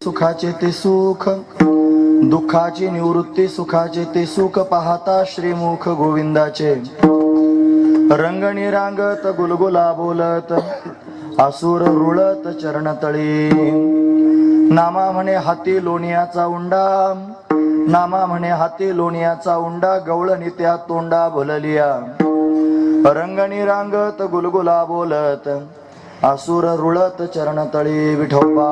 सुखाचे ते सुख, दुःखाची निवृत्ती, सुखाचे ते सुख पाहता श्रीमुख गोविंदाचे. रंगणी रांगत गुलगुला बोलत, असुर रुळत चरणतळी. नामा म्हणे हाती लोणियाचा उंडा, नामा म्हणे हाती लोणियाचा उंडा, गवळणी त्या तोंडा भुललिया. रंगणी रांगत गुलगुला बोलत, असुर रुळत चरणतळी. विठोबा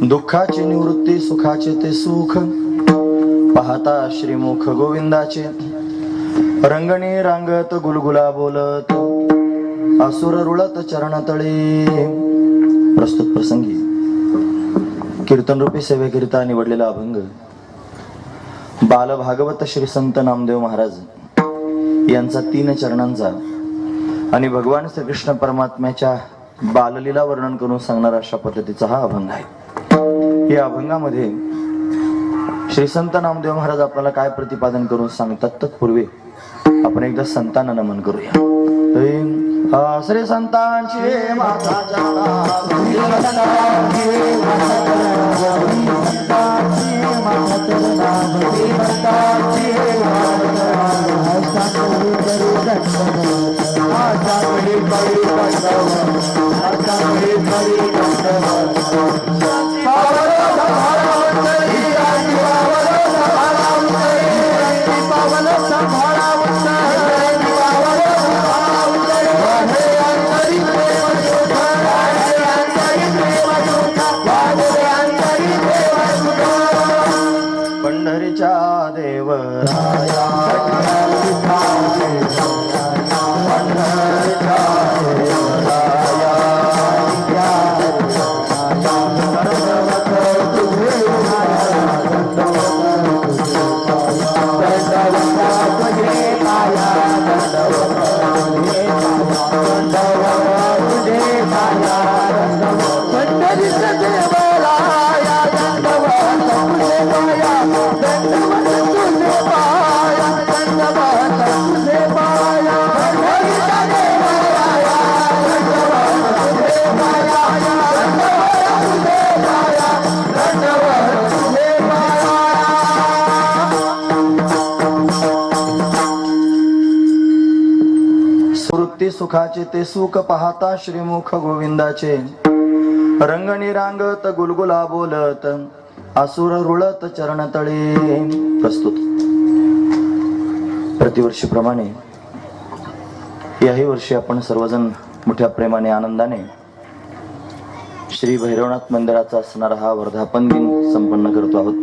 दुःखाची निवृत्ती, सुखाचे ते सुख पाहता श्रीमुख गोविंदाचे. रंगणी रांगत गुलगुला बोलत, असुर रुळत चरणतळी. प्रस्तुत प्रसंगी कीर्तन रूपी सेवेकरिता निवडलेला अभंग बाल भागवत श्री संत नामदेव महाराज यांचा 3 चरणांचा आणि भगवान श्रीकृष्ण परमात्म्याच्या बाललीला वर्णन करून सांगणारा अशा पद्धतीचा हा अभंग आहे. या अभंगामध्ये श्री संत नामदेव महाराज आपल्याला काय प्रतिपादन करून सांगतात तत्पूर्वी आपण एकदा संतांना नमन करूया. श्री संतांची माता Hare देवराया पंढरीचा देवराया सुवृत्ती सुखाचे ते सुख पाहता श्रीमुख गोविंदाचे रंगणी रांगत गुलगुला बोलत असुर रुळत चरणतळे. प्रस्तुत प्रतिवर्षीप्रमाणे याही वर्षी आपण सर्वजण मोठ्या प्रेमाने आनंदाने श्री भैरवनाथ मंदिराचा असणारा हा वर्धापन दिन संपन्न करतो आहोत.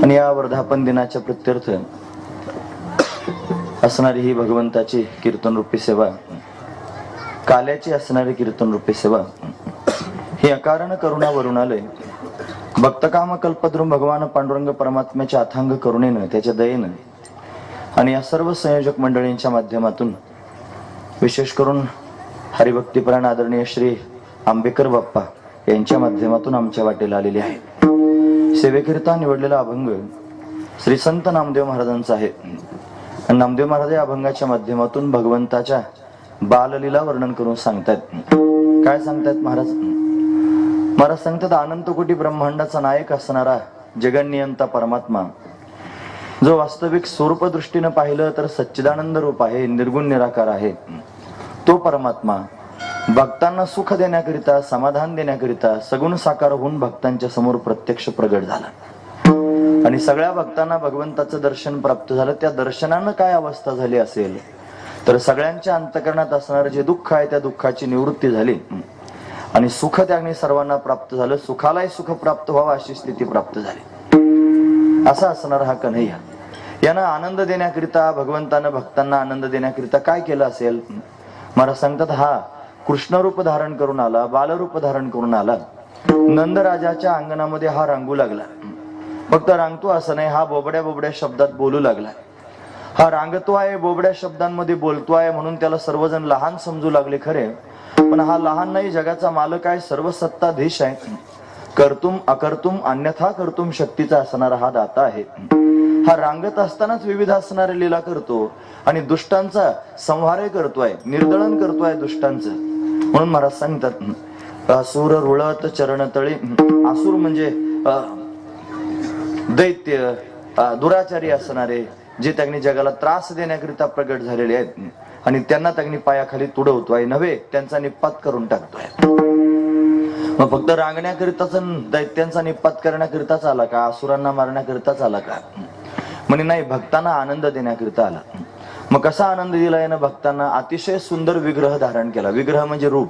आणि या वर्धापन दिनाच्या प्रत्यर्थ असणारी ही भगवंताची कीर्तन रूपी सेवा, काल्याची असणारी कीर्तन रूपी सेवा ही अकारण करुणावरून आलय. भक्तकाम कल्पद्रुम भगवान पांडुरंग परमात्म्याच्या अथांग करुणेनं, त्याच्या दयेनं आणि या सर्व संयोजक मंडळींच्या माध्यमातून विशेष करून हरिभक्तीपरायण आदरणीय श्री आंबेकर बाप्पा यांच्या माध्यमातून आमच्या वाटेला आलेली आहे. सेवेकरिता निवडलेला अभंग श्री संत नामदेव महाराजांचा आहे. नामदेव महाराज या अभंगाच्या माध्यमातून भगवंताच्या बाललीला वर्णन करून सांगतायत. काय सांगतायत महाराज? महाराज सांगतात, अनंत कोटी ब्रह्मांडाचा नायक असणारा जगन्नियंता परमात्मा, जो वास्तविक स्वरूप दृष्टीनं पाहिलं तर सच्चिदानंद रूप आहे, निर्गुण निराकार आहे, तो परमात्मा भक्तांना सुख देण्याकरिता, समाधान देण्याकरिता सगुण साकार होऊन भक्तांच्या समोर प्रत्यक्ष प्रगट झाला. आणि सगळ्या भक्तांना भगवंताचं दर्शन प्राप्त झालं. त्या दर्शनानं काय अवस्था झाली असेल तर सगळ्यांच्या अंतकरणात असणारं जे दुःख आहे त्या दुःखाची निवृत्ती झाली आणि सुख त्याने सर्वांना प्राप्त झालं. सुखालाही सुख प्राप्त व्हावं अशी स्थिती प्राप्त झाली. असा असणार हा कन्हैया. यानं आनंद देण्याकरिता, भगवंतानं भक्तांना आनंद देण्याकरिता काय केलं असेल? महाराज सांगतात, हा कृष्ण रूप धारण करून आला, बालरूप धारण करून आला. नंदराजाच्या अंगणामध्ये हा रांगू लागला. फक्त रांगतो असं नाही, हा बोबड्या बोबड्या शब्दात बोलू लागला. हा रांगतो आहे, बोबड्या शब्दांमध्ये बोलतो आहे म्हणून त्याला सर्वजण लहान समजू लागले खरे, पण हा लहान नाही, जगाचा मालक आहे, सर्व सत्ताधीश आहे. कर्तुम अकर्तुम अन्यथा कर्तुम शक्तीचा असणारा हा दाता आहे. हा रांगत असतानाच विविध असणारे लीला करतो आणि दुष्टांचा संहार करतोय, निर्दळन करतोय दुष्टांचं. म्हणून महाराज सांगतात, असुर रुळत चरणतळी. असुर म्हणजे दैत्य, दुराचारी असणारे, जे त्यांनी जगाला त्रास देण्याकरिता प्रगट झालेले आहेत आणि त्यांना त्यांनी पायाखाली तुडवतोय, नव्हे त्यांचा निपात करून टाकतोय. मग फक्त रांगण्याकरिताच, दैत्यांचा निपात करण्याकरिताच आला का? असुरांना मारण्याकरिताच आला का? म्हणे नाही, भक्तांना आनंद देण्याकरिता आला. मग कसा आनंद दिला यानं भक्तांना? अतिशय सुंदर विग्रह धारण केला. विग्रह म्हणजे रूप.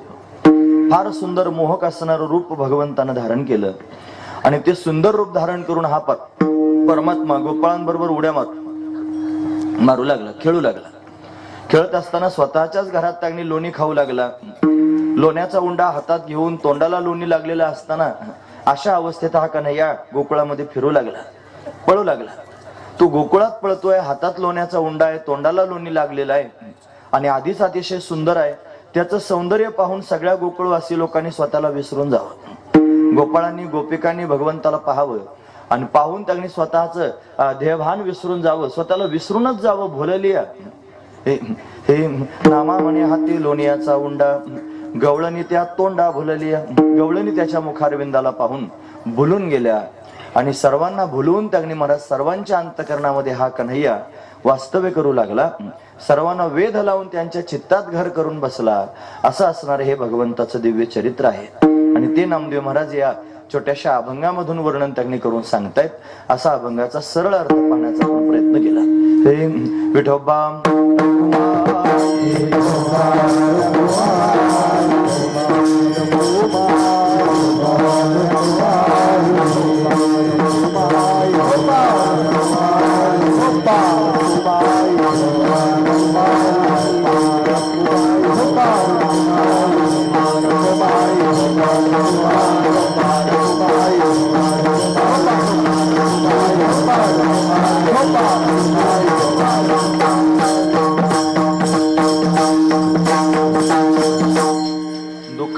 फार सुंदर मोहक असणारं रूप भगवंतानं धारण केलं आणि ते सुंदर रूप धारण करून हा परमात्मा गोपाळांबरोबर उड्या मारू लागला, खेळू लागला. खेळत असताना स्वतःच्याच घरात त्यांनी लोणी खाऊ लागला. लोण्याचा उंडा हातात घेऊन तोंडाला लोणी लागलेला असताना अशा अवस्थेत हा कन्हैया गोकुळामध्ये फिरू लागला, पळू लागला. तो गोकुळात पळतोय, हातात लोण्याचा उंडा आहे, तोंडाला लोणी लागलेला आहे आणि आधीच अतिशय सुंदर आहे. त्याचं सौंदर्य पाहून सगळ्या गोकुळवासी लोकांनी स्वतःला विसरून जावं. गोपाळांनी, गोपिकांनी भगवंताला पाहावं आणि पाहून त्यांनी स्वतःच देहभान विसरून जावं, स्वतःला विसरूनच जावं. भोललिया हे नामा म्हणे हाती लोण्याचा उंडा, गवळणी त्या तोंडा भुललिया. गवळणी त्याच्या मुखारविंदाला पाहून भुलून गेल्या आणि सर्वांना भुलवून त्यांनी महाराज सर्वांच्या अंतकरणामध्ये हा कन्हैया वास्तव्य करू लागला. सर्वांना वेध लावून त्यांच्या चित्तात घर करून बसला. असं असणारे हे भगवंताचं दिव्य चरित्र आहे आणि ते नामदेव महाराज या छोट्याशा अभंगामधून वर्णन त्यांनी करून सांगतायत. असा अभंगाचा सरळ अर्थ पाहण्याचा आपण प्रयत्न केला. हे विठोबा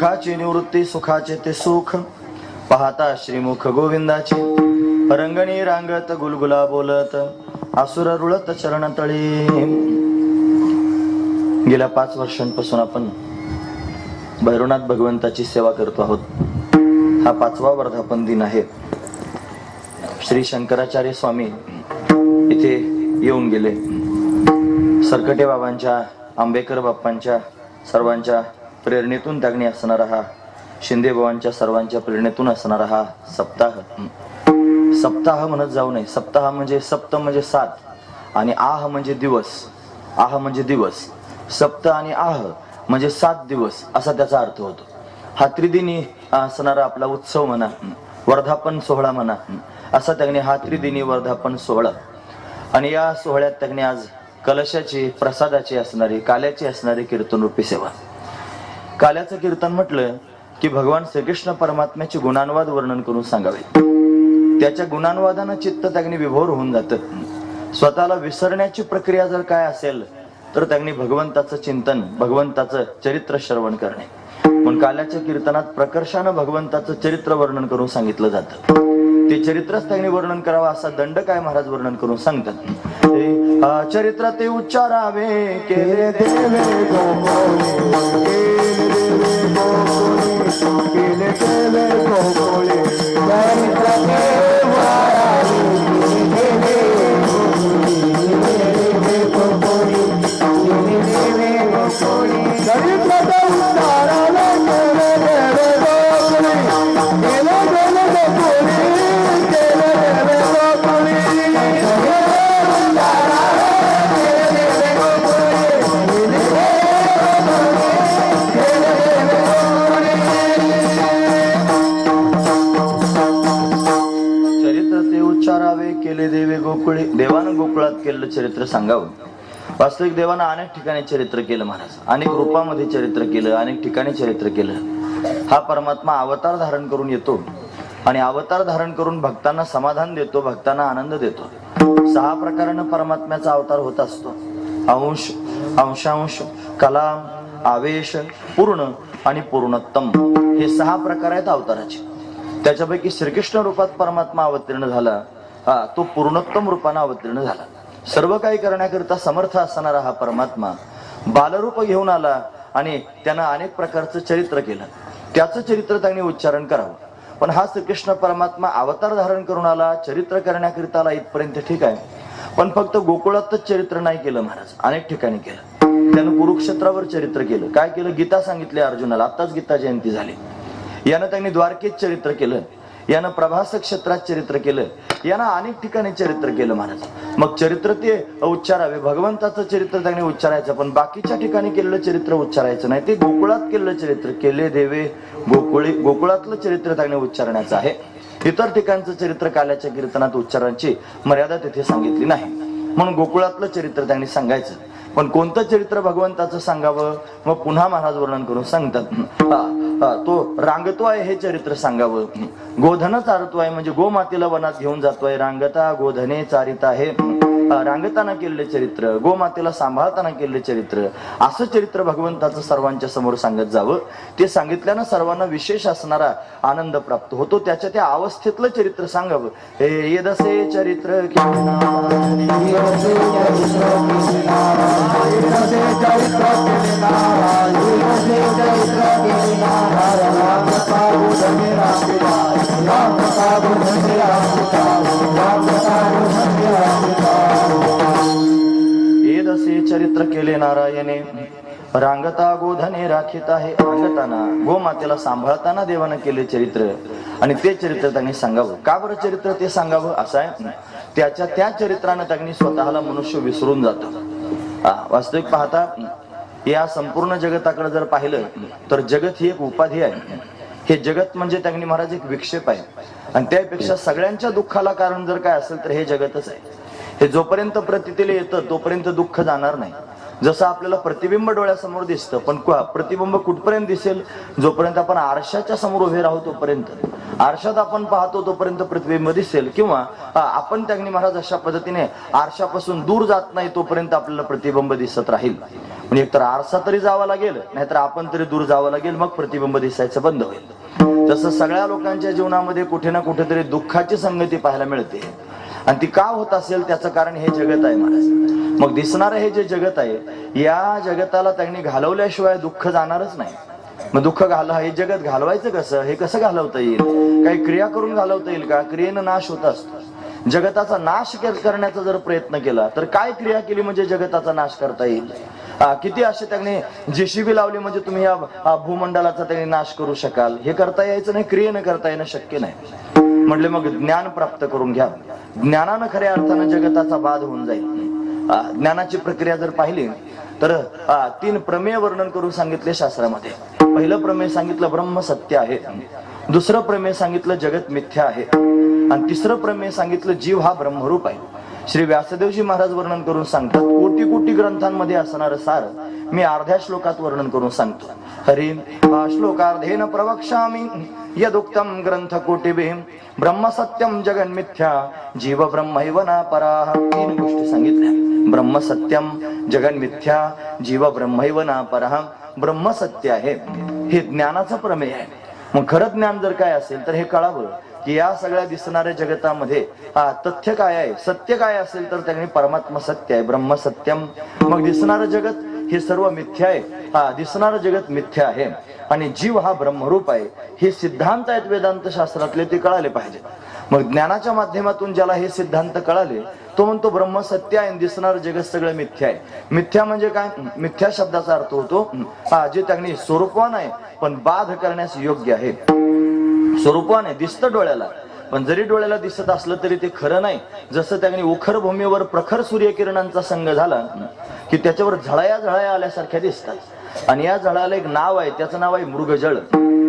दुःखाची निवृत्ती सुखाचे ते सुख पाहता श्रीमुख गोविंदाची रंगणी रांगत गुलगुला बोलत असुर रुळत चरणतळी. गेल्या 5 वर्षांपासून आपण भैरवनाथ भगवंताची सेवा करतो आहोत. हा 5वा वर्धापन दिन आहे. श्री शंकराचार्य स्वामी इथे येऊन गेले. सरकटे बाबांच्या, आंबेकर बाप्पांच्या सर्वांच्या प्रेरणेतून त्यांनी असणारा हा, शिंदे बाबांच्या सर्वांच्या प्रेरणेतून असणारा हा सप्ताह. सप्ताह म्हणत जाऊ नये. सप्ताह म्हणजे सप्त म्हणजे 7 आणि आह म्हणजे दिवस. आह म्हणजे दिवस. सप्त आणि आह म्हणजे 7 दिवस असा त्याचा अर्थ होतो. हा त्रिदिनी असणारा आपला उत्सव म्हणा, वर्धापन सोहळा म्हणा, असा त्यांनी हा त्रिदिनी वर्धापन सोहळा. आणि या सोहळ्यात त्यांनी आज कलशाची, प्रसादाची असणारी, काल्याची असणारी कीर्तन रूपी सेवा. काल्याचं कीर्तन म्हटलं की भगवान श्रीकृष्ण परमात्म्याचे गुणानुवाद वर्णन करून सांगावे. त्याच्या गुणानुवादानं चित्त त्यांनी विभोर होऊन जातं. स्वतःला विसरण्याची प्रक्रिया जर काय असेल तर त्यांनी भगवंताचं चिंतन, भगवंताचं चरित्र श्रवण करणे. पण काल्याच्या कीर्तनात प्रकर्षानं भगवंताचं चरित्र वर्णन करून सांगितलं जातं. ते चरित्रच त्यांनी वर्णन करावं असा दंड काय महाराज वर्णन करून सांगतात. चरित्र ते उच्चारावे केले देवे देवे गोकुळे. देवानं गोकुळात केलेलं चरित्र सांगावं. वास्तविक देवानं अनेक ठिकाणी चरित्र केलं महाराज. अनेक रूपामध्ये चरित्र केलं, अनेक ठिकाणी चरित्र केलं. हा परमात्मा अवतार धारण करून येतो आणि अवतार धारण करून भक्तांना समाधान देतो, भक्तांना आनंद देतो. 6 प्रकारानं परमात्म्याचा अवतार होत असतो. अंश, अंशांश, कलाम, आवेश, पूर्ण आणि पूर्णोत्तम हे 6 प्रकार आहेत अवताराचे. त्याच्यापैकी श्रीकृष्ण रूपात परमात्मा अवतीर्ण झाला, तो पूर्णोत्तम रूपाने अवतीर्ण झाला. सर्व काही करण्याकरिता समर्थ असणारा हा परमात्मा बालरूप घेऊन आला आणि त्यानं अनेक प्रकारचं चरित्र केलं. त्याचं चरित्र त्यांनी उच्चारण करावं. पण हा श्रीकृष्ण परमात्मा अवतार धारण करून आला, चरित्र करण्याकरिता आला इथपर्यंत ठीक आहे. पण फक्त गोकुळातच चरित्र नाही केलं महाराज, अनेक ठिकाणी केलं. त्यानं कुरुक्षेत्रावर चरित्र केलं. काय केलं? गीता सांगितली अर्जुनाला. आत्ताच गीता जयंती झाली. यानं त्यांनी द्वारकेत चरित्र केलं, यानं प्रभास क्षेत्रात चरित्र केलं, यानं अनेक ठिकाणी चरित्र केलं महाराज. मग चरित्र ते उच्चारावे. भगवंताचं चरित्र त्यांनी उच्चारायचं, पण बाकीच्या ठिकाणी केलेलं चरित्र उच्चारायचं नाही. ते गोकुळात केलेलं चरित्र, केले देवे गोकुळे, गोकुळातलं चरित्र त्यांनी उच्चारण्याचं आहे. इतर ठिकाणचं चरित्र काल्याच्या कीर्तनात उच्चारांची मर्यादा तिथे सांगितली नाही. म्हणून गोकुळातलं चरित्र त्यांनी सांगायचं. पण कोणतं चरित्र भगवंताचं सांगावं? मग पुन्हा महाराज वर्णन करून सांगतात, तो रांगतोय हे चरित्र सांगावं. गोधन चारतोय म्हणजे गोमातेला वनात घेऊन जातोय. रांगता गोधने चारिता हे रांगताना केलेले चरित्र, गोमातेला सांभाळताना केलेले चरित्र, असं चरित्र भगवंताचं सर्वांच्या समोर सांगत जावं. ते सांगितल्यानं सर्वांना विशेष असणारा आनंद प्राप्त होतो. त्याच्या त्या अवस्थेतलं चरित्र सांगावं. हे येदसे चरित्र येदसे चरित्र केले नारायणे. रांगता गोधने राखीत आहे. रांगताना गोमातेला सांभाळताना देवानं केले चरित्र आणि ते चरित्र त्यांनी सांगावं. का बरं चरित्र ते सांगावं? असं आहे, त्याच्या त्या चरित्रानं त्यांनी स्वतःला मनुष्य विसरून जातो. वास्तविक पाहता या संपूर्ण जगताकडे जर पाहिलं तर जगत ही एक उपाधी आहे. हे जगत म्हणजे त्यांनी महाराज एक विक्षेप आहे. आणि त्यापेक्षा सगळ्यांच्या दुःखाला कारण जर काय असेल तर हे जगतच आहे. हे जोपर्यंत प्रतीतीला येतं तोपर्यंत दुःख जाणार नाही. जसं आपल्याला प्रतिबिंब डोळ्यासमोर दिसतं, पण प्रतिबिंब कुठपर्यंत दिसेल? जोपर्यंत आपण आरशाच्या समोर उभे राहू तोपर्यंत, आरशात आपण पाहतो तोपर्यंत प्रतिबिंब दिसेल, किंवा आपण त्यांनी महाराज अशा पद्धतीने आरशापासून दूर जात नाही तोपर्यंत आपल्याला प्रतिबिंब दिसत राहील. म्हणजे एकतर आरसा तरी जावा लागेल, नाहीतर आपण तरी दूर जावं लागेल, मग प्रतिबिंब दिसायचं बंद होईल. तसं सगळ्या लोकांच्या जीवनामध्ये कुठे ना कुठेतरी दुःखाची संगती पाहायला मिळते, आणि ती का होत असेल त्याचं कारण हे जगत आहे महाराज. मग दिसणारं हे जे जगत आहे, या जगताला त्यांनी घालवल्याशिवाय दुःख जाणारच नाही. मग दुःख हे जगत घालवायचं कसं? हे कसं घालवता येईल? काही क्रिया करून घालवता येईल का? क्रियेनं नाश होत असतो. जगताचा नाश करण्याचा जर प्रयत्न केला तर काय क्रिया केली म्हणजे जगताचा नाश करता येईल? किती असे त्यांनी जेसीबी लावली म्हणजे तुम्ही या भूमंडलाचा त्यांनी नाश करू शकाल? हे करता यायचं नाही, क्रियेनं करता येणं शक्य नाही. म्हटले मग ज्ञान प्राप्त करून घ्या. ज्ञानानं खऱ्या अर्थानं जगताचा बाध होऊन जाईल. ज्ञानाची प्रक्रिया जर पाहिली तर 3 प्रमेय वर्णन करून सांगितले शास्त्रामध्ये. पहिलं प्रमेय सांगितलं ब्रह्म सत्य आहे, दुसरं प्रमेय सांगितलं जगत मिथ्या आहे, आणि तिसरं प्रमेय सांगितलं जीव हा ब्रह्मरूप आहे. श्री व्यासदेवजी महाराज वर्णन करून सांगतात, कोटी कोटी ग्रंथांमध्ये असणारं सार मी अर्ध्या श्लोकात वर्णन करून सांगतो. हरी श्लोकार्धेन प्रवक्ष्यामि यदुक्तम ग्रंथ कोटिभिः ब्रह्म सत्यम जगन मिथ्या जीव ब्रह्मैव न पराः. 3 गोष्टी सांगितल्या. ब्रह्म सत्यम जगन मिथ्या जीव ब्रह्मैव न पराः. ब्रह्म सत्य आहे, हे ज्ञानाचं प्रमेय आहे. मग खरं ज्ञान जर काय असेल तर हे कळावं की या सगळ्या दिसणाऱ्या जगतामध्ये तथ्य काय आहे, सत्य काय असेल तर त्यांनी परमात्मा सत्य आहे, ब्रह्म सत्यम. मग दिसणारं जगत हे सर्व मिथ्या आहे, दिसणारं जगत मिथ्या आहे, आणि जीव हा ब्रह्मरूप आहे. हे सिद्धांत आहेत वेदांत शास्त्रातले, ते कळाले पाहिजे. मग ज्ञानाच्या माध्यमातून ज्याला हे सिद्धांत कळाले तो म्हणतो ब्रह्म सत्य आहे, दिसणारं जगत सगळं मिथ्या आहे. मिथ्या म्हणजे काय? मिथ्या शब्दाचा अर्थ होतो जे त्यांनी स्वरूपवान आहे पण बाध करण्यास योग्य आहे. स्वरूपवान आहे, दिसतं डोळ्याला, पण जरी डोळ्याला दिसत असलं तरी ते खरं नाही. जसं त्यांनी उखर भूमीवर प्रखर सूर्यकिरणांचा संग झाला की त्याच्यावर झळाया झळाया आल्यासारख्या दिसतात, आणि या झळाला एक नाव आहे, त्याचं नाव आहे मृगजळ.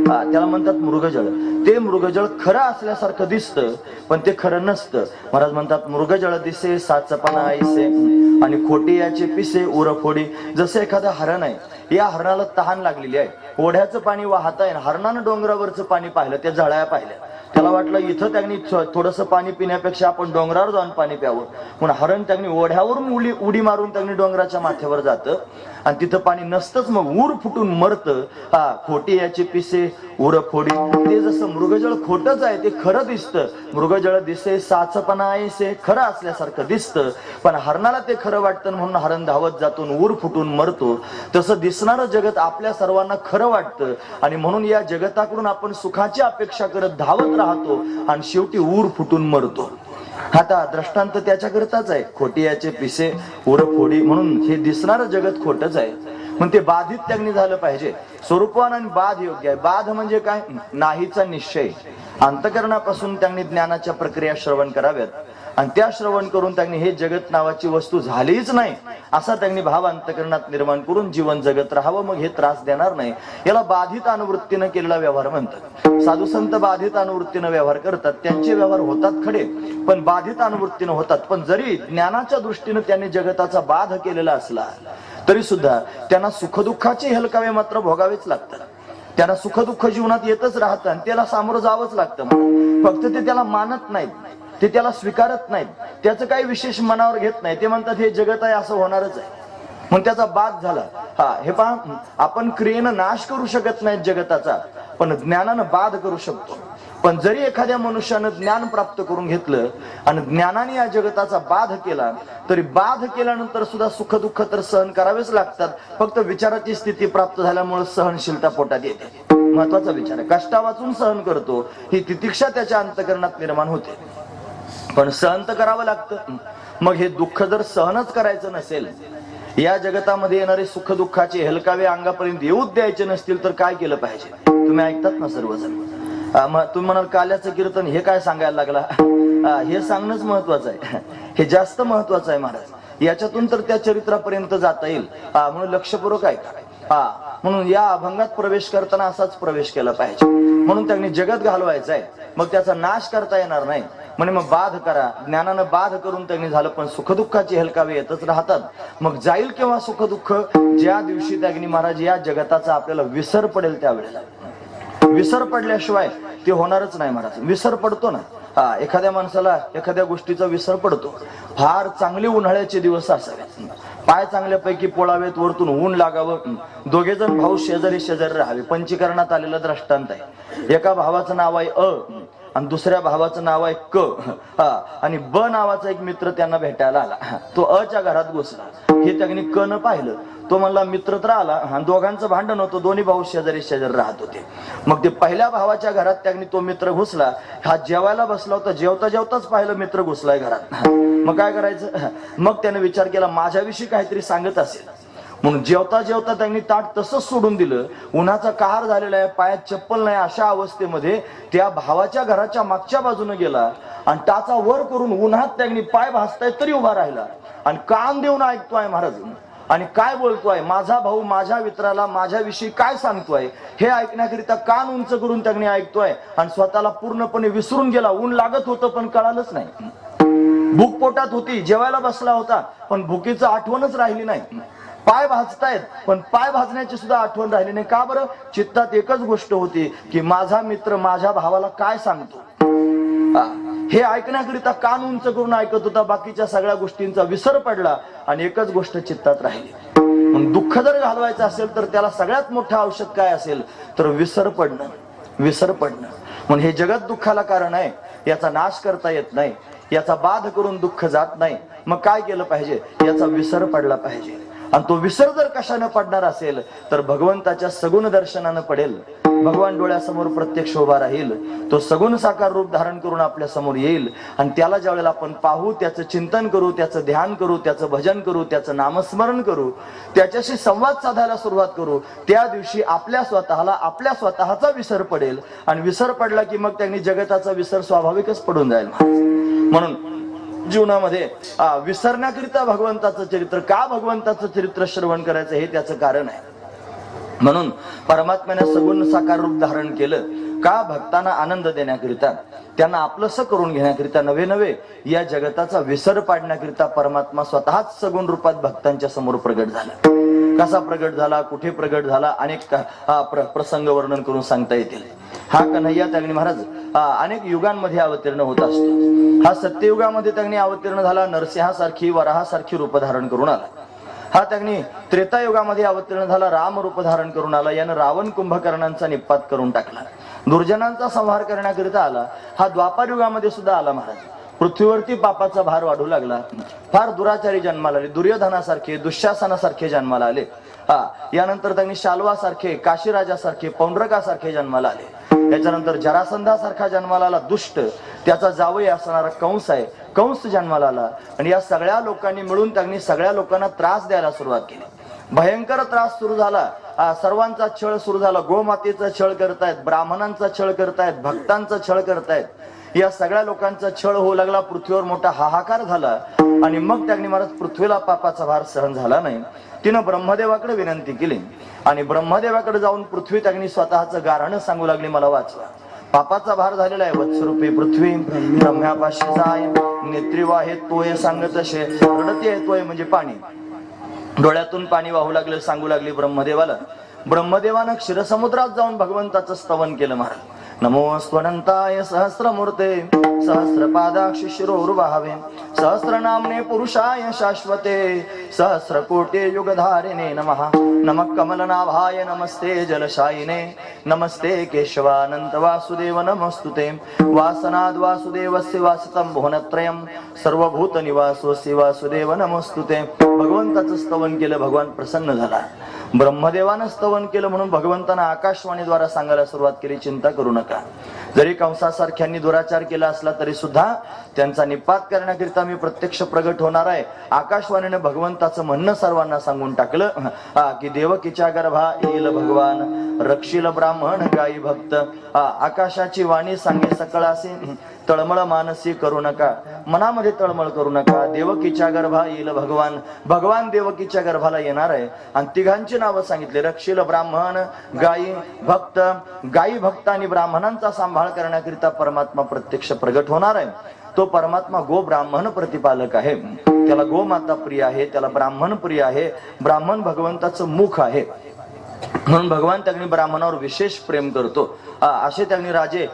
त्याला म्हणतात मृगजळ. ते मृगजळ खरं असल्यासारखं दिसतं पण ते खरं नसतं. महाराज म्हणतात मृगजळ दिसे साचपणा ऐसे, आणि खोटी याचे पिसे उरफोडी. जसं एखादं हरण आहे, या हरणाला तहान लागलेली आहे, ओढ्याचं पाणी वाहत आहे, हरणानं डोंगरावरचं पाणी पाहिलं, त्या झळाया पाहिल्या, त्याला वाटलं इथं त्यांनी थोडंसं पाणी पिण्यापेक्षा आपण डोंगरावर जाऊन पाणी प्यावं. म्हणून हरण त्यांनी ओढ्यावरून उडी मारून त्यांनी डोंगराच्या माथ्यावर जातं, आणि तिथं पाणी नसतंच, मग ऊर फुटून मरतं. खोटी याची पिसे उर फोडी. ते जसं मृगजळ खोटच आहे, ते खरं दिसतं. मृगजळ दिसे साचपणा ऐसे, खरं असल्यासारखं दिसतं, पण हरणाला ते खरं वाटतं म्हणून हरण धावत जातो, ऊर फुटून मरतो. तसं दिसणारं जगत आपल्या सर्वांना खरं वाटतं, आणि म्हणून या जगताकडून आपण सुखाची अपेक्षा करत धावत राहतो, आणि शेवटी ऊर फुटून मरतो. आता दृष्टांत त्याच्याकरताच आहे, खोटी याचे पिसे उर फोडी. म्हणून हे दिसणारं जगत खोटच आहे, पण ते बाधित त्यांनी झालं पाहिजे. स्वरूपवान आणि बाध योग्य आहे. बाध म्हणजे काय? नाहीचा निश्चय. अंतकरणापासून त्यांनी ज्ञानाच्या प्रक्रिया श्रवण कराव्यात, आणि त्या श्रवण करून त्यांनी हे जगत नावाची वस्तू झालीच नाही असा त्यांनी भाव अंतकरणात निर्माण करून जीवन जगत राहावं. मग हे त्रास देणार नाही. याला बाधित अनुवृत्तीनं केलेला व्यवहार म्हणतात. साधू संत बाधित अनुवृत्तीनं व्यवहार करतात, त्यांचे व्यवहार होतात खडे, पण बाधित अनुवृत्तीनं होतात. पण जरी ज्ञानाच्या दृष्टीनं त्यांनी जगताचा बाध केलेला असला तरी सुद्धा त्यांना सुखदुःखाचे हेलकावे मात्र भोगावेच लागतात. त्यांना सुखदुःख जीवनात येतच राहतं, आणि त्याला सामोरं जावंच लागतं. फक्त ते त्याला मानत नाहीत, ते त्याला स्वीकारत नाहीत, त्याचं काही विशेष मनावर घेत नाही. ते म्हणतात हे जगत आहे, असं होणारच आहे, म्हणून त्याचा बाध झाला. हे पहा, आपण क्रियेनं नाश करू शकत नाही जगताचा, पण ज्ञानानं बाध करू शकतो. पण जरी एखाद्या मनुष्यानं ज्ञान प्राप्त करून घेतलं आणि ज्ञानाने या जगताचा बाध केला, तरी बाध केल्यानंतर सुद्धा सुख दुःख तर सहन करावेच लागतात. फक्त विचाराची स्थिती प्राप्त झाल्यामुळे सहनशीलता पोटात येते. महत्वाचा विचार आहे. कष्टा वाचून सहन करतो, ही तितिक्षा त्याच्या अंतकरणात निर्माण होते, पण सहन तर करावं लागतं. मग हे दुःख जर सहनच करायचं नसेल, या जगतामध्ये येणारे सुख दुःखाचे हेलकावे अंगापर्यंत येऊच द्यायचे नसतील, तर काय केलं पाहिजे? तुम्ही ऐकतात ना सर्वजण. तुम्ही म्हणाल काल्याचं कीर्तन हे काय सांगायला लागला? हे सांगणंच महत्वाचं आहे, हे जास्त महत्वाचं आहे महाराज. याच्यातून तर त्या चरित्रापर्यंत जाता येईल, म्हणून लक्षपूर्वक ऐका. म्हणून या अभंगात प्रवेश करताना असाच प्रवेश केला पाहिजे. म्हणून त्यांनी जगत घालवायचं आहे, मग त्याचा नाश करता येणार नाही. म्हणे मग बाध करा. ज्ञानानं बाध करून त्यांनी झालं, पण सुखदुःखाची हेलकावे येतच राहतात. मग जाईल केव्हा सुखदुःख? ज्या दिवशी त्याग्नी महाराज या जगताचा आपल्याला विसर पडेल त्यावेळेला. विसर पडल्याशिवाय ते होणारच नाही महाराज. विसर पडतो ना, एखाद्या माणसाला एखाद्या गोष्टीचा विसर पडतो. फार चांगले उन्हाळ्याचे दिवस असावेत, पाय चांगल्यापैकी पोळावेत, वरतून ऊन लागावं, दोघे जण भाऊ शेजारी शेजारी राहावे. पंचीकरणात आलेलं दृष्टांत आहे. एका भावाचं नाव आहे अ आणि दुसऱ्या भावाचं नाव आहे क, आणि ब नावाचा एक मित्र त्यांना भेटायला आला. तो अच्या घरात घुसला. हे त्यांनी क न पाहिलं. तो म्हणला मित्र तर आला, आणि दोघांचं भांडण होतं. दोन्ही भाऊ शेजारी शेजारी राहत होते. मग ते पहिल्या भावाच्या घरात त्यांनी तो मित्र घुसला. हा जेवायला बसला होता. जेवता जेवताच पाहिलं मित्र घुसलाय घरात. मग काय करायचं? मग त्याने विचार केला माझ्याविषयी काहीतरी सांगत असेल, म्हणून जेवता जेवता त्यांनी ताट तसंच सोडून दिलं. उन्हाचा कहर झालेला आहे, पायात चप्पल नाही. अशा अवस्थेमध्ये त्या भावाच्या घराच्या मागच्या बाजूने गेला आणि टाचा वर करून उन्हात त्यांनी पाय भाजताय तरी उभा राहिला आणि कान देऊन ऐकतोय महाराज. आणि काय बोलतोय? माझा भाऊ माझ्या मित्राला माझ्याविषयी काय सांगतोय हे ऐकण्याकरिता कान उंच करून त्यांनी ऐकतोय आणि स्वतःला पूर्णपणे विसरून गेला. ऊन लागत होतं पण कळालंच नाही. भूक पोटात होती, जेवायला बसला होता, पण भुकीचं आठवणच राहिली नाही. पाय भाजतायत पण पाय भाजण्याची सुद्धा आठवण राहिली नाही. का बरं? चित्तात एकच गोष्ट होती की माझा मित्र माझ्या भावाला काय सांगतो हे ऐकण्याकरिता कान उंच करून ऐकत होता. बाकीच्या सगळ्या गोष्टींचा विसर पडला आणि एकच गोष्ट चित्तात राहिली. म्हणून दुःख जर घालवायचं असेल तर त्याला सगळ्यात मोठं औषध काय असेल तर विसर पडणं. विसर पडणं म्हणून हे जगत दुःखाला कारण आहे. याचा नाश करता येत नाही, याचा बाध करून दुःख जात नाही. मग काय केलं पाहिजे? याचा विसर पडला पाहिजे. आणि तो विसर जर कशाने पडणार असेल तर भगवंताच्या सगुण दर्शनानं पडेल. भगवान डोळ्यासमोर प्रत्यक्ष उभा राहील. तो सगुण साकार रूप धारण करून आपल्या समोर येईल आणि त्याला ज्यावेळेला आपण पाहू, त्याचं चिंतन करू, त्याचं ध्यान करू, त्याचं भजन करू, त्याचं नामस्मरण करू, त्याच्याशी संवाद साधायला सुरुवात करू, त्या दिवशी आपल्या स्वतःचा विसर पडेल. आणि विसर पडला की मग त्यांनी जगताचा विसर स्वाभाविकच पडून जाईल. म्हणून जीवनामध्ये विसरण्याकरिता भगवंताचं चरित्र, का भगवंताचं चरित्र श्रवण करायचं हे त्याचं कारण आहे. म्हणून परमात्म्याने सगुण साकार रूप धारण केलं का? भक्तांना आनंद देण्याकरिता, त्यांना आपलंसं करून घेण्याकरिता, नवे नवे या जगताचा विसर पाडण्याकरिता परमात्मा स्वतःच सगुण रूपात भक्तांच्या समोर प्रगट झाला. कसा प्रगट झाला, कुठे प्रगट झाला, अनेक प्रसंग वर्णन करून सांगता येतील. हा कन्हैया त्यांनी महाराज अनेक युगांमध्ये अवतीर्ण होत असतो. हा सत्ययुगामध्ये त्यांनी अवतीर्ण झाला. नरसिंहासारखी वराहासारखी रूप धारण करून आला. हा त्यांनी त्रेतायुगामध्ये अवतीर्ण झाला. राम रूप धारण करून आला. यानं रावण कुंभकर्णांचा निपात करून टाकला. दुर्जनांचा संहार करण्याकरिता आला. हा द्वापार युगामध्ये सुद्धा आला महाराज. पृथ्वीवरती पापाचा भार वाढू लागला. फार दुराचारी जन्माला आले. दुर्योधनासारखे, दुःशासनासारखे जन्माला आले. यानंतर त्यांनी शाल्वासारखे, काशीराजासारखे, पौंड्रकासारखे जन्माला आले. त्याच्यानंतर जरासंधासारखा जन्माला आला दुष्ट. त्याचा जावई असणारा कंस आहे, कंस जन्माला आला. आणि या सगळ्या लोकांनी मिळून त्यांनी सगळ्या लोकांना त्रास द्यायला सुरुवात केली. भयंकर त्रास सुरू झाला. सर्वांचा छळ सुरू झाला. गोमातेचा छळ करतायत, ब्राह्मणांचा छळ करतायत, भक्तांचा छळ करतायत. या सगळ्या लोकांचा छळ होऊ लागला. पृथ्वीवर मोठा हाहाकार झाला. आणि मग त्यांनी महाराज पृथ्वीला पापाचा भार सहन झाला नाही. तिनं ब्रह्मदेवाकडे विनंती केली आणि ब्रह्मदेवाकडे जाऊन पृथ्वी त्यांनी स्वतःचं गाऱ्हाणं सांगू लागली, मला वाचवा. पापाचा भार झालेला आहे. वत्सरूपी पृथ्वी ब्रह्म्यापाशी जाय, नेत्री वाहे तोय सांगत असे. रडती आहे तोय म्हणजे पाणी, डोळ्यातून पाणी वाहू लागलं. सांगू लागली ब्रह्मदेवाला. ब्रह्मदेवानं क्षीरसमुद्रात जाऊन भगवंताचं स्तवन केलं महाराज. नमो स्वनंताय सहस्रमूर्ते सहस्रपादाक्षि शिरोर्भावे सहस्रनामने पुरुषाय शाश्वते सहस्रकोटे युगधारिणे नमः. नमः कमलनाभाय नमस्ते जलशायिने नमस्ते केशवानंत वासुदेव नमस्तुते. वासनाद वासुदेवस्य वासितं भुवनत्रयं सर्वभूत निवासोऽसि वासुदेव नमस्तुते. भगवंताचं स्तवन केलं. भगवान प्रसन्न झाला. ब्रह्मदेवानं स्तवन केलं म्हणून भगवंतानं आकाशवाणीद्वारा सांगायला सुरुवात केली, चिंता करू नका. जरी कंसासारख्यांनी दुराचार केला असला तरी सुद्धा त्यांचा निपात करण्याकरिता मी प्रत्यक्ष प्रगट होणार आहे. आकाशवाणीने भगवंताचं म्हणणं सर्वांना सांगून टाकलं की देवकीच्या गर्भा येईल भगवान, रक्षील ब्राह्मण गाई भक्त. आकाशाची वाणी सांगे सकळासी, तळमळ मानसी करू नका, मनामध्ये तळमळ करू नका. देवकीच्या गर्भा येईल भगवान, भगवान देवकीच्या गर्भाला येणार आहे आणि तिघांची नावं सांगितले, रक्षील, ब्राह्मण, गायी, भक्त. गायी, भक्त आणि ब्राह्मणांचा सांभाळ करण्याकरिता परमात्मा प्रत्यक्ष प्रगट होणार आहे. तो परमात्मा गो ब्राह्मण प्रतिपालक आहे. त्याला गोमाता प्रिय आहे, त्याला ब्राह्मण प्रिय आहे. ब्राह्मण भगवंताचं मुख आहे, म्हणून भगवान त्यांनी ब्राह्मणावर विशेष प्रेम करतो. असे त्यांनी राजे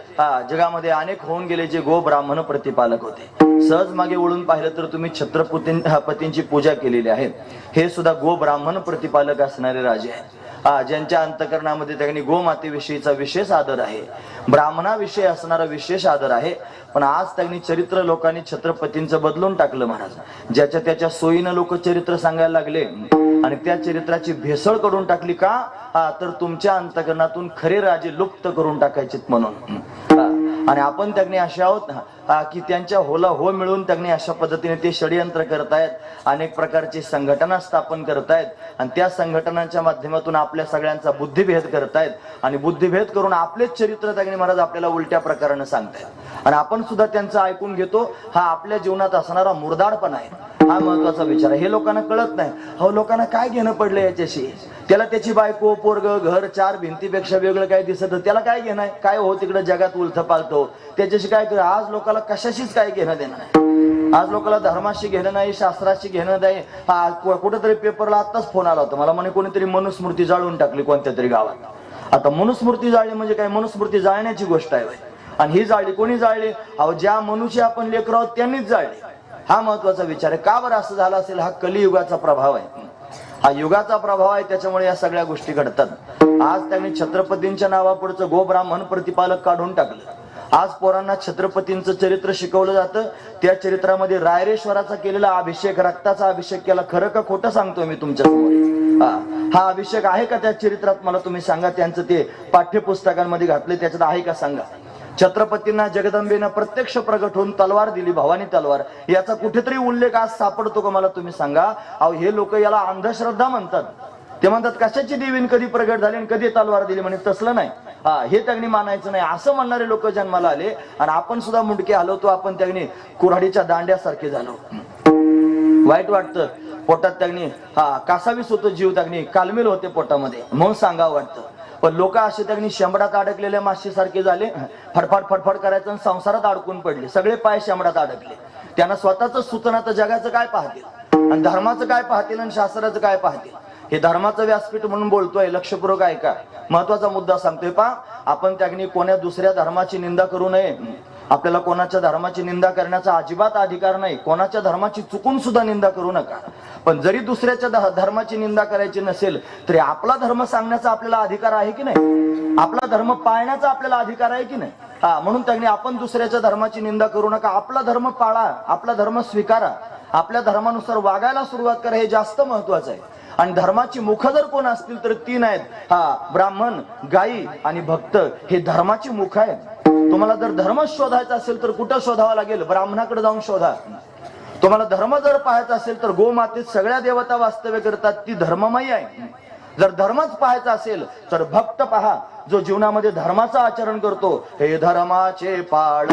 जगामध्ये अनेक होऊन गेले जे गो ब्राह्मण प्रतिपालक होते. सहज मागे वळून पाहिलं तर तुम्ही छत्रपतींची पूजा केलेली आहे. हे सुद्धा गो ब्राह्मण प्रतिपालक असणारे राजे आहेत. ज्यांच्या अंतकरणामध्ये त्यांनी गोमातेविषयीचा विशेष आदर आहे, ब्राह्मणाविषयी असणारा विशेष आदर आहे. पण आज त्यांनी चरित्र लोकांनी छत्रपतींचं बदलून टाकलं महाराज. ज्याच्या त्याच्या सोयीनं लोक चरित्र सांगायला लागले आणि त्या चरित्राची भेसळ करून टाकली. का तर तुमच्या अंतकरणातून खरे राजे लुप्त करून टाकायचे म्हणून. आणि आपण त्यांनी असे आहोत की त्यांच्या होला हो मिळून त्यांनी अशा पद्धतीने ते षडयंत्र करतायत, अनेक प्रकारची संघटना स्थापन करतायत आणि त्या संघटनांच्या माध्यमातून आपल्या सगळ्यांचा बुद्धिभेद करतायत आणि बुद्धिभेद करून आपलेच चरित्र त्यांनी महाराज आपल्याला उलट्या प्रकाराने सांगतायत आणि आपण सुद्धा त्यांचं ऐकून घेतो. हा आपल्या जीवनात असणारा मुरदाडपणा आहे. हा महत्वाचा विचार आहे. हे लोकांना कळत नाही. हो, लोकांना काय घेणं पडलं याच्याशी? त्याला त्याची बायको, पोरग, घर, चार भिंतीपेक्षा वेगळं काय दिसत, त्याला काय घेणं आहे? काय हो तिकडे जगात उलथ पालतो त्याच्याशी काय? आज लोकांना कशाशीच काय घेणं देणं नाही. आज लोकांना धर्माशी घेणं नाही, शास्त्राशी घेणं नाही. कुठेतरी पेपरला आत्ताच फोन आला होता मला, म्हणे कोणीतरी मनुस्मृती जाळून टाकली कोणत्या तरी गावात. आता मनुस्मृती जाळली म्हणजे काय? मनुस्मृती जाळण्याची गोष्ट आहे. आणि ही जाळली कोणी जाळली? अहो, ज्या मनुष्य आपण लेकर आहोत त्यांनीच जाळली. हा महत्वाचा विचार आहे. का बरं असं झालं असेल? हा कलियुगाचा प्रभाव आहे, हा युगाचा प्रभाव आहे. त्याच्यामुळे या सगळ्या गोष्टी घडतात. आज त्यांनी छत्रपतींच्या नावापुढचं गो ब्राह्मण प्रतिपालक काढून टाकलं. आज पोरांना छत्रपतींचं चरित्र शिकवलं जातं. त्या चरित्रामध्ये रायरेश्वराचा केलेला अभिषेक, रक्ताचा अभिषेक केला. खरं का खोटं सांगतोय मी तुमच्या समोर? हा अभिषेक आहे का त्या चरित्रात? मला तुम्ही सांगा. त्यांचं ते पाठ्यपुस्तकांमध्ये घातले त्याच्यात आहे का सांगा. छत्रपतींना जगदंबेनं प्रत्यक्ष प्रगट होऊन तलवार दिली, भवानी तलवार. याचा कुठेतरी उल्लेख आज सापडतो का? मला तुम्ही सांगा. अहो, हे लोक याला अंधश्रद्धा म्हणतात. ते म्हणतात कशाची देवीन कधी प्रगट झाली आणि कधी तलवार दिली म्हणे. तसलं नाही. हे त्यांनी मानायचं नाही असं म्हणणारे लोक जन्माला आले आणि आपण सुद्धा मुंडके हलवतो. आपण त्यांनी कुऱ्हाडीच्या दांड्यासारखे झालो. वाईट वाटतं. पोटात त्यांनी कासावीस होतो जीव, त्यांनी कालमेल होते पोटामध्ये, म्हणून सांगावं वाटतं. पण लोक असे त्यांनी शेंबडात अडकलेल्या माशीसारखे झाले. फडफड फडफड करायचं आणि संसारात अडकून पडले. सगळे पाय शेंबडात अडकले. त्यांना स्वतःच सुचना तर जगाचं काय पाहतील आणि धर्माचं काय पाहतील आणि शास्त्राचं काय पाहतील. हे धर्माचं व्यासपीठ म्हणून बोलतोय, लक्षपूर्वक ऐका. महत्वाचा मुद्दा सांगतोय. आपण त्यांनी कोण्या दुसऱ्या धर्माची निंदा करू नये. आपल्याला कोणाच्या धर्माची निंदा करण्याचा अजिबात अधिकार नाही. कोणाच्या धर्माची चुकून सुद्धा निंदा करू नका. पण जरी दुसऱ्याच्या धर्माची निंदा करायची नसेल तरी आपला धर्म सांगण्याचा आपल्याला अधिकार आहे की नाही? आपला धर्म पाळण्याचा आपल्याला अधिकार आहे की नाही? म्हणून त्यांनी आपण दुसऱ्याच्या धर्माची निंदा करू नका. आपला धर्म पाळा, आपला धर्म स्वीकारा, आपल्या धर्मानुसार वागायला सुरुवात करा. हे जास्त महत्वाचं आहे. आणि धर्माची मुख जर कोण असतील तर तीन आहेत. ब्राह्मण, गायी आणि भक्त. हे धर्माची मुख आहे. तुम्हाला जर धर्म शोधायचा असेल तर कुठं शोधावा लागेल? ब्राह्मणाकडे जाऊन शोधा. तुम्हाला धर्म जर पाहायचा असेल तर गोमातेत सगळ्या देवता वास्तव्य करतात, ती धर्ममयी आहे. जर धर्मच पाहायचा असेल तर भक्त पहा, जो जीवनामध्ये धर्माचं आचरण करतो. हे धर्माचे पाळ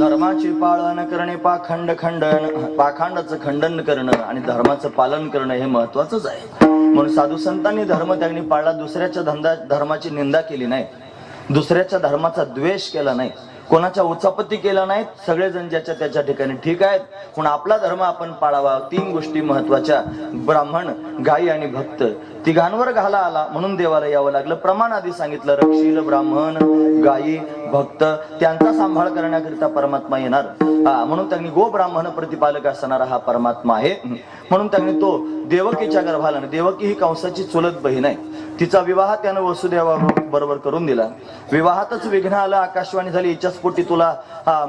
धर्माची पाळन करणे, पाखंडाचं खंडन करणं आणि धर्माचं पालन करणं हे महत्वाचंच आहे. म्हणून साधू संतांनी धर्म त्यांनी पाळला. दुसऱ्याच्या धर्माची निंदा केली नाही, दुसऱ्याच्या धर्माचा द्वेष केला नाही, कोणाच्या उचापत्ती केला नाही. सगळेजण ज्याच्या त्याच्या ठिकाणी ठीक आहेत. म्हणून आपला धर्म आपण पाळावा. तीन गोष्टी महत्वाच्या: ब्राह्मण, गायी आणि भक्त. तिघांवर घाला आला म्हणून देवाला यावं लागलं. प्रमाण आधी सांगितलं. रक्षील, ब्राह्मण, गायी, भक्त त्यांचा सांभाळ करण्याकरिता परमात्मा येणार. म्हणून त्यांनी गो ब्राह्मण प्रतिपालक असणारा हा परमात्मा आहे. म्हणून त्यांनी तो देवकीच्या गर्भाला, देवकी ही कंसाची चुलत बहीण आहे. तिचा विवाह त्यानं वसुदेवा बरोबर करून दिला. विवाहातच विघ्न आलं, आकाशवाणी झाली, हिच्याच पोटी तुला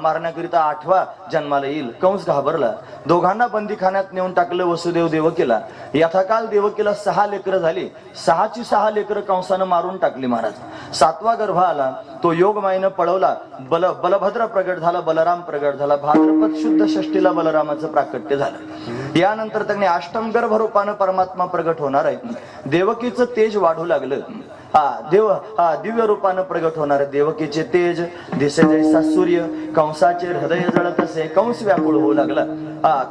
मारण्याकरिता 8वा जन्माला येईल. कंस घाबरला. दोघांना बंदीखान्यात नेऊन टाकलं वसुदेव देवकीला. यथाकाल देवकीला 6 लेकरं झाली. 6ची 6 लेकरं कंसानं मारून टाकली महाराज. 7वा गर्भ आला, तो योगमायेनं पळवला. बलभद्र प्रगट झाला, बलराम प्रगट झाला. भाद्रपद शुद्ध षष्टीला बलरामाचं प्राकट्य झालं. यानंतर त्यांनी अष्टम गर्भ रूपानं परमात्मा प्रगट होणार आहे. देवकीचं तेज वाढू लागलं. दिव्य रूपानं प्रगट होणार आहे. देवकीचे तेज दिसे जैसा सूर्य, कंसाचे हृदय जळत असे. कंस व्याकुळ होऊ लागला.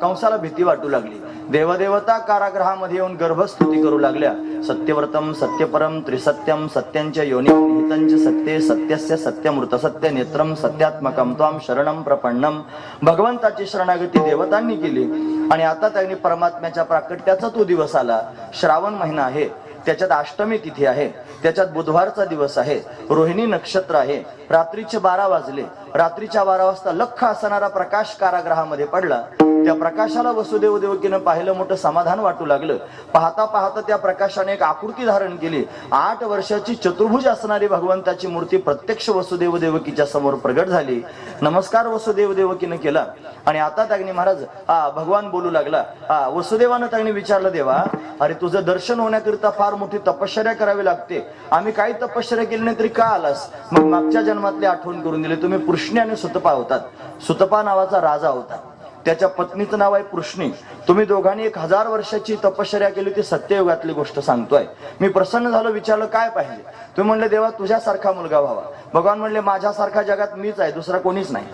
कंसाला भीती वाटू लागली. देवदेवता कारागृहामध्ये येऊन गर्भस्तुती करू लागल्या. सत्यव्रतम सत्यपरम त्रिसत्यम सत्यांच्या योनी निहितंच सत्ये सत्यस्य सत्यमृत सत्य नेत्रम सत्यात्मकम त्वाम शरणम प्रपन्नम. भगवंताची शरणागती देवतांनी केली. आणि आता त्यांनी परमात्म्याच्या प्राकट्याचा तो दिवस आला. श्रावण महिना आहे, त्याच्यात अष्टमी तिथी आहे, त्याच्यात बुधवारचा दिवस आहे, रोहिणी नक्षत्र आहे. रात्रीचे 12 वाजले. रात्रीच्या 12 वाजता लख्ख असणारा प्रकाश कारागृहामध्ये पडला. त्या प्रकाशाला वसुदेव देवकीनं पाहिलं, मोठं समाधान वाटू लागलं. पाहता पाहता त्या प्रकाशाने एक आकृती धारण केली. 8 वर्षाची चतुर्भुज असणारी भगवंताची मूर्ती प्रत्यक्ष वसुदेव देवकीच्या समोर प्रगट झाली. नमस्कार वसुदेव देवकीनं केला. आणि आता त्यांनी महाराज भगवान बोलू लागला. वसुदेवानं त्यांनी विचारलं, देवा अरे तुझं दर्शन होण्याकरिता फार मोठी तपश्चर्या करावी लागते. आम्ही काही तपश्चर्या केली नाही तरी का आलास? मग मागच्या जन्मातली आठवण करून दिली. तुम्ही पृष्णी आणि सुतपा होतात. सुतपा नावाचा राजा होता, त्याच्या पत्नीचं नाव आहे पृष्णी. तुम्ही दोघांनी 1000 वर्षाची तपश्चर्या केली, ती सत्ययुगातली गोष्ट सांगतोय. मी प्रसन्न झालो, विचारलं काय पाहिजे? तुम्ही म्हणले देवा तुझ्यासारखा मुलगा व्हावा. भगवान म्हणले माझ्यासारखा जगात मीच आहे, दुसरा कोणीच नाही.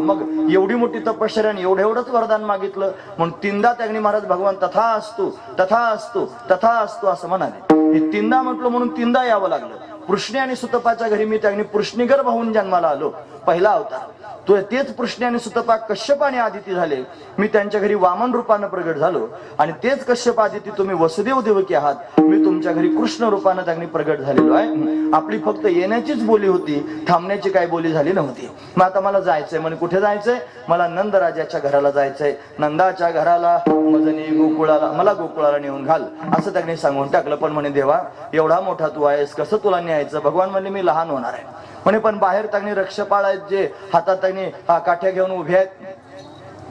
मग एवढी मोठी तपश्चर्या एवढंच वरदान मागितलं. म्हणून 3दा त्यांनी महाराज भगवान तथा असतो तथा असतो तथा असतो असं म्हणाले. हे 3दा म्हटलं म्हणून 3दा यावं लागलं. पृष्णी आणि सुतपाच्या घरी मी त्यांनी पृष्णीगर्भ होऊन जन्माला आलो. पहिला अवतार तो. तेच पृष्णी आणि सुतपा कश्यप आणि आदिती झाले. मी त्यांच्या घरी वामन रूपानं प्रगट झालो. आणि तेच कश्यप आदिती तुम्ही वसुदेव देवकी आहात. मी तुमच्या घरी कृष्ण रूपानं त्यांनी प्रगट झालेलो आहे. आपली फक्त येण्याचीच बोली होती, थांबण्याची काही बोली झाली नव्हती. मग आता मला जायचंय. म्हणे कुठे जायचंय? मला नंदराजाच्या घराला जायचंय. नंदाच्या घराला मजनी गोकुळाला, मला गोकुळाला नेऊन घाल असं त्यांनी सांगून टाकलं. पण म्हणे देवा एवढा मोठा तू आहेस, कसं तुला न्यायचं? भगवान म्हणले मी लहान होणार आहे. म्हणे पण बाहेर त्यांनी रक्षपाळ आहेत, जे हातात त्यांनी काठ्या घेऊन उभे आहेत.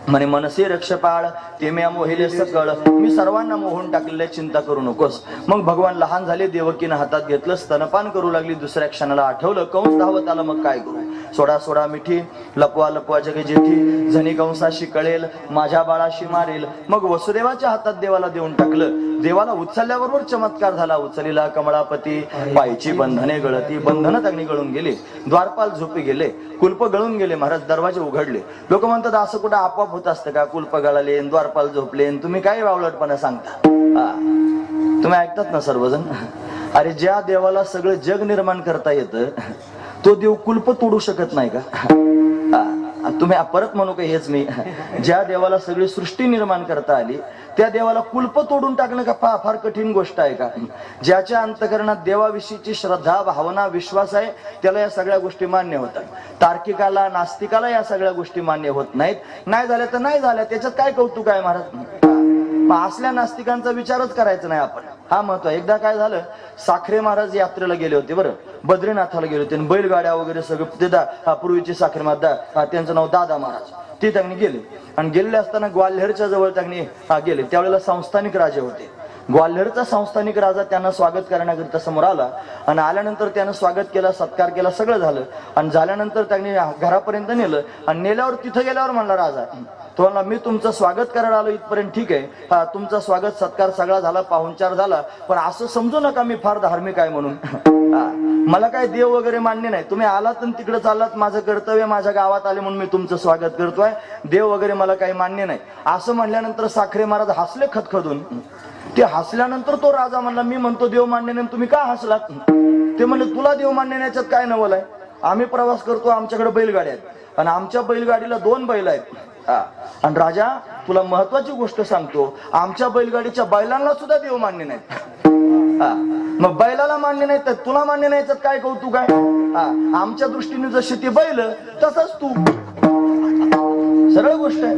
म्हणे मनसे रक्षपाळ ते मी मोहिले सकळ, मी सर्वांना मोहून टाकलेले, चिंता करू नकोस. मग भगवान लहान झाले. देवकीनं हातात घेतलं, स्तनपान करू लागली. दुसऱ्या क्षणाला आठवलं कंस धावत आला. मग काय करू? सोडा सोडा मिठी, लपवा लपवा जगे जेठी, झणी कंसाशी कळेल, माझ्या बाळाशी मारेल. मग वसुदेवाच्या हातात देवाला देऊन टाकलं. देवाला उचलल्याबरोबर चमत्कार झाला. उचलीला कमळापती, पायची बंधने गळती. बंधनं त्यांनी गळून गेली. द्वारपाल झोपी गेले, कुल्प गळून गेले. महाराज दरवाजे उघडले. लोक म्हणतात असं कुठं आपोआप होत असतं का? कुल्प गळाले, द्वारपाल झोपले, तुम्ही काय वावलटपणा सांगता? तुम्ही ऐकतात ना सर्वजण? अरे ज्या देवाला सगळं जग निर्माण करता येतं, तो देव कुल्प तोडू शकत नाही का? तुम्ही परत म्हणू का हेच मी? ज्या देवाला सगळी सृष्टी निर्माण करता आली, त्या देवाला कुल्प तोडून टाकणं का फार कठीण गोष्ट आहे का? ज्याच्या अंतकरणात देवाविषयीची श्रद्धा, भावना, विश्वास आहे, त्याला या सगळ्या गोष्टी मान्य होतात. तार्किकाला, नास्तिकाला या सगळ्या गोष्टी मान्य होत नाहीत. नाही झाल्या तर नाही झाल्या, त्याच्यात काय कौतुक आहे महाराज? असल्या नास्तिकांचा विचारच करायचा नाही आपण. हा महत्व. एकदा काय झालं, साखरे महाराज यात्रेला गेले होते. बरं, बद्रीनाथाला गेले होते. बैलगाड्या वगैरे सगळं ते पूर्वीचे साखरे महाराज, त्यांचं नाव दादा महाराज, ते त्यांनी गेले. आणि गेलेले असताना ग्वाल्हेरच्या जवळ त्यांनी गेले. त्यावेळेला संस्थानिक राजे होते. ग्वाल्हेरचा संस्थानिक राजा त्यांना स्वागत करण्याकरिता समोर आला. आणि आल्यानंतर त्यानं स्वागत केलं, सत्कार केला, सगळं झालं. आणि झाल्यानंतर त्यांनी घरापर्यंत नेलं. आणि नेल्यावर तिथं गेल्यावर म्हणला राजा, तो म्हणला मी तुमचं स्वागत करायला आलो इथपर्यंत ठीक आहे, तुमचा स्वागत सत्कार सगळा झाला, पाहुणचार झाला, पण असं समजू नका मी फार धार्मिक आहे म्हणून. मला काय देव वगैरे मान्य नाही. तुम्ही आलात आणि तिकडे चाललात, माझं कर्तव्य, माझ्या गावात आले म्हणून मी तुमचं स्वागत करतोय. देव वगैरे मला काही मान्य नाही असं म्हणल्यानंतर साखरे महाराज हसले खदखदून. ते हसल्यानंतर तो राजा म्हणला, मी म्हणतो देव मान्य नाही, तुम्ही का हसलात? ते म्हणले तुला देव मान्य नाही याच्यात काय नवल आहे? आम्ही प्रवास करतो, आमच्याकडे बैलगाड्या आहेत आणि आमच्या बैलगाडीला 2 बैल आहेत. आणि राजा तुला महत्वाची गोष्ट सांगतो, आमच्या बैलगाडीच्या बैलांना सुद्धा देव मान्य नाहीत. मग बैलाला मान्य नाही तर तुला मान्य नाही याच्यात काय कौतुक आहे? आमच्या दृष्टीने जशी ती बैल तसंच तू. सरळ गोष्ट आहे.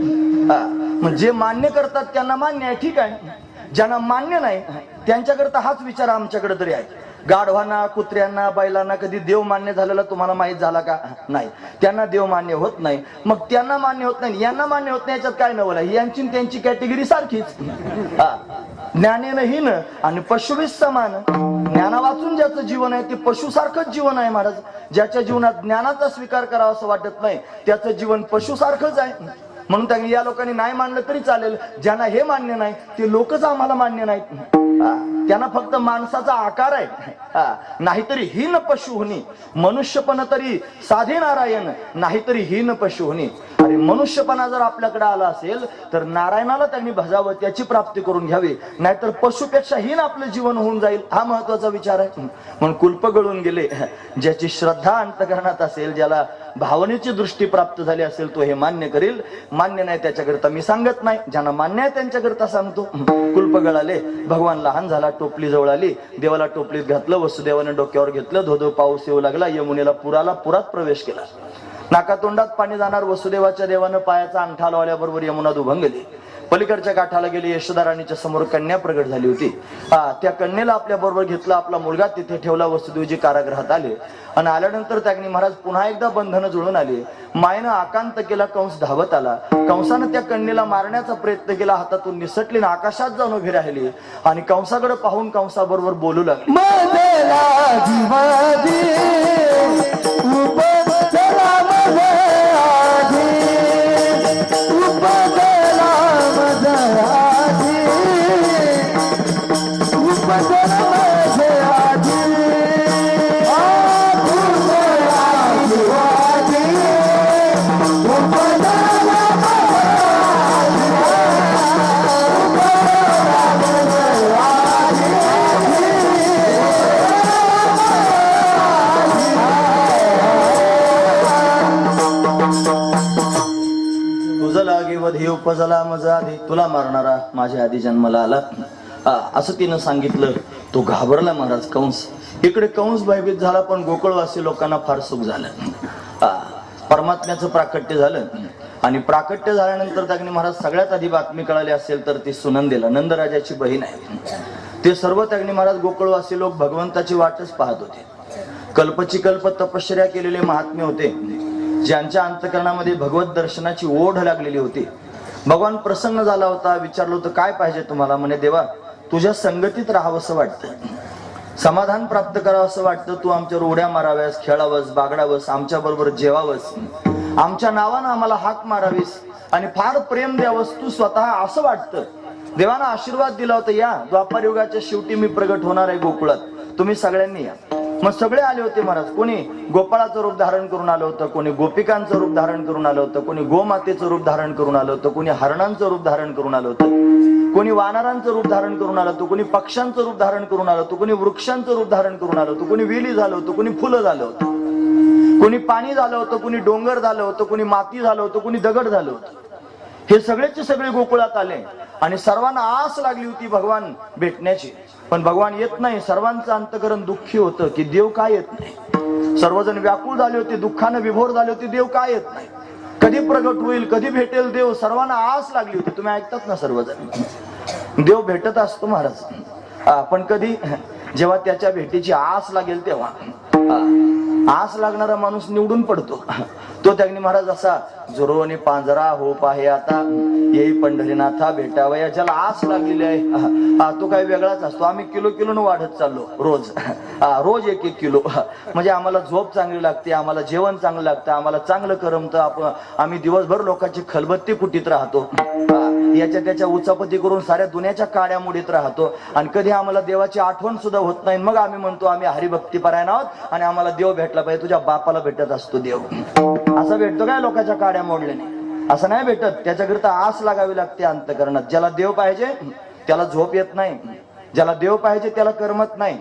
मग जे मान्य करतात त्यांना मान्य आहे, ठीक आहे. ज्यांना मान्य नाही त्यांच्याकरता हाच विचार आमच्याकडे तरी आहे. गाढवांना, कुत्र्यांना, बैलांना कधी देव मान्य झालेला तुम्हाला माहित झाला का? नाही. त्यांना देव मान्य होत नाही. मग त्यांना मान्य होत नाही, यांना मान्य होत नाही, याच्यात काय नवल आहे? यांची त्यांची कॅटेगरी सारखीच. ज्ञानेन हीन आणि पशुवीस समान. ज्ञाना वाचून ज्याचं जीवन आहे ते पशुसारखंच जीवन आहे महाराज. ज्याच्या जीवनात ज्ञानाचा स्वीकार करावा असं वाटत नाही त्याचं जीवन पशुसारखंच आहे. म्हणून त्यांनी या लोकांनी नाही मानलं तरी चालेल. ज्यांना हे मान्य नाही ते लोकच आम्हाला मान्य नाहीत. त्यांना फक्त माणसाचा आकार आहे, नाहीतरी हीन पशु होणी. मनुष्यपण तरी साधे नारायण, नाहीतरी हीन पशु होणी. अरे मनुष्यपणा जर आपल्याकडे आला असेल तर नारायणाला त्यांनी भजावं, त्याची प्राप्ती करून घ्यावी, नाहीतर पशुपेक्षा हीन आपलं जीवन होऊन जाईल. हा महत्वाचा विचार आहे. म्हणून कुल्प गळून गेले. ज्याची श्रद्धा अंतकरणात असेल, ज्याला भावनेची दृष्टी प्राप्त झाली असेल तो हे मान्य करेल. मान्य नाही त्याच्याकरता मी सांगत नाही, ज्यांना मान्य आहे त्यांच्याकरता सांगतो. कुल्प गळाले. भगवान लहान झाला, टोपली जवळ आली, देवाला टोपलीत घातलं, वसुदेवाने डोक्यावर घेतलं. धोधो पाऊस येऊ लागला. यमुनेला पुरात प्रवेश केला. नाकातोंडात पाणी जाणार. वसुदेवाच्या देवानं पायाचा अंगठा लावल्याबरोबर यमुना दुभंगली. पलीकडच्या काठाला गेली. यशोदा राणीच्या समोर कन्या प्रगट झाली होती. त्या कन्येला आपल्या बरोबर घेतला. आपला मुलगा तिथे ठेवला. वसुदेवजी कारागृहात आले आणि आल्यानंतर त्यागनी महाराज पुन्हा एकदा बंधनं जुळून आली. मायेनं आकांत केला. कंस धावत आला. कंसानं त्या कन्येला मारण्याचा प्रयत्न केला. हातातून निसटली ना आकाशात जाऊन उभी राहिली आणि कंसाकडे पाहून कंसाबरोबर बोलू लागली. उपजला मजा आधी, तुला मारणारा माझ्या आधी जन्माला आला. असं तिनं सांगितलं. तो घाबरला महाराज कंस. इकडे कंस भयभीत झाला, पण गोकुळवासी लोकांना फार सुख झालं. परमात्म्याचं प्राकट्य झालं आणि प्राकट्य झाल्यानंतर त्याने महाराज सगळ्यात आधी बातमी कळाली असेल तर ती सुनंदेला, नंदराजाची बहीण आहे. ते सर्व त्याने महाराज गोकुळवासी लोक भगवंताची वाटच पाहत होते. कल्पची कल्प तपश्चर्या केलेले महात्मे होते, ज्यांच्या अंतकरणामध्ये भगवत दर्शनाची ओढ लागलेली होती. भगवान प्रसन्न झाला होता. विचारलं होतं काय पाहिजे तुम्हाला? म्हणे देवा तुझ्या संगतीत राहावंसं वाटतं, समाधान प्राप्त करावंसं वाटतं. तू आमच्यावर उड्या माराव्यास, खेळावंस, बागडावंस, आमच्या बरोबर जेवावंस, आमच्या नावानं आम्हाला हाक मारावीस आणि फार प्रेम द्यावंस तू स्वतः असं वाटतं. देवानं आशीर्वाद दिला होता, या द्वापार युगाच्या शेवटी मी प्रगट होणार आहे गोकुळात, तुम्ही सगळ्यांनी या. मग सगळे आले होते महाराज. कोणी गोपाळाचं रूप धारण करून आलं होतं, कोणी गोपिकांचं रूप धारण करून आलं होतं, कोणी गोमातेचं रूप धारण करून आलं होतं, कोणी हरणांचं रूप धारण करून आलं होतं, कोणी वानरांचं रूप धारण करून आलं होतं, कोणी पक्ष्यांचं रूप धारण करून आलं होतं, कोणी वृक्षांचं रूप धारण करून आलं होतं, कोणी वेली झालं होतं, कोणी फुलं झालं होतं, कोणी पाणी झालं होतं, कोणी डोंगर झालं होतं, कोणी माती झालं होतं, कोणी दगड झालं होतं. हे सगळेचे सगळे गोकुळात आले आणि सर्वांना आस लागली होती भगवान भेटण्याची. पण भगवान येत नाही. सर्वांचं अंतकरण दुःखी होतं की देव काय येत नाही. सर्वजण व्याकुळ झाले होते, दुःखानं विभोर झाले होते. देव काय येत नाही, कधी प्रगट होईल, कधी भेटेल देव. सर्वांना आस लागली होती. तुम्ही ऐकतात ना सर्वजण, देव भेटत असतो महाराज, पण कधी जेव्हा त्याच्या भेटीची आस लागेल तेव्हा. आस लागणारा माणूस निवडून पडतो. तो त्यागनी महाराज असा जोरोनी पांजरा हो पाहे आता येई पंढरीनाथा भेटावया. ज्याला आस लागलेली आहे तो काही वेगळाच असतो. आम्ही किलो किलो वाढत चाललो रोज, रोज 1-1 किलो. म्हणजे आम्हाला झोप चांगली लागते, आम्हाला जेवण चांगलं लागतं, आम्हाला चांगलं करमतं. आम्ही दिवसभर लोकांची खलबत्ती कुटीत राहतो, याच्या त्याच्या उचापती करून साऱ्या दुनियाच्या काड्या मुडीत राहतो आणि कधी आम्हाला देवाची आठवण सुद्धा होत नाही. मग आम्ही म्हणतो आम्ही हरिभक्ती परायण आहोत आणि आम्हाला देव भेटला पाहिजे. तुझ्या बापाला भेटत असतो देव, असं भेटतो काय लोकांच्या काड्या मोडल्याने? असं नाही भेटत. त्याच्याकरिता आस लागावी लागते अंतकरणात. ज्याला देव पाहिजे त्याला झोप येत नाही, ज्याला देव पाहिजे त्याला करमत नाही,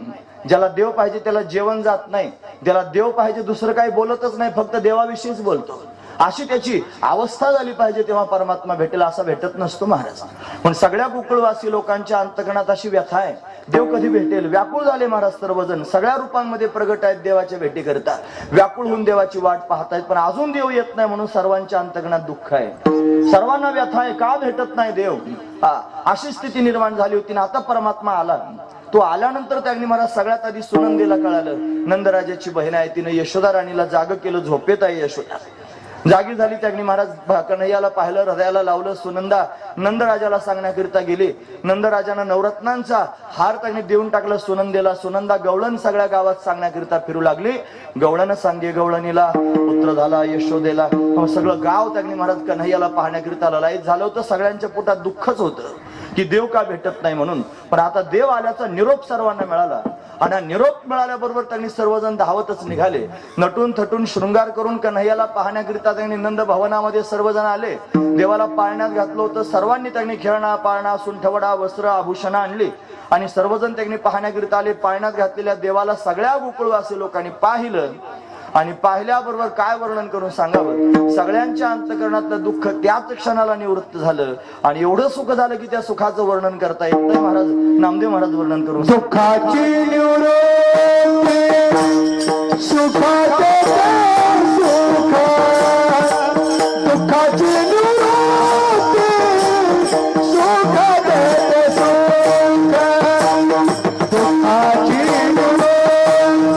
ज्याला देव पाहिजे त्याला जेवण जात नाही, ज्याला देव पाहिजे दुसरं काही बोलतच नाही, फक्त देवाविषयीच बोलतो. अशी त्याची अवस्था झाली पाहिजे तेव्हा परमात्मा भेटेल. असा भेटत नसतो महाराज. पण सगळ्या गोकुळवासी लोकांच्या अंतकरणात अशी व्यथा आहे, देव कधी भेटेल. व्याकुळ झाले महाराज सर्वजण, सगळ्या रूपांमध्ये प्रगट आहेत देवाच्या भेटी करता, व्याकुळ होऊन देवाची वाट पाहतायत. पण अजून देव येत नाही म्हणून सर्वांच्या अंतकरणात दुःख आहे, सर्वांना व्यथा आहे. का भेटत नाही देव? अशी स्थिती निर्माण झाली होती ना. आता परमात्मा आला. तो आल्यानंतर त्यागनी महाराज सगळ्यात आधी सुनंदेला कळालं नंदराजाची बहीण आहे, तिने यशोदा राणीला जाग केलं, झोपेत आहे यशोदा. जागी झाली, त्यागनी महाराज कन्हैयाला पाहिलं, हृदयाला लावलं. सुनंदा नंदराजाला सांगण्याकरिता गेली. नंदराजानं नवरत्नांचा हार त्याने देऊन टाकला सुनंदेला. सुनंदा गवळण सगळ्या गावात सांगण्याकरिता फिरू लागली. गवळण सांगे गवळणीला पुत्र झाला यशोदेला. सगळं गाव त्यागनी महाराज कन्हैयाला पाहण्याकरिता ललायत झालं होतं. सगळ्यांच्या पोटात दुःखच होतं की देव का भेटत नाही म्हणून. पण आता देव आल्याचा निरोप सर्वांना मिळाला आणि निरोप मिळाल्याबरोबर त्यांनी सर्वजण धावतच निघाले. नटून थटून शृंगार करून कन्हैयाला पाहण्याकरिता त्यांनी नंद भवनामध्ये सर्वजण आले. देवाला पाळण्यात घातलं होतं. सर्वांनी त्यांनी खेळणा पाळणा सुंठवडा वस्त्र आभूषण आणली आणि सर्वजण त्यांनी पाहण्याकरिता आले. पाळण्यात घातलेल्या देवाला सगळ्या गोकुळवासी लोकांनी पाहिलं आणि पाहिल्याबरोबर काय वर्णन करून सांगावं. सगळ्यांच्या अंतकरणातलं दुःख त्याच क्षणाला निवृत्त झालं आणि एवढं सुख झालं की त्या सुखाचं वर्णन करता येत नाही. महाराज नामदेव महाराज वर्णन करून सुखाची निवृत्ती सुखाचे सुख दुःखाची निवृत्ती सुख देते सुख दुःखाची निवृत्ती सुखाचे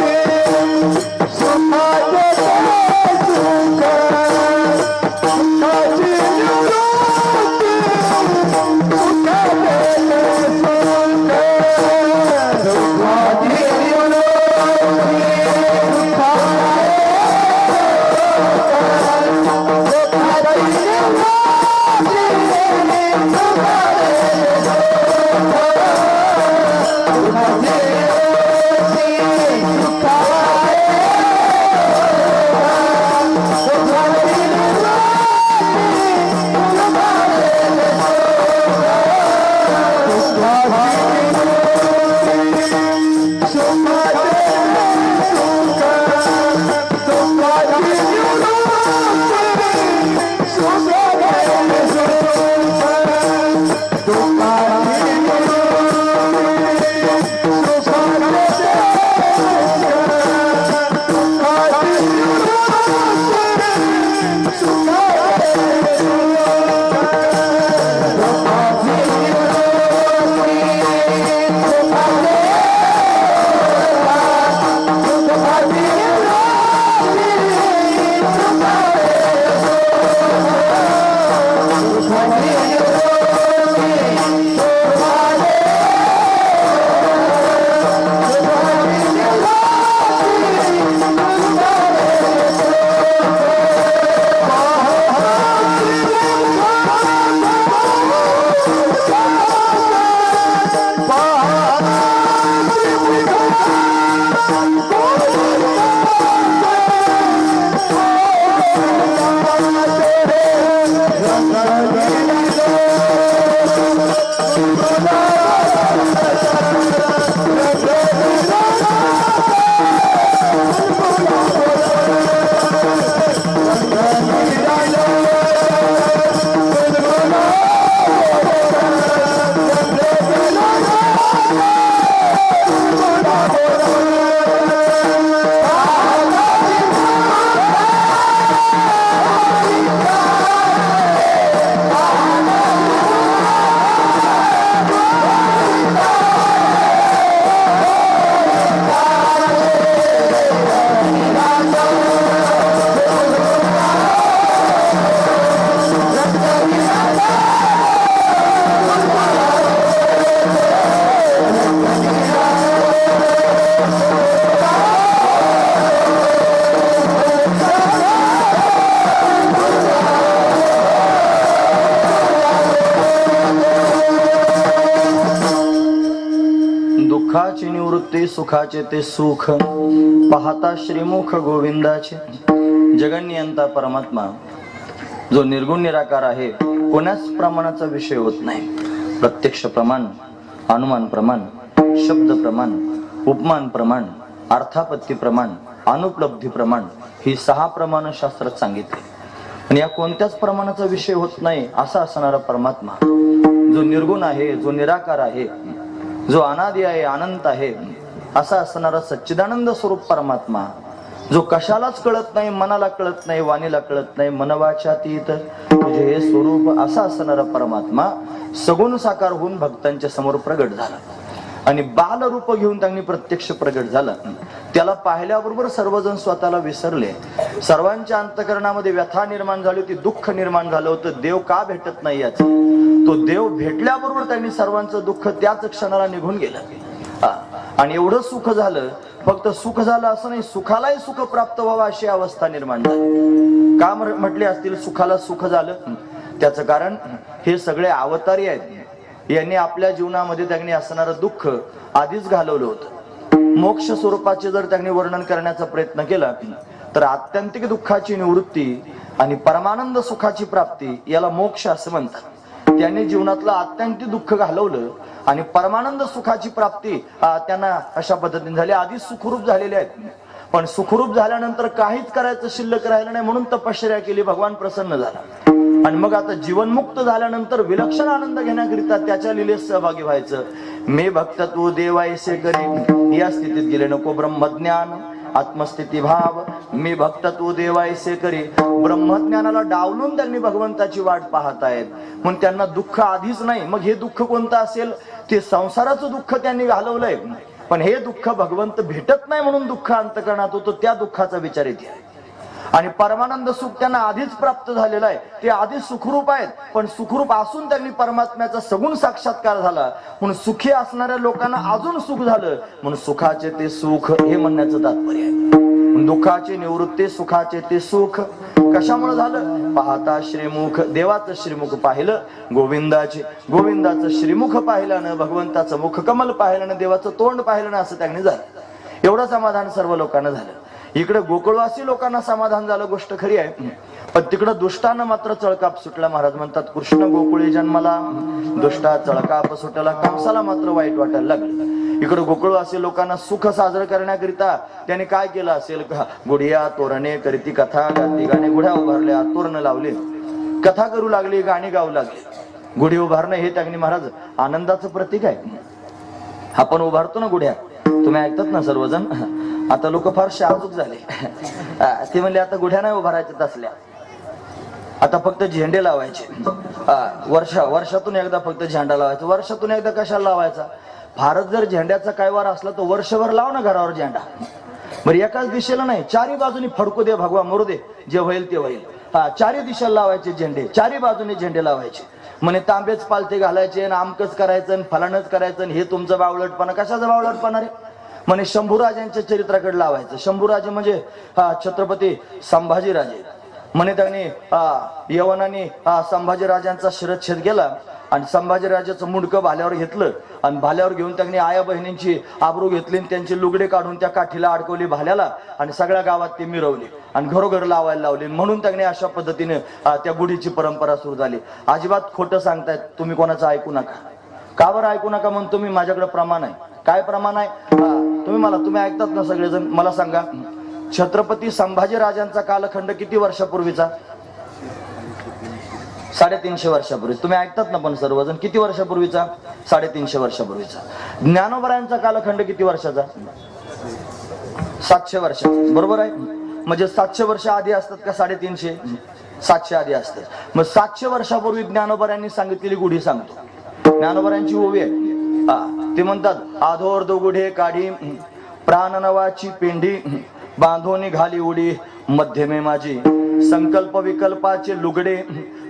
सुख दुःखाची निवृत्ती सुख देते दुःखाची निवृत्ती सुखाचे ते सुख पाहता श्रीमुख गोविंदाचे. जगन्नियंता परमात्मा जो निर्गुण निराकार आहे, कोणाच प्रमाणाचा विषय होत नाही. प्रत्यक्ष प्रमाण, अनुमान प्रमाण, शब्द प्रमाण, उपमान प्रमाण, अर्थापत्ती प्रमाण, अनुपलब्धी प्रमाण ही 6 प्रमाण शास्त्रात सांगितले. आणि या कोणत्याच प्रमाणाचा विषय होत नाही असा असणारा परमात्मा जो निर्गुण आहे, जो निराकार आहे, जो अनादि आहे, अनंत आहे असा असणारा सच्चिदानंद स्वरूप परमात्मा जो कशालाच कळत नाही, मनाला कळत नाही, वाणीला कळत नाही, मनवाच्यातीत तुझे हे स्वरूप असा असणारा परमात्मा सगुण साकार होऊन भक्तांच्या समोर प्रगट झाला. आणि बाल रूप घेऊन त्यांनी प्रत्यक्ष प्रगट झाला. त्याला पाहिल्याबरोबर सर्वजण स्वतःला विसरले. सर्वांच्या अंतकरणामध्ये व्यथा निर्माण झाली होती, दुःख निर्माण झालं होतं. देव का भेटत नाही याचं. तो देव भेटल्याबरोबर त्यांनी सर्वांचं दुःख त्याच क्षणाला निघून गेलं. आणि एवढं सुख झालं, फक्त सुख झालं असं नाही, सुखालाही सुख प्राप्त व्हावं अशी अवस्था निर्माण झाली. का म्हटले असतील सुखाला सुख झालं? त्याचं कारण हे सगळे अवतारी आहेत. यांनी आपल्या जीवनामध्ये त्यांनी असणारं दुःख आधीच घालवलं होतं. मोक्ष स्वरूपाचे जर त्यांनी वर्णन करण्याचा प्रयत्न केला तर आत्यंतिक दुःखाची निवृत्ती आणि परमानंद सुखाची प्राप्ती याला मोक्ष असं म्हणतात. त्यांनी जीवनातलं आत्यंतिक दुःख घालवलं आणि परमानंद सुखाची प्राप्ती त्यांना अशा पद्धतीने झाली. आधी सुखरूप झालेले आहेत, पण सुखरूप झाल्यानंतर काहीच करायचं शिल्लक राहिलं नाही, म्हणून तपश्चर्या केली. भगवान प्रसन्न झाला आणि मग आता जीवनमुक्त झाल्यानंतर विलक्षण आनंद घेण्याकरिता त्याच्या लीलेत सहभागी व्हायचं. मे भक्त तू देवायसे करी या स्थितीत गेले. नको ब्रह्मज्ञान आत्मस्थिती भाव, मी भक्त तू देवायसे करी. ब्रह्मज्ञानाला डावलून त्यांनी भगवंताची वाट पाहत आहेत, म्हणून त्यांना दुःख आधीच नाही. मग हे दुःख कोणतं असेल? ते संसाराचं दुःख त्यांनी घालवलंय, पण हे दुःख भगवंत भेटत नाही म्हणून दुःख अंतकरणात होतो, त्या दुःखाचा विचार येते. आणि परमानंद सुख त्यांना आधीच प्राप्त झालेलं आहे. ते आधीच सुखरूप आहेत, पण सुखरूप असून त्यांनी परमात्म्याचा सगुण साक्षात्कार झाला, म्हणून सुखी असणाऱ्या लोकांना अजून सुख झालं, म्हणून सुखाचे ते सुख हे म्हणण्याचं तात्पर्य आहे. दुःखाची निवृत्ती, सुखाचे ते सुख कशामुळे झालं? पाहता श्रीमुख, देवाचं श्रीमुख पाहिलं, गोविंदाचं श्रीमुख पाहिल्यानं, भगवंताचं मुख कमल पाहिल्यानं, देवाचं तोंड पाहिल्यानं असं त्यांनी झालं. एवढं समाधान सर्व लोकांना झालं. इकडे गोकुळवासी लोकांना समाधान झालं, गोष्ट खरी आहे, पण तिकडं दुष्टानं मात्र चळकाप सुटला. महाराज म्हणतात कृष्ण गोकुळी जन्माला, दुष्टा चळकाप सुटला. कंसाला मात्र वाईट वाटायला लागलं. इकडे गोकुळवासी लोकांना सुख साजरं करण्याकरिता त्याने काय केलं असेल? गुढिया तोरणे करीती कथा गाती, गाणे गुढ्या उभारल्या, तोरण लावले, कथा करू लागली, गाणी गाऊ लागले. गुढी उभारणं हे त्यांनी महाराज आनंदाचं प्रतीक आहे. आपण उभारतो ना गुढ्या, तुम्ही ऐकतात ना सर्वजण. आता लोक फार शाहजूक झाले. ते म्हणले आता गुढ्या नाही उभारायच्या तसल्या, आता फक्त झेंडे लावायचे. वर्षातून एकदा फक्त झेंडा लावायचा. वर्षातून एकदा कशाला लावायचा? फारच जर झेंड्याचा काय वार असला तर वर्षभर लाव ना घरावर झेंडा. बरं एकाच दिशेला नाही, चारी बाजूनी फडकू दे भगवा, मरू दे, जे होईल ते होईल. चारी दिशेला लावायचे झेंडे, चारी बाजूने झेंडे लावायचे. म्हणे तांबेच पालथे घालायचे, आमकच करायचं, फलानच करायचं. हे तुमचं बावळटपणा. कशाचं बावळटपणा रे? म्हणे शंभूराजांच्या चरित्राकडे लावायचं. शंभूराजे म्हणजे छत्रपती संभाजीराजे. म्हणे त्यांनी यवनाने संभाजीराजांचा शिरच्छेद केला आणि संभाजीराजाचं मुंडकं भाल्यावर घेतलं आणि भाल्यावर घेऊन त्यांनी आया बहिणींची आबरू घेतली आणि त्यांची लुगडे काढून त्या काठीला अडकवली भाल्याला आणि सगळ्या गावात ते मिरवले आणि घरोघर लावायला लावले. म्हणून त्यांनी अशा पद्धतीने त्या गुढीची परंपरा सुरू झाली. अजिबात खोटं सांगतायत तुम्ही, कोणाचं ऐकू नका. का बरं ऐकू नका म्हणतो मी? माझ्याकडे प्रमाण आहे. काय प्रमाण आहे? तुम्ही ऐकतात ना सगळेजण, मला सांगा छत्रपती संभाजीराजांचा कालखंड किती वर्षापूर्वीचा? 350 वर्षापूर्वी. तुम्ही ऐकतात ना पण सर्वजण, किती वर्षापूर्वीचा? 350 वर्षापूर्वीचा. ज्ञानोबरायांचा कालखंड किती वर्षाचा? 700 वर्ष. बरोबर आहे. म्हणजे 700 वर्ष आधी असतात का 350? 700 आधी असतात. मग 700 वर्षापूर्वी ज्ञानोबरायांनी सांगितलेली गुढी सांगतो. ज्ञानोबरायांची ओवी आहे. ते म्हणतात आधोर्ध गुढे काढी, प्राण नवाची पेंढी, बांधोनी घाली उडी, मध्यमे माझी संकल्प विकल्पाचे लुगडे,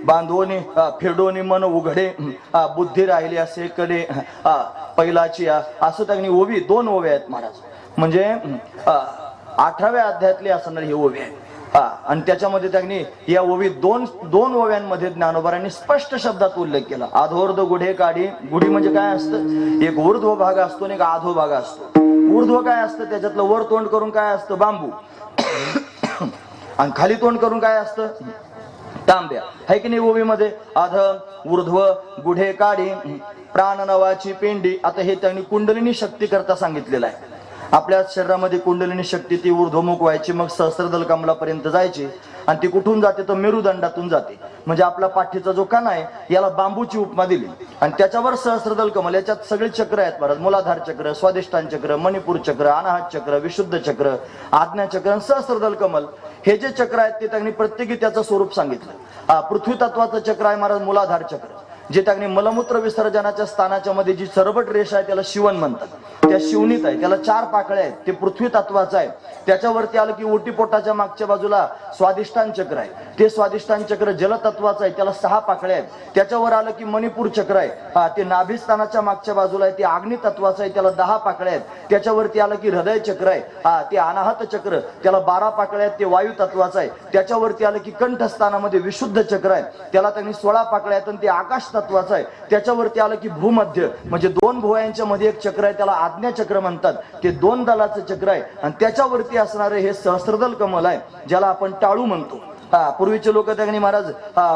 बांधोनी फेडोनी मन उघडे, बुद्धी राहिली असे कडे पहिलाची. असं त्यांनी ओवी, 2 ओव्या आहेत महाराज. म्हणजे 18व्या अध्यायातली असणार ही ओवी आहे. आणि त्याच्यामध्ये त्यांनी या ओवी दोन ओव्यांमध्ये ज्ञानोबारांनी स्पष्ट शब्दात उल्लेख केला. अधोर्ध गुढे काढी. गुढी म्हणजे काय असतं? एक ऊर्ध्व भाग असतो आणि एक अधो भाग असतो. ऊर्ध्व काय असतं? त्याच्यातलं वर तोंड करून काय असतं? बांबू. आणि खाली तोंड करून काय असतं? तांब्या. है की नाही ओवीमध्ये? अध ऊर्ध्व गुढे काढी, प्राण नवाची पेंडी. आता हे त्यांनी कुंडलिनी शक्ती करता सांगितलेलं आहे. आपल्या शरीरामध्ये कुंडलिनी शक्ती ती ऊर्ध्वमुख व्हायची, मग सहस्त्रदल कमलापर्यंत जायची आणि ती कुठून जाते तर मेरुदंडातून जाते. म्हणजे आपला पाठीचा जो कणा आहे याला बांबूची उपमा दिली आणि त्याच्यावर सहस्त्रदल कमल. याच्यात सगळे चक्र आहेत महाराज. मूलाधार चक्र, स्वादिष्ठान चक्र, मणिपूर चक्र, अनाहत चक्र, विशुद्ध चक्र, आज्ञा चक्र आणि सहस्त्रदल कमल. हे जे चक्र आहेत ते त्यांनी प्रत्येकी त्याचं स्वरूप सांगितलं. पृथ्वी तत्वाचं चक्र आहे महाराज मूलाधार चक्र. जे टाकणे मलमूत्र विसर्जनाच्या स्थानाच्या मध्ये जी सरबट रेषा आहे त्याला शिवन म्हणतात. त्या शिवणीत आहे, त्याला 4 पाकळ्या आहेत, ते पृथ्वी तत्वाचं आहे. त्याच्यावरती आलं की ओटीपोटाच्या मागच्या बाजूला स्वादिष्टान चक्र आहे, ते स्वादिष्टान चक्र जलतत्वाचं आहे, त्याला 6 पाकळ्या आहेत. त्याच्यावर आलं की मणिपूर चक्र आहे, ते नाभिस्थानाच्या मागच्या बाजूला आहे, ते अग्नी तत्वाचं आहे, त्याला 10 पाकळ्या आहेत. त्याच्यावरती आलं की हृदय चक्र आहे, ते अनाहत चक्र, त्याला 12 पाकळ्या आहेत, ते वायू तत्वाचं आहे. त्याच्यावरती आलं की कंठस्थानामध्ये विशुद्ध चक्र आहे, त्याला त्यांनी 16 पाकळ्या आहेत आणि ते आकाश तत्वाचं आहे. त्याच्यावरती आलं की भूमध्य म्हणजे 2 भुवयांच्या मध्ये एक चक्र आहे, त्याला आज्ञा चक्र म्हणतात, ते 2 दलाचं चक्र आहे. आणि त्याच्यावरती असणारे हे सहस्त्रदल कमल आहे, ज्याला आपण टाळू म्हणतो. पूर्वीचे लोक त्याने महाराज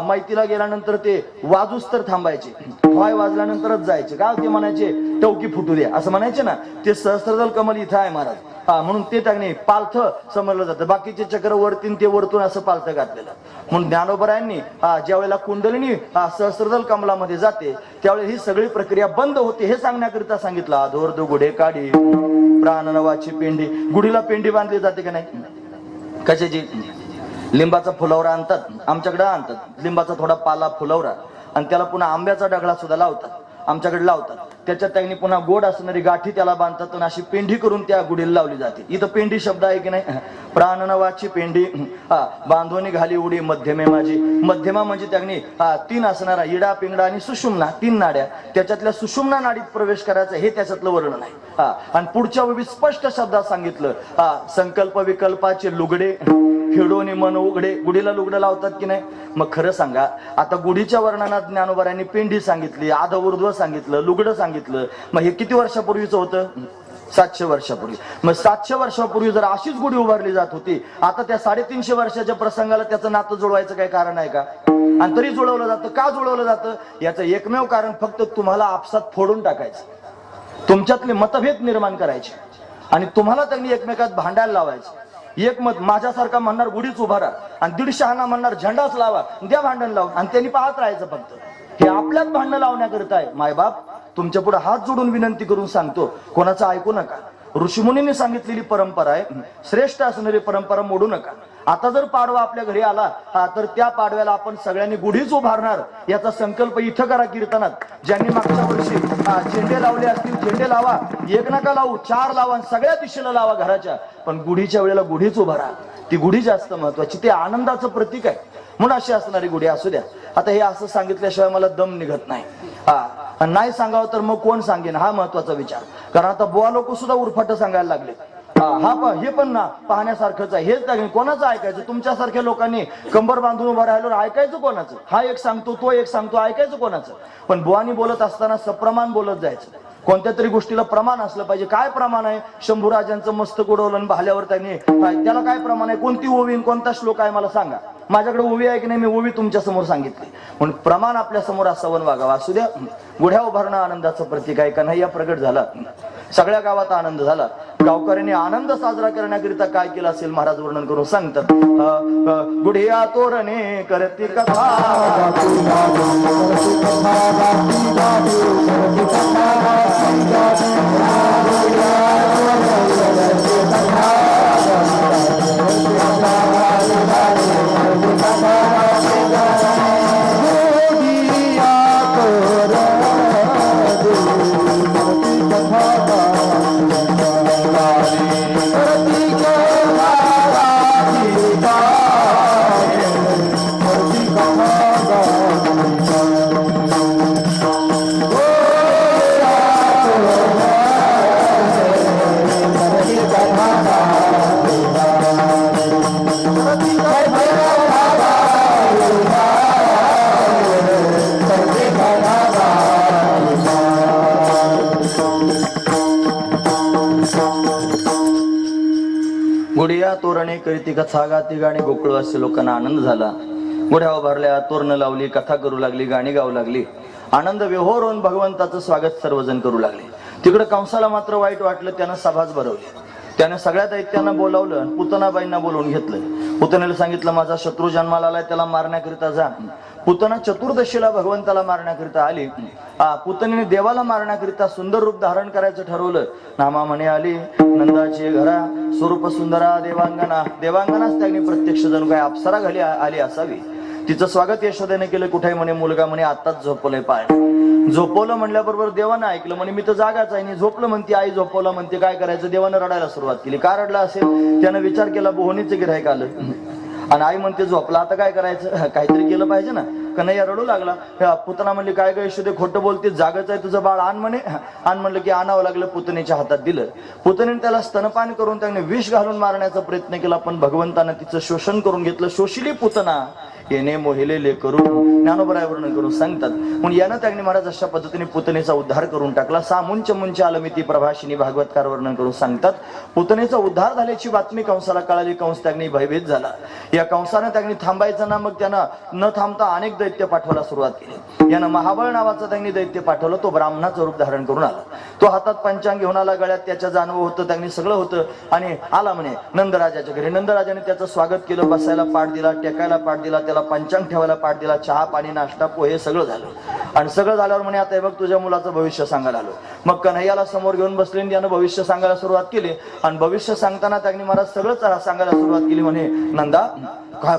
माहितीला गेल्यानंतर ते वाजूस तर थांबायचे, वाय वाजल्यानंतरच जायचे, का ते म्हणायचे टवकी फुटू द्या असं म्हणायचे ना. ते सहस्त्रदल कमल इथं आहे महाराज, म्हणून ते त्याने पालथ समजलं जातं. बाकीचे चक्र वरतीन ते वरतून असं पालथ घातलेलं. म्हणून ज्ञानोबरायांनी ज्या वेळेला कुंडलिनी सहस्त्रदल कमलामध्ये जाते त्यावेळेस ही सगळी प्रक्रिया बंद होते हे सांगण्याकरिता सांगितलं. अधोर्ध गुढे काढी प्राण नवाची पेंडी. गुढीला पेंडी बांधली जाते का नाही? कशाची? लिंबाचा फुलवरा आणतात, आमच्याकडे आणतात लिंबाचा थोडा पाला फुलवरा, आणि त्याला पुन्हा आंब्याचा डगळा सुद्धा लावतात, आमच्याकडे लावतात. त्याच्यात त्यांनी पुन्हा गोड असणारी गाठी त्याला बांधतात आणि अशी पेंढी करून त्या गुढीला लावली जाते. इथं पेंढी शब्द आहे की नाही? प्राण नवाची पेंढी बांधवणी घाली उडी मध्यमे माझी. मध्यमा म्हणजे त्यांनी 3 असणारा इडा पिंगडा आणि सुषुम्ना 3 नाड्या, त्याच्यातल्या सुषुम्ना नाडीत प्रवेश करायचा हे त्याच्यातलं वर्णन आहे. आणि पुढच्या स्पष्ट शब्दात सांगितलं, संकल्प विकल्पाचे लुगडे खेडोनी मन उघडे. गुढीला लुगडं लावतात की नाही? मग खरं सांगा, आता गुढीच्या वर्णनात ज्ञानोबारांनी पेंढी सांगितली, आध ऊर्ध्व सांगितलं, लुगडं सांगितलं, मग हे किती वर्षापूर्वीचं होतं? 700 वर्षापूर्वी. मग 700 वर्षापूर्वी जर अशीच गुढी उभारली जात होती, आता त्या 350 वर्षाच्या प्रसंगाला त्याचं नातं जुळवायचं काही कारण आहे का? आणि तरी जुळवलं जातं. का जुळवलं जातं? याचं एकमेव कारण फक्त तुम्हाला आपसात फोडून टाकायचं, तुमच्यातले मतभेद निर्माण करायचे आणि तुम्हाला त्यांनी एकमेकात भांडायला लावायचं. एक मत माझ्यासारखा म्हणणार गुढीच उभारा, आणि 150 हाना म्हणणार झेंडाच लावा, द्या भांडण लावून, आणि त्यांनी पाहत राहायचं फक्त. हे आपल्यात भांडणं लावण्याकरिता आहे. मायबाप तुमच्या पुढे हात जोडून विनंती करून सांगतो, कोणाचं ऐकू नका. ऋषीमुनींनी सांगितलेली परंपरा आहे, श्रेष्ठ असणारी परंपरा मोडू नका. आता जर पाडवा आपल्या घरी आला तर त्या पाडव्याला आपण सगळ्यांनी गुढीच उभारणार याचा संकल्प इथं करा कीर्तनात. ज्यांनी मागच्या वर्षी झेंडे लावले असतील झेंडे लावा, 1 नका लावू, 4 लावा, सगळ्या दिशेला लावा घराच्या, पण गुढीच्या वेळेला गुढीच उभारा. ती गुढी जास्त महत्वाची, ते आनंदाचं प्रतीक आहे. म्हणून अशी असणारी गुढी असू द्या. आता हे असं सांगितल्याशिवाय मला दम निघत नाही. नाही सांगावं तर मग कोण सांगेन, हा महत्वाचा विचार. कारण आता बुवा लोक सुद्धा उरफाट सांगायला लागले. हे पण ना पाहण्यासारखंच आहे. हेच कोणाचं ऐकायचं? तुमच्यासारख्या लोकांनी कंबर बांधून उभं राहिलो, ऐकायचं कोणाचं? हा एक सांगतो, तो एक सांगतो, ऐकायचं कोणाचं? पण बुवानी बोलत असताना सप्रमाण बोलत जायचं. कोणत्या तरी गोष्टीला प्रमाण असलं पाहिजे. काय प्रमाण आहे? शंभूराजांचं मस्तक उडवलं भाल्यावर त्यांनी, त्याला काय प्रमाण आहे? कोणती ओवी कोणता श्लोक आहे मला सांगा. माझ्याकडे ओवी आहे की नाही? मी ओवी तुमच्या समोर सांगितली. म्हणून प्रमाण आपल्या समोर असावं वागावं. असू द्या. गुढ्या उभारणं आनंदाचं प्रतीक आहे. कन्हैया प्रगट झाला, सगळ्या गावात आनंद झाला. गावकऱ्यांनी आनंद साजरा करण्याकरिता काय केलं असेल महाराज वर्णन करून सांगतात. गुढिया तोरणे करती कथा, गुढिया तोरणे करीती कथा गाती गाणी. गोकुळवासी लोकांना आनंद झाला. गुढ्या उभारल्या, तोरणं लावली, कथा करू लागली, गाणी गाऊ लागली. आनंद विहोर होऊन भगवंताचं स्वागत सर्वजण करू लागले. तिकडे कंसाला मात्र वाईट वाटलं. त्यानं सभाच भरवली. त्याने सगळ्या दैत्यांना बोलावलं, पुतनाबाईंना बोलवून घेतलं. पुतनेला सांगितलं माझा शत्रू जन्माला आलाय, त्याला मारण्याकरिता जा. पुतना चतुर्दशीला भगवंताला मारण्याकरिता आली. पुतनेने देवाला मारण्याकरिता सुंदर रूप धारण करायचं ठरवलं. नामा म्हणे आली नंदाची घरा, स्वरूप सुंदरा देवांगना. देवांगनाच त्यांनी प्रत्यक्ष जणू काय अप्सरा घाली आली असावी. तिचं स्वागत यशोदेने केलं. कुठे म्हणे मुलगा म्हणे आताच झोपलंय पाय. झोपवलं म्हणल्याबरोबर देवानं ऐकलं. म्हणे मी तर जागाच आहे. झोपलं म्हणते आई, झोपवलं म्हणते. काय करायचं? देवानं रडायला सुरुवात केली. का रडला असेल? त्यानं विचार केला बोहनीचं गिऱ्हाईक आलं आणि आई म्हणते झोपला, आता काय करायचं? काहीतरी केलं पाहिजे ना. कन्हैया रडू लागला. पुतना म्हणली काय ग यशोदे खोटं बोलते, जागच आहे तुझं बाळ, आण म्हणे. आण म्हणलं की आणावं लागलं. पुतणीच्या हातात दिलं. पुतणीने त्याला स्तनपान करून त्याने विष घालून मारण्याचा प्रयत्न केला, पण भगवंतानं तिचं शोषण करून घेतलं. शोषिली पुतना येणे मोहिले करून ज्ञानोबराय वर्णन करून सांगतात. म्हणून यानं त्यांनी महाराज अशा पद्धतीने पुतणेचा उद्धार करून टाकला. सामुंच मुंच आलमिती प्रभाशिनी भागवतकार वर्णन करून सांगतात. पुतणेचा उद्धार झाल्याची बातमी कंसाला कळाली. कंस त्यांनी भयभीत झाला. या कंसानं त्यांनी थांबायचं ना, मग त्यानं न थांबता अनेक दैत्य पाठवायला सुरुवात केली. यानं महाबळ नावाचं त्यांनी दैत्य पाठवलं. तो ब्राह्मणाचं रूप धारण करून आला. तो हातात पंचांग घेऊन आला, गळ्यात त्याच्या जानवं होतं, त्यांनी सगळं होतं आणि आला म्हणे नंदराजाच्या घरी. नंदराजाने त्याचं स्वागत केलं. बसायला पाठ दिला, टेकायला पाठ दिला, त्याला पंचांग ठेवायला पाठ दिला. चहा पाणी नाश्ता पोहे सगळं झालं. आणि सगळं झाल्यावर म्हणे आता हे बघ तुझ्या मुलाचं भविष्य सांगायला आलो. मग कन्हैयाला समोर घेऊन बसले आणि त्यानं भविष्य सांगायला सुरुवात केली. आणि भविष्य सांगताना त्यांनी महाराज सगळंच सांगायला सुरुवात केली. म्हणे नंदा काय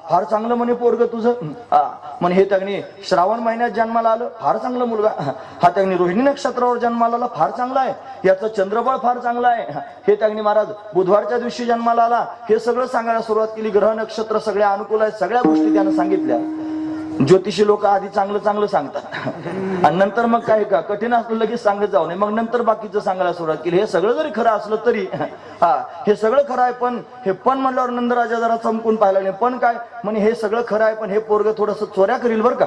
फार चांगलं म्हणे पोरग तुझं. म्हणे हे त्यांनी श्रावण महिन्यात जन्माला आलं, फार चांगला मुलगा. हा त्यांनी रोहिणी नक्षत्रावर जन्माला आला, फार चांगला आहे. याचं चंद्रबळ फार चांगलं आहे. हे त्यांनी महाराज बुधवारच्या दिवशी जन्माला आला. हे सगळं सांगायला सुरुवात केली. ग्रह नक्षत्र सगळे अनुकूल आहेत, सगळ्या गोष्टी त्यानं सांगितल्या. ज्योतिषी लोक आधी चांगलं चांगलं सांगतात आणि नंतर मग काय का कठीण असलं लगेच सांगत जाऊ नये. मग नंतर बाकीचं सांगायला सुरुवात केली. हे सगळं जरी खरं असलं तरी हे सगळं खरं आहे, पण हे पण म्हणल्यावर नंदराजा जरा चमकून पाहिला नाही. पण काय म्हणे हे सगळं खरं आहे, पण हे पोरग थोडस चोऱ्या करील बरं का.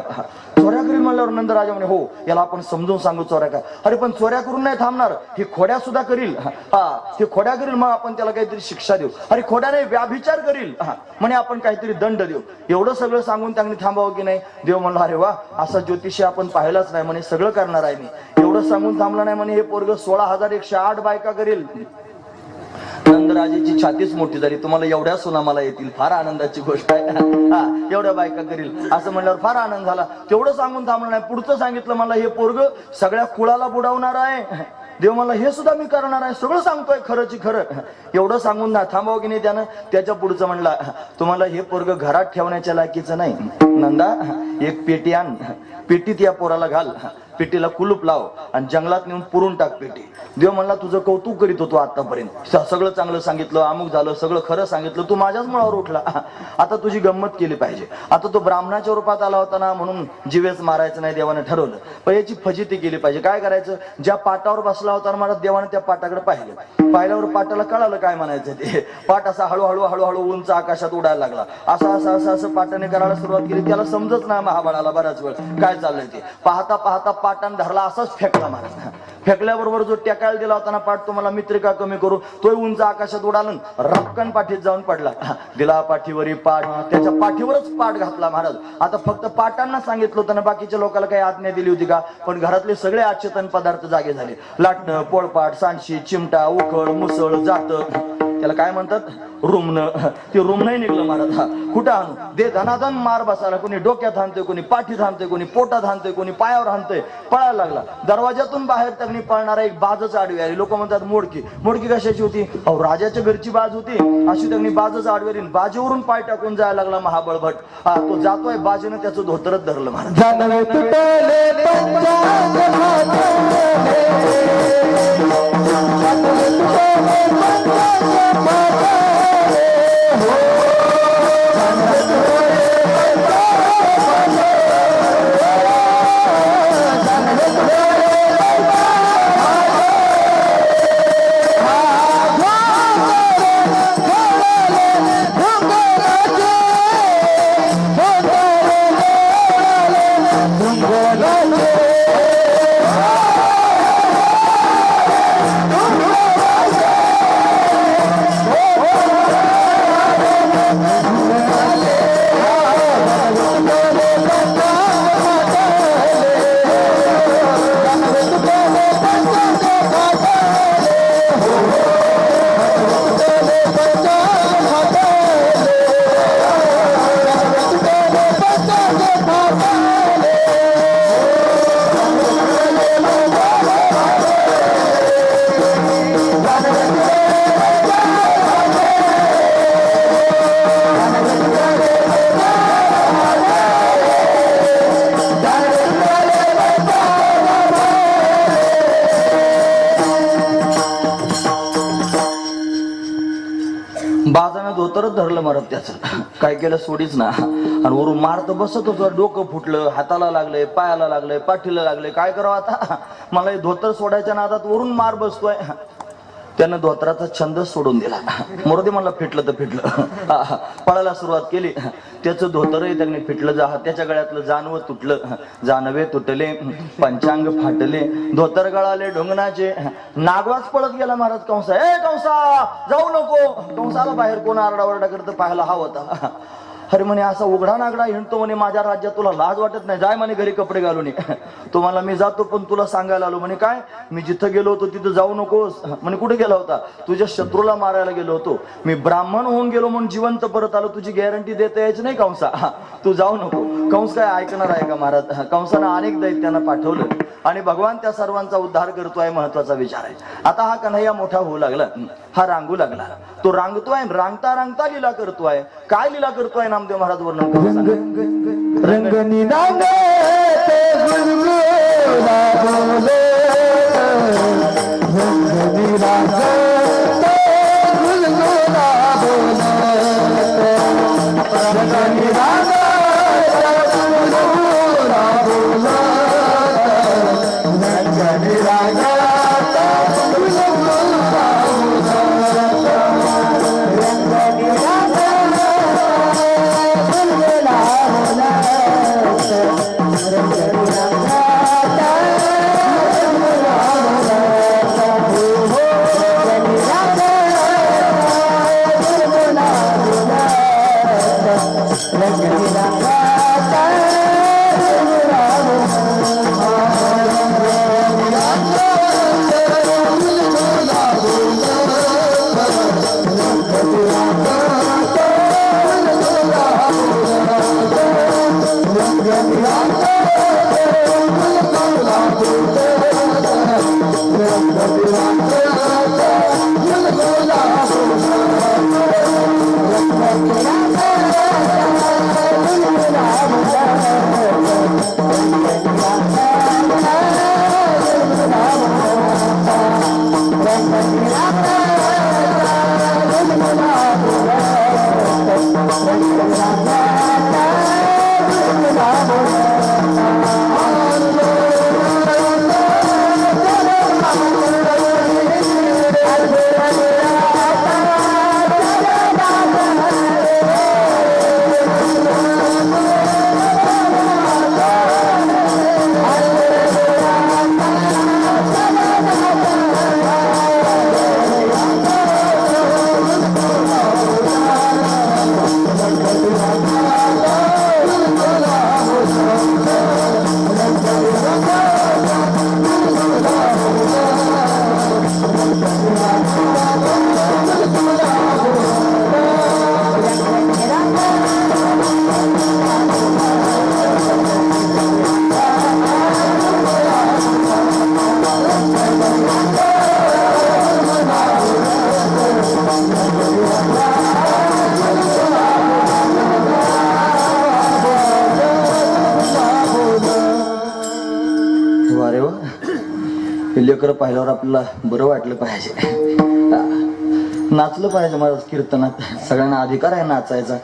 चोऱ्या करील म्हणल्यावर नंदराजा म्हणे हो याला आपण समजून सांगू चोऱ्या का. अरे पण चोऱ्या करून नाही थांबणार, हे खोड्या सुद्धा करील. हे खोड्या करील, मग आपण त्याला काहीतरी शिक्षा देऊ. अरे खोड्या नाही, व्याभिचार करील म्हणे आपण काहीतरी दंड देऊ. एवढं सगळं सांगून त्यांनी थांबावं की नाही. देव म्हणला अरे वा असा ज्योतिषी आपण पाहिलाच नाही. म्हणे सगळं करणार आहे मी. एवढं सांगून थांबलं नाही. म्हणे हे पोरग 16,108 बायका करेल. नंदराजाची छातीच मोठी झाली. तुम्हाला एवढ्या सुना मला येतील, फार आनंदाची गोष्ट आहे. एवढ्या बायका करील असं म्हणल्यावर फार आनंद झाला. तेवढं सांगून थांबलं नाही. पुढचं सांगितलं मला हे पोरग सगळ्या कुळाला बुडवणार आहे. देव मला हे सुद्धा मी करणार आहे. सगळं सांगतोय खरंची खरं. एवढं सांगून ना थांबावं की नाही त्यानं. त्याच्या पुढचं म्हणला तुम्हाला हे पोरग घरात ठेवण्याच्या लायकीचं नाही. नंदा एक पेटी आण, पेटीत या पोराला घाल, पेटीला कुलूप लाव आणि जंगलात नेऊन पुरून टाक पेटी. देव म्हणला तुझं कौतुक करीत होतो आतापर्यंत. सगळं चांगलं सांगितलं, अमुक झालं, सगळं खरं सांगितलं, तू माझ्याच मुळावर उठला. आता तुझी गंमत केली पाहिजे. आता तो ब्राह्मणाच्या रूपात आला होता ना म्हणून जीवेच मारायचं नाही देवाने ठरवलं. पण याची फजिती केली पाहिजे. काय करायचं, ज्या पाटावर बसला होता ना महाराज देवाने त्या पाटाकडे पाहिलं. पाहिल्यावर पाटाला कळालं काय म्हणायचं ते. पाट असा हळूहळू उंच आकाशात उडायला लागला. असं पाटाने करायला सुरुवात केली. त्याला समजत नाही महाबळाला बराच वेळ काय चाललंय ते. पाहता पाहता पाटान धरला, असाच फेकला महाराज. फेकल्याबरोबर जो टेकायला दिला होता ना पाठ, तुम्हाला मित्र का कमी करू, तोय उंच आकाशात उडाला, रपकन पाठीत जाऊन पडला. दिला पाठीवरी पाठ, त्याच्या पाठीवरच पाठ घातला महाराज. आता फक्त पाटांना सांगितलं होतं ना, बाकीच्या लोकांना काही आज्ञा दिली होती का. पण घरातले सगळे अचेतन पदार्थ जागे झाले. लाटणं, पोळपाट, सांडशी, चिमटा, उखळ, मुसळ, जात, त्याला काय म्हणतात रुमणं. ते रुमणंही निघलं महाराज. कुठं आणू दे धनाधन मार बसायला. कोणी डोक्यात हाणतोय, कोणी पाठीत हाणतोय, कोणी पोटात हाणतोय, कोणी पायावर हाणतोय. पळायला लागला. दरवाजातून बाहेर त्यांनी पळणारा एक बाजच आडवी आली. लोक म्हणतात मोडकी. मोडकी कशाची होती. अहो राजाच्या घरची बाज होती. अशी त्यांनी बाजच आडवी. बाजेवरून पाय टाकून जायला लागला महाबळ भट. तो जातोय, बाजेनं त्याचं धोतरच धरलं महाराज. Oh धोतरच धरलं मारत त्याचं, काय केलं सोडीच ना. आणि वरून मारत बसत होतं, डोकं फुटलं, हाताला लागलंय, पायाला लागलंय, पाठीला लागलंय, काय करावं आता. मला हे धोतर सोडायच्या नादात वरून मार बसतोय. त्यानं धोतराचा छंद सोडून दिला. मोरदे मला फिटलं तर फिटलं, पळायला सुरुवात केली. त्याचं धोतरही त्यांनी फिटलं, त्याच्या गळ्यातलं जानवं तुटलं, जानवे तुटले, पंचांग फाटले, धोतर गळाले ढोंगणाचे. नागवाच पळत गेला महाराज कंसा, ए कंसा जाऊ नको. कंसाला बाहेर कोण आरडाओरडा करतं पाहायला हवं होता. अरे म्हणे असा उघडा नागडा हिंडतो म्हणे माझ्या राज्यात, तुला लाज वाटत नाही, जाय म्हणे घरी कपडे घालून. तो मला मी जातो पण तुला सांगायला आलो. म्हणे काय, मी जिथं गेलो होतो तिथं जाऊ नकोस. म्हणे कुठे गेला होता, तुझ्या शत्रूला मारायला गेलो होतो. मी ब्राह्मण होऊन गेलो म्हणून जिवंत परत आलो, तुझी गॅरंटी देता यायची नाही कंसा, तू जाऊ नको. कंस काय ऐकणार आहे का महाराज. कंसानं अनेक दैत्यांना पाठवलं आणि भगवान त्या सर्वांचा उद्धार करतोय, महत्वाचा विचार आहे. आता हा कन्हैया मोठा होऊ लागला, हा रांगू लागला. तो रांगतोय, रांगता रांगता लीला करतोय. काय लीला करतोय नामदेव महाराज वर्णन करून रंगनी रांगे गुलगुला बोले, रंगनी रांगे गुलगुला बोले, रंगनी रांगे गुलगुला बोले, रंगनी रांगे लेकरं पाहिल्यावर आपल्याला बरं वाटलं पाहिजे, नाचलं पाहिजे महाराज कीर्तनात. सगळ्यांना अधिकार आहे नाचायचा.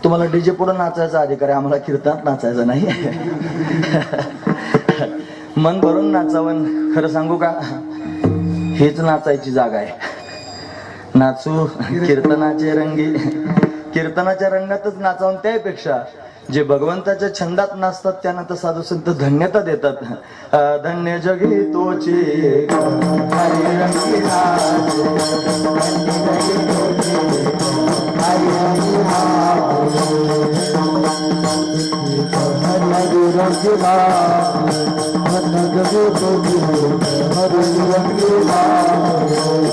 तुम्हाला डीजे पुढे नाचायचा अधिकार आहे, आम्हाला कीर्तनात नाचायचं नाही. मन भरून नाचावं. खरं सांगू का, हेच नाचायची जागा आहे. नाचू कीर्तनाचे रंगी, कीर्तनाच्या रंगातच नाचावून. त्यापेक्षा जे भगवंताच्या छंदात नाचतात त्यांना तर साधू संत धन्यता देतात. धन्य जगी तोची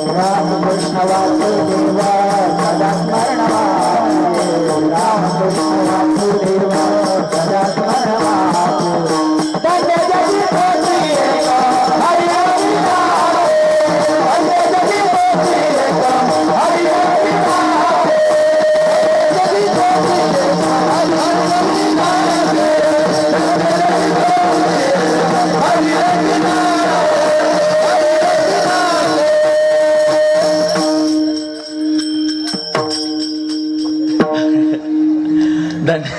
राम वैष्णवाच देवा सदा स्मरणवा, राम वैष्णवाच देवा सदा स्मरणवा. धन्य जगी तोची एक हरि हरि नाम, धन्य जगी तोची एक हरि हरि नाम, जगी तोची एक हरि हरि नाम, हरि हरि नाम.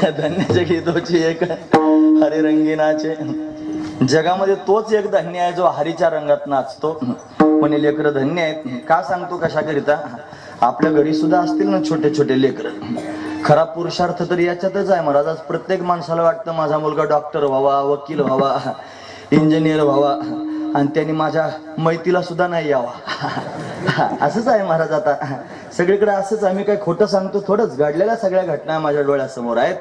धन्याच्या गीतोची एक हरी रंगीनाचे जगामध्ये तोच एक धन्य आहे जो हरीच्या रंगात नाचतो. म्हणे लेकर धन्य आहेत. का सांगतो कशाकरिता? आपल्या घरी सुद्धा असतील ना छोटे छोटे लेकर. खरा पुरुषार्थ तर याच्यातच आहे महाराज. आज प्रत्येक माणसाला वाटतं माझा मुलगा डॉक्टर व्हावा, वकील व्हावा, इंजिनियर व्हावा, आणि त्यांनी माझ्या मैतीला सुद्धा नाही यावा. असंच आहे महाराज. आता सगळीकडे असंच. आम्ही काय खोटं सांगतो थोडंच. घडलेल्या सगळ्या घटना माझ्या डोळ्यासमोर आहेत.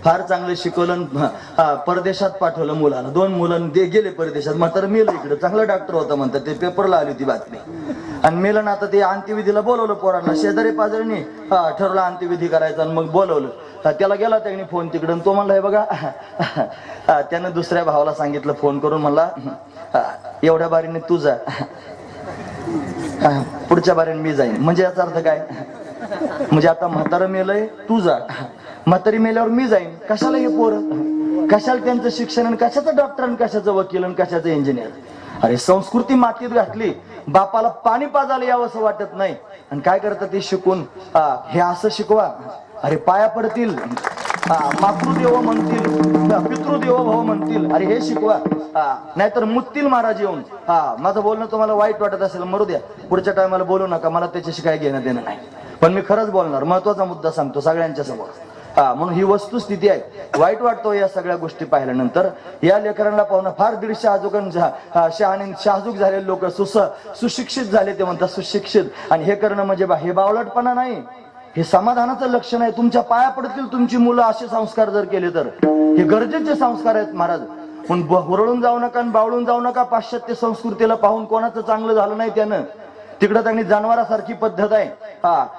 फार चांगलं शिकवलं, परदेशात पाठवलं मुलाला. 2 मुलं गेले परदेशात. मात्र मेलं इकडे. चांगला डॉक्टर होता म्हणतात. ते पेपरला आली होती बातमी. आणि मेलं ना. आता ते अंत्यविधीला बोलवलं पोरांना. शेजारी पाजारीने ठरवलं अंत्यविधी करायचा आणि मग बोलवलं. त्याला गेला त्यांनी फोन तिकडं. तो म्हणला हे बघा, त्यानं दुसऱ्या भावाला सांगितलं फोन करून, म्हणला एवढ्या बारीने तू जा, पुढच्या बारीने मी जाईन. म्हणजे याचा अर्थ काय? म्हणजे आता म्हातारं मेलंय, तू जा. म्हातारी मेल्यावर मी जाईन. कशाला हे पोरं? कशाला त्यांचं शिक्षण? आणि कशाचं डॉक्टर, आणि कशाचं वकील, आणि कशाचं इंजिनियर? अरे संस्कृती मातीत घातली. बापाला पाणी पाजायला यावं असं वाटत नाही. आणि काय करतात ते शिकून? हे असं शिकवा. अरे पाया पडतील, मातृदेव म्हणतील, पितृदेव भाव म्हणतील. अरे हे शिकवा. नाहीतर मुत्तील महाराज येऊन. माझं बोलणं तुम्हाला वाईट वाटत असेल, मरू द्या. पुढच्या टायमाला बोलू नका. मला त्याच्याशी काय घेणं देणं नाही. पण मी खरंच बोलणार. महत्वाचा मुद्दा सांगतो सगळ्यांच्या समोर. म्हणून ही वस्तुस्थिती आहे. वाईट वाटतो या सगळ्या गोष्टी पाहिल्यानंतर. या लेकरांना पाहून फार 150 आजोगण शहाणे शाहजूक झालेले लोक सुशिक्षित झाले. ते म्हणतात सुशिक्षित. आणि हे करणं म्हणजे हे बावळटपणा नाही, हे समाधानाचं लक्षण आहे. तुमच्या पाया पडतील तुमची मुलं असे संस्कार जर केले तर. हे गरजेचे संस्कार आहेत महाराज. पण हुरळून जाऊ नका आणि बावळून जाऊ नका. पाश्चात्य संस्कृतीला पाहून कोणाचं चांगलं झालं नाही त्यानं. तिकडं त्यांनी जनावरासारखी पद्धत आहे.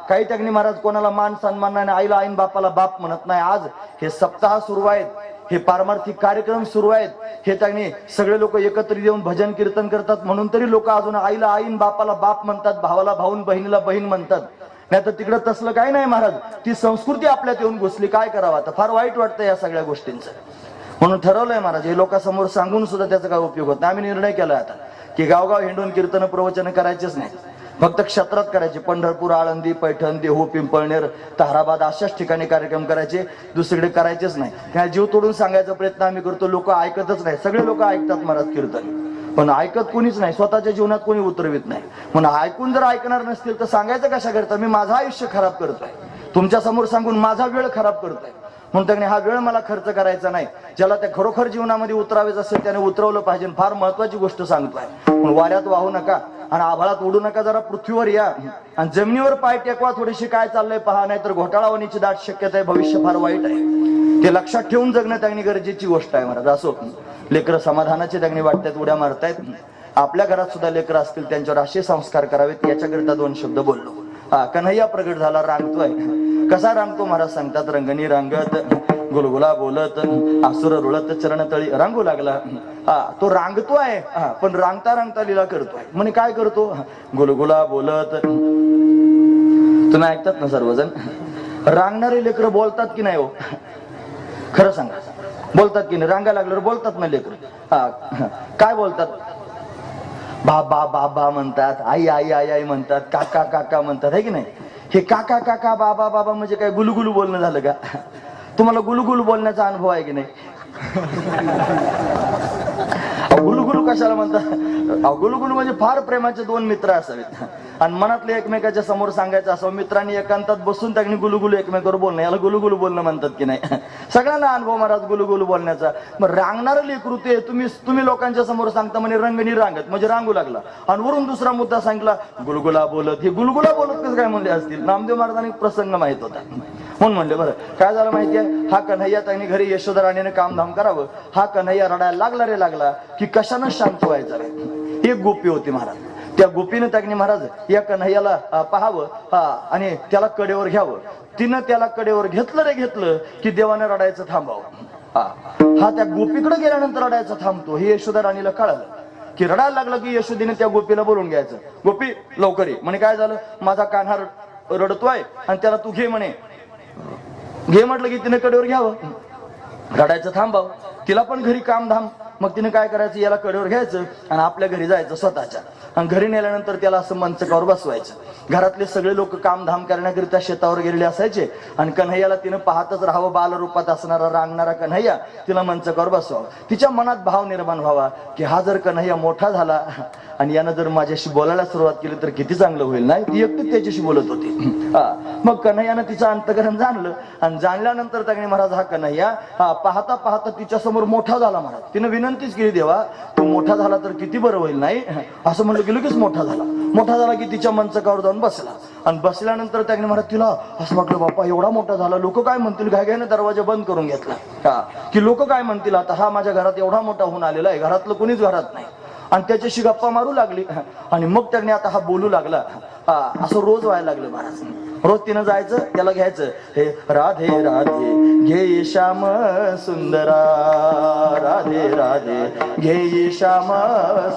काही त्यांनी महाराज कोणाला मान सन्मान नाही. आईला आईन बापाला बाप म्हणत नाही. आज हे सप्ताह सुरू आहेत, हे पारमार्थिक कार्यक्रम सुरू आहेत. हे त्यांनी सगळे लोक एकत्र येऊन भजन कीर्तन करतात. म्हणून तरी लोक अजून आईला आईन बापाला बाप म्हणतात, भावाला भाऊन बहिणीला बहीण म्हणतात. नाही तर तिकडं तसलं काही नाही महाराज. ती संस्कृती आपल्यात येऊन घुसली. काय करावं आता? फार वाईट वाटतं या सगळ्या गोष्टींचं. म्हणून ठरवलंय महाराज, हे लोकांसमोर सांगून सुद्धा त्याचा काय उपयोग होत नाही. आम्ही निर्णय केला आता की गावगाव हिंडून कीर्तन प्रवचन करायचेच नाही. फक्त क्षेत्रात करायचे. पंढरपूर, आळंदी, पैठण, देहू, पिंपळनेर, ताहराबाद अशाच ठिकाणी कार्यक्रम करायचे. दुसरीकडे करायचेच नाही. त्या जीव तोडून सांगायचा प्रयत्न आम्ही करतो. लोक ऐकतच नाही. सगळे लोक ऐकतात महाराज कीर्तन, पण ऐकत कोणीच नाही. स्वतःच्या जीवनात कोणी उतरवित नाही. म्हणून ऐकून जर ऐकणार नसतील तर सांगायचं कशा करता? मी माझं आयुष्य खराब करतोय. तुमच्या समोर सांगून माझा वेळ खराब करतोय. म्हणून त्याने हा वेळ मला खर्च करायचा नाही. ज्याला त्या खरोखर जीवनामध्ये उतरावेच असेल त्याने उतरवलं पाहिजे. फार महत्वाची गोष्ट सांगतोय. म्हणून वाऱ्यात वाहू नका आणि आभाळात उडू नका. जरा पृथ्वीवर या आणि जमिनीवर पाय टेकवा. थोडीशी काय चाललंय पहा. नाही तर घोटाळा होण्याची दाट शक्यता आहे. भविष्य फार वाईट आहे. ते लक्षात ठेवून जगणं त्यांनी गरजेची गोष्ट आहे महाराज. असो, लेकरं समाधानाचे त्यांनी वाटतायत, उड्या मारतायत. आपल्या घरात सुद्धा लेकरं असतील त्यांच्यावर असे संस्कार करावेत. याच्याकरिता 2 शब्द बोललो. कन्हैया प्रगट झाला, रांगतोय. कसा रांगतो महाराज सांगतात? रंगणी रांगत, गुलगुला बोलत, आसुर रुळत चरण तळी रांगू लागला. तो रांगतोय, पण रांगता रांगता लीला करतोय. म्हणे काय करतो? गुलगुला बोलत. तुम्ही ऐकतात ना सर्वजण? रांगणारे लेकरं बोलतात की नाही हो? खरं सांगा, बोलतात की नाही? रांगा लागल्यावर बोलतात ना लेकरं? काय बोलतात? बाबा बाबा म्हणतात, आई आई आई आई म्हणतात, काका काका म्हणतात, है की नाही? हे काका काका बाबा बाबा म्हणजे काय गुलुगुलू बोलणं झालं का? तुम्हाला गुलुगुलू बोलण्याचा अनुभव आहे की नाही? गुलुगुलू कशाला म्हणतात? गुलुगुलू म्हणजे फार प्रेमाचे 2 मित्र असावेत आणि मनातले एकमेकाच्या समोर सांगायचं असावं. मित्रांनी एकांतात बसून त्यांनी गुलुगुलू एकमेकावर बोलणं, याला गुलुगुलू बोलणं म्हणतात की नाही? सगळ्यांना अनुभव महाराज गुलुगुलू बोलण्याचा. मग रांगणारं लेकरू ते तुम्ही लोकांच्या समोर सांगता म्हणे रंगणी रांगत, म्हणजे रांगू लागला. आणि वरून दुसरा मुद्दा सांगितला गुलगुला बोलत. हे गुलगुला बोलत कसं काय म्हणले असतील? नामदेव महाराजांनी प्रसंग माहित होता म्हणून म्हणले. बरं काय झालं माहितीये? हा कन्हैया त्यांनी घरी यशोदा राणीने कामधाम करावं. हा कन्हैया रडायला लागला रे लागला की कशानं शांत व्हायचं रे? एक गोपी होती महाराज. त्या गोपीनं त्यांनी महाराज या कन्हैयाला पाहावं आणि त्याला कडेवर घ्यावं. तिनं त्याला कडेवर घेतलं रे घेतलं की देवानं रडायचं थांबावं. हा त्या गोपीकडे गेल्यानंतर रडायचं थांबतो. हे यशोदा राणीला कळालं की रडायला लागलं की यशोदीने त्या गोपीला बोलून घ्यायचं. गोपी लवकर ये. म्हणे काय झालं? माझा कान्हा रडतोय आणि त्याला तू घे म्हणे. घे म्हटलं की तिने कडेवर घ्यावं, रडायचं थांबावं. तिला पण घरी कामधाम मग तिने काय करायचं, याला कडेवर घ्यायचं आणि आपल्या घरी जायचं स्वतःच्या. आणि घरी नेल्यानंतर त्याला असं मंचकावर बसवायचं. घरातले सगळे लोक कामधाम करण्याकरिता शेतावर गेलेले असायचे आणि कन्हैयाला तिनं पाहतच राहावं. बालरूपात असणारा रांगणारा कन्हैया तिला मंचकावर बसवावं. तिच्या मनात भाव निर्माण व्हावा की हा जर कन्हैया मोठा झाला आणि यानं जर माझ्याशी बोलायला सुरुवात केली तर किती चांगलं होईल. नाही, ती एकटीच त्याच्याशी बोलत होती. मग कन्हैयानं तिचं अंतकरण जाणलं आणि जाणल्यानंतर त्याने महाराज हा कन्हैया पाहता पाहता तिच्या समोर मोठा झाला. महाराज तिनं विनंतीच केली, देवा तू मोठा झाला तर किती बरं होईल. नाही असं म्हणलं की लगेच मोठा झाला. मोठा झाला की तिच्या मंचकावर जाऊन बसला आणि बसल्यानंतर त्याने महाराज तिला असं वाटलं, बाप्पा एवढा मोठा झाला, लोक काय म्हणतील. घाईघाईने दरवाजा बंद करून घेतला की लोक काय म्हणतील, आता हा माझ्या घरात एवढा मोठा होऊन आलेला आहे, घरातलं कोणीच घरात नाही. आणि त्याच्याशी गप्पा मारू लागली आणि मग त्याने आता हा बोलू लागला. असं रोज व्हायला लागलं महाराज. रोज तिनं जायचं, त्याला घ्यायचं, हे राधे राधे घे श्याम सुंदरा, राधे राधे घे श्याम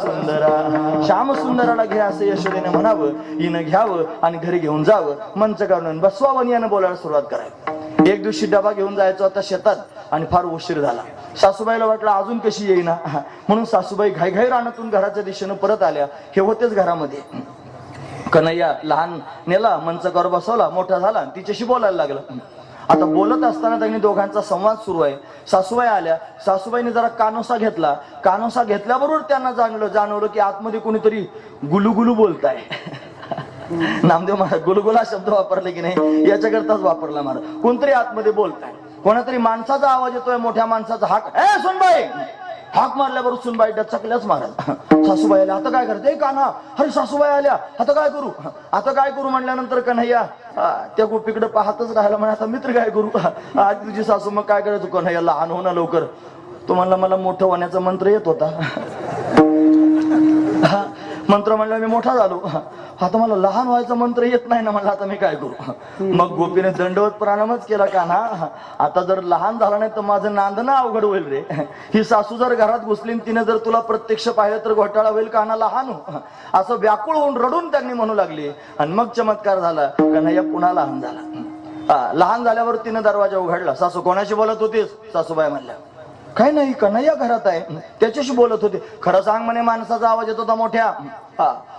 सुंदरा. श्याम सुंदराला घे असं यशोदेने म्हणावं, हिनं घ्यावं आणि घरी घेऊन जावं, मंच काढून बसवावं आणि यानं बोलायला सुरुवात करायची. एक दिवशी डबा घेऊन जायचो आता शेतात आणि फार उशीर झाला. सासूबाईला वाटलं अजून कशी येईना, म्हणून सासूबाई घाईघाई रानातून घराच्या दिशेनं परत आल्या. हे होतेच घरामध्ये. कन्हैया लहान नेला, मंचकावर बसवला, मोठा झाला, तिच्याशी बोलायला लागला. आता बोलत असताना त्यांनी दोघांचा संवाद सुरू आहे. सासूबाई आल्या. सासूबाईने जरा कानोसा घेतला. कानोसा घेतल्याबरोबर त्यांना जाणवलं की आतमध्ये कोणीतरी गुलुगुलू बोलताय. नामदेव महाराज गुलगुला शब्द वापरले की नाही, याच्याकरताच वापरला महाराज. कोणतरी आतमध्ये बोलताय, कोणातरी माणसाचा आवाज येतोय, मोठ्या माणसाचा हाक. ए सुनबाई, हाक मारल्याबरोबर सुनबाई डचकल्याच महाराज. सासूबाई आल्या, आता काय करते कान्हा. अरे सासूबाई आल्या, आता काय करू, आता काय करू म्हणल्यानंतर कन्हैया त्या गोपीकडे पाहतच राहिला. म्हणे आता मित्र काय करू. आज तुझी सासू, मग काय करायचं. कन्हैया लहान हो ना लवकर. तो म्हणला मला मोठं होण्याचा मंत्र येत होता. मंत्र म्हणलं मी मोठा झालो, आता मला लहान व्हायचा मंत्र येत नाही ना. म्हणलं आता मी काय करू. मग गोपीने दंडवत प्रणामच केला. कान्हा आता जर लहान झाला नाही तर माझं नांदणं अवघड होईल रे. ही सासू जर घरात घुसली, तिने जर तुला प्रत्यक्ष पाहिलं तर घोटाळा होईल. कान्हा लहान हो. असं व्याकुळ होऊन रडून त्यांनी म्हणू लागली. आणि मग चमत्कार झाला, कन्हैया पुन्हा लहान झाला. लहान झाल्यावर तिने दरवाजा उघडला. सासू कोणाशी बोलत होतीस. सासूबाई म्हणल्या काही नाही, कन्हैया घरात आहे, त्याच्याशी बोलत होते. खरं सांग म्हणे, माणसाचा आवाज येत होता मोठ्या.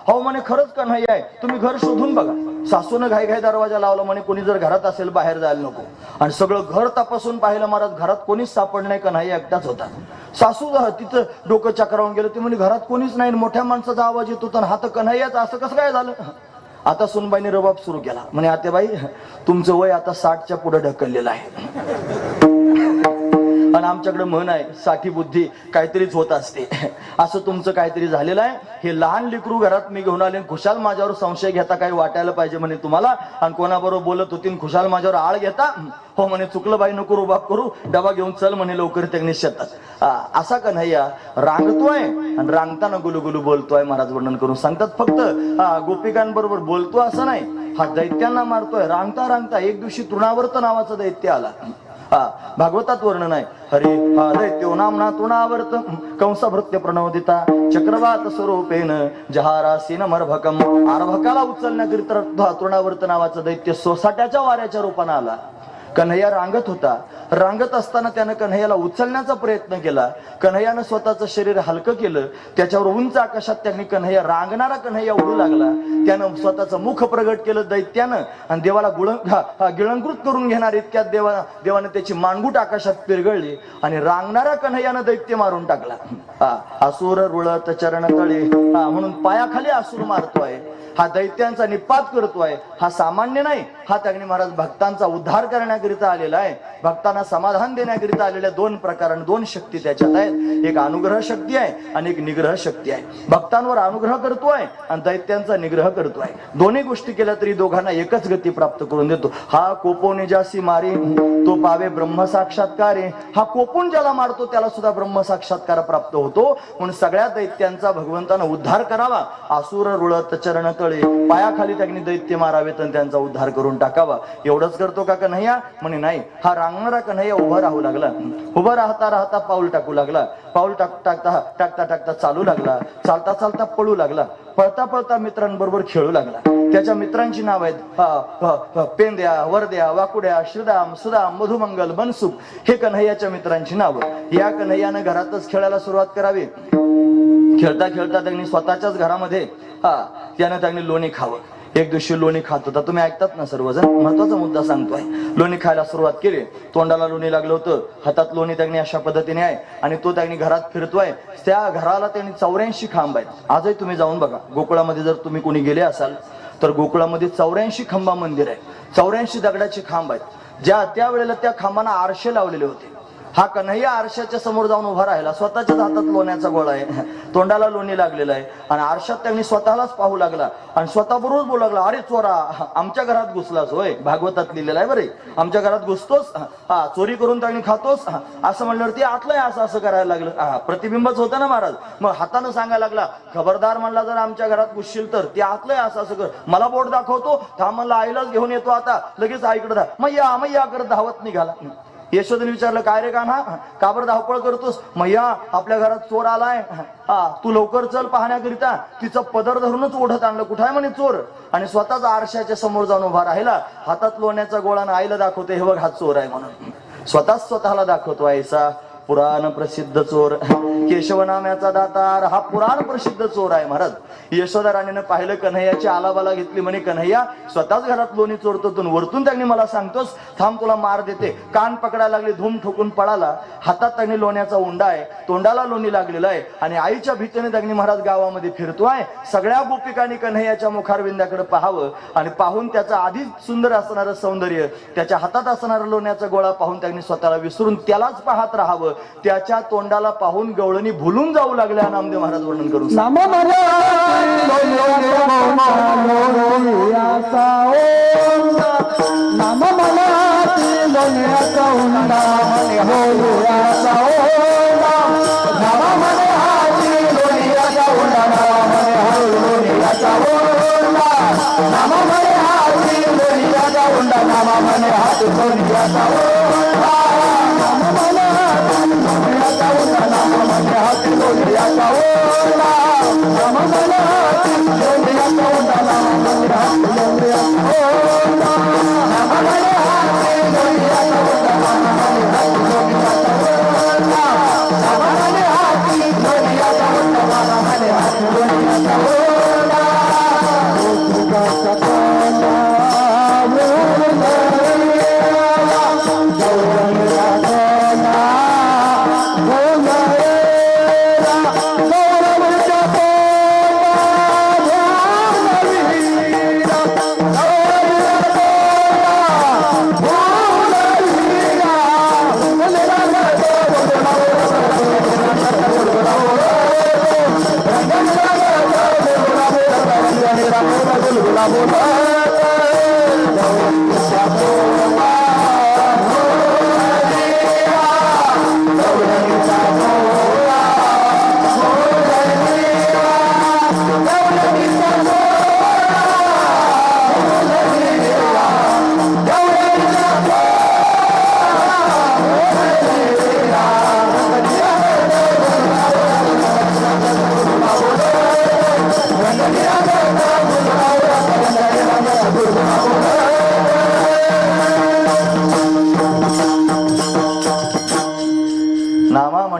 हो म्हणे, खरंच कन्हैया आहे, तुम्ही घर शोधून बघा. सासूनं घाई दरवाजा लावला. म्हणे कोणी जर घरात असेल बाहेर जायला नको. आणि सगळं घर तपासून पाहिलं महाराज, घरात कोणीच सापडलं नाही, कन्हैया एकटाच होता. सासू तिचं डोकं चक्रावून गेलं. ते म्हणे घरात कोणीच नाही, मोठ्या माणसाचा आवाज येत होता, हा तर कन्हैयाचा, असं कसं काय झालं. आता सुनबाईने रबाब सुरू केला. म्हणे आतेबाई, तुमचं वय आता 60च्या पुढे ढकललेलं आहे आणि आमच्याकडे म्हण आहे, साठी बुद्धी काहीतरीच होत असते. असं तुमचं काहीतरी झालेलं आहे. हे लहान लेकरू घरात मी घेऊन आले, खुशाल माझ्यावर संशय घेता काही वाटायला पाहिजे म्हणे तुम्हाला. आणि कोणाबरोबर बोलत होती, खुशाल माझ्यावर आळ घेता. हो म्हणे, चुकलं बाई, नको रुबाब करू, डबा घेऊन चल म्हणे लवकर त्यांनी शेतात. असा कन्हैया रांगतोय आणि रांगताना गुलुगुलू बोलतोय. महाराज वर्णन करून सांगतात, फक्त गोपिकांबरोबर बोलतो असं नाही, हा दैत्यांना मारतोय. रांगता रांगता एक दिवशी तृणावर्त नावाचं दैत्य आला. भागवतात वर्णन आहे, हरी हा दैत्यो नामना तृणावर्त कंसभृत्य प्रणोदिता चक्रवात स्वरूपेन जहारासीन मर्भकम. अर्भकाला उचलण्याकरिता तृणावर्त नावाचं दैत्य सोसाट्याच्या वाऱ्याच्या रूपाने आला. कन्हैया रांगत होता. रांगत असताना त्यानं कन्हैयाला उचलण्याचा प्रयत्न केला. कन्हैयानं स्वतःचं शरीर हलकं केलं. त्याच्यावर उंच आकाशात त्यांनी कन्हैया, रांगणारा कन्हैया उडू लागला. त्यानं स्वतःचं मुख प्रगट केलं दैत्यानं आणि देवाला गिळंकृत करून घेणार इतक्यात देवानं त्याची मानगूट आकाशात पिरगळली आणि रांगणाऱ्या कन्हैयानं दैत्य मारून टाकला. असुर रुळत चरण तळे, म्हणून पायाखाली असुर मारतोय. हा दैत्यांचा निपात करतोय. हा सामान्य नाही, हा त्यागणी महाराज भक्तांचा उद्धार करण्याकरिता आलेला आहे. भक्तांना समाधान देण्याकरिता आलेल्या दोन प्रकाराने दोन शक्ती त्याच्यात आहेत. एक अनुग्रह शक्ती आहे आणि एक निग्रह शक्ती आहे. भक्तांवर अनुग्रह करतोय आणि दैत्यांचा निग्रह करतोय. दोन्ही गोष्टी केल्या तरी दोघांना एकच गती प्राप्त करून देतो. हा कोपोने जासी मारे तो पावे ब्रह्म साक्षात्कारे. हा कोपून ज्याला मारतो त्याला सुद्धा ब्रह्म साक्षात्कार प्राप्त होतो. म्हणून सगळ्या दैत्यांचा भगवंतानं उद्धार करावा. असुर रुळत चरण तळे, पायाखाली त्यांनी दैत्य मारावेत आणि त्यांचा उद्धार करून टाकावा. एवढंच करतो का कन्हैया. म्हणे नाही. हा रांगणारा कन्हैया उभा राहू लागला. उभा राहता राहता पाऊल टाकू लागला. पाऊल टाकता चालू लागला. चालता चालता पळू लागला. पळता पळता मित्रांबरोबर खेळू लागला. त्याच्या मित्रांची नाव आहेत पेंद्या, वरद्या, वाकुड्या, श्रीदाम, सुदाम, मधुमंगल, बनसुख. हे कन्हैयाच्या मित्रांची नावं. या कन्हैयानं घरातच खेळायला सुरुवात करावी. खेळता खेळता त्यांनी स्वतःच्याच घरामध्ये त्यानं त्यांनी लोणी खावं. एक दिवशी लोणी खात होता. तुम्ही ऐकतात ना सर्वजण, महत्वाचा मुद्दा सांगतोय. लोणी खायला सुरुवात केली. तोंडाला लोणी लागलं होतं. हातात लोणी त्यांनी अशा पद्धतीने आहे आणि तो त्यांनी घरात फिरतोय. त्या घराला त्यांनी 84 खांब आहेत. आजही तुम्ही जाऊन बघा, गोकुळामध्ये जर तुम्ही कोणी गेले असाल तर गोकुळामध्ये 84 खांबा मंदिर आहे. 84 दगडाचे खांब आहेत. ज्या त्यावेळेला त्या खांबांना आरशे लावलेले होते. हा कन्हैया आरशाच्या समोर जाऊन उभा राहिला. स्वतःच्याच हातात लोण्याचा गोळा आहे, तोंडाला लोणी लागलेला आहे आणि आरशात त्यांनी स्वतःलाच पाहू लागला आणि स्वतःबरोबर बोलू लागला, अरे चोरा, आमच्या घरात घुसलास होय. भागवतात लिहिलेला आहे बरे, आमच्या घरात घुसतोस, चोरी करून त्यांनी खातोस, असं म्हणल्यावर ते आतलंय असं असं करायला लागलं. प्रतिबिंबच होतं ना महाराज. मग हातानं सांगायला लागला, खबरदार म्हणला जर आमच्या घरात घुसशील तर ते आतलंय असं असं कर. मला बोट दाखवतो, थांब म्हणला आईलाच घेऊन येतो आता. लगेच आईकडे धा मैया करत धावत निघाला. यशोदेने विचारलं, काय रे कान्हा, का बरं धावपळ करतोस? मैया, आपल्या घरात चोर आलाय, तू लवकर चल पाहण्याकरिता. तिचं पदर धरूनच ओढत आणलं. कुठं आहे म्हणे चोर? आणि स्वतःच आरशाच्या समोर जाऊन उभा राहिला. हातात लोण्याचा गोळा आईला दाखवते, हे बघ हा चोर आहे म्हणून. स्वतःला दाखवतो. ऐसा पुराण प्रसिद्ध चोर, केशव नाम्याचा दातार हा पुराण प्रसिद्ध चोर आहे महाराज. यशोदा राणीनं पाहिलं, कन्हैयाची आलाबाला घेतली. म्हणे, कन्हैया स्वतःच घरात लोणी चोरतो, वरतून त्यांनी मला सांगतोस, थांब तुला मार देते. कान पकडायला लागले, धूम ठोकून पळाला. हातात त्यांनी लोण्याचा उंडा आहे, तोंडाला लोणी लागलेला आहे आणि आईच्या भीतीने त्यांनी महाराज गावामध्ये फिरतोय. सगळ्या गोपिकांनी कन्हैयाच्या मुखारविंदाकडे पाहावं आणि पाहून त्याचं आधीच सुंदर असणारं सौंदर्य, त्याच्या हातात असणारा लोण्याचा गोळा पाहून त्यांनी स्वतःला विसरून त्यालाच पाहत राहावं. त्याच्या तोंडाला पाहून गवळणी भुलून जाऊ लागल्या. नामदेव महाराज वर्णन करून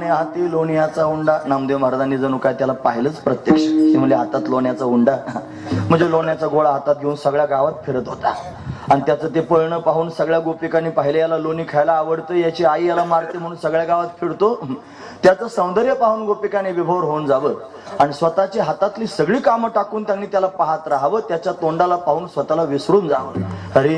हाती लोण्याचा उंडा. नामदेव महाराजांनी जणू काय त्याला पाहिलंच प्रत्यक्ष. ते म्हणजे हातात लोण्याचा उंडा म्हणजे लोण्याचा गोळा हातात घेऊन सगळ्या गावात फिरत होता आणि त्याचं ते पळणं पाहून सगळ्या गोपिकांनी पाहिले, याला लोणी खायला आवडतं, याची आई याला मारते म्हणून सगळ्या गावात फिरतो. त्याचं सौंदर्य पाहून गोपिकांनी विभोर होऊन जावं आणि स्वतःची हातातली सगळी कामं टाकून त्यांनी त्याला पाहत राहावं. त्याच्या तोंडाला पाहून स्वतःला विसरून जावं. अरे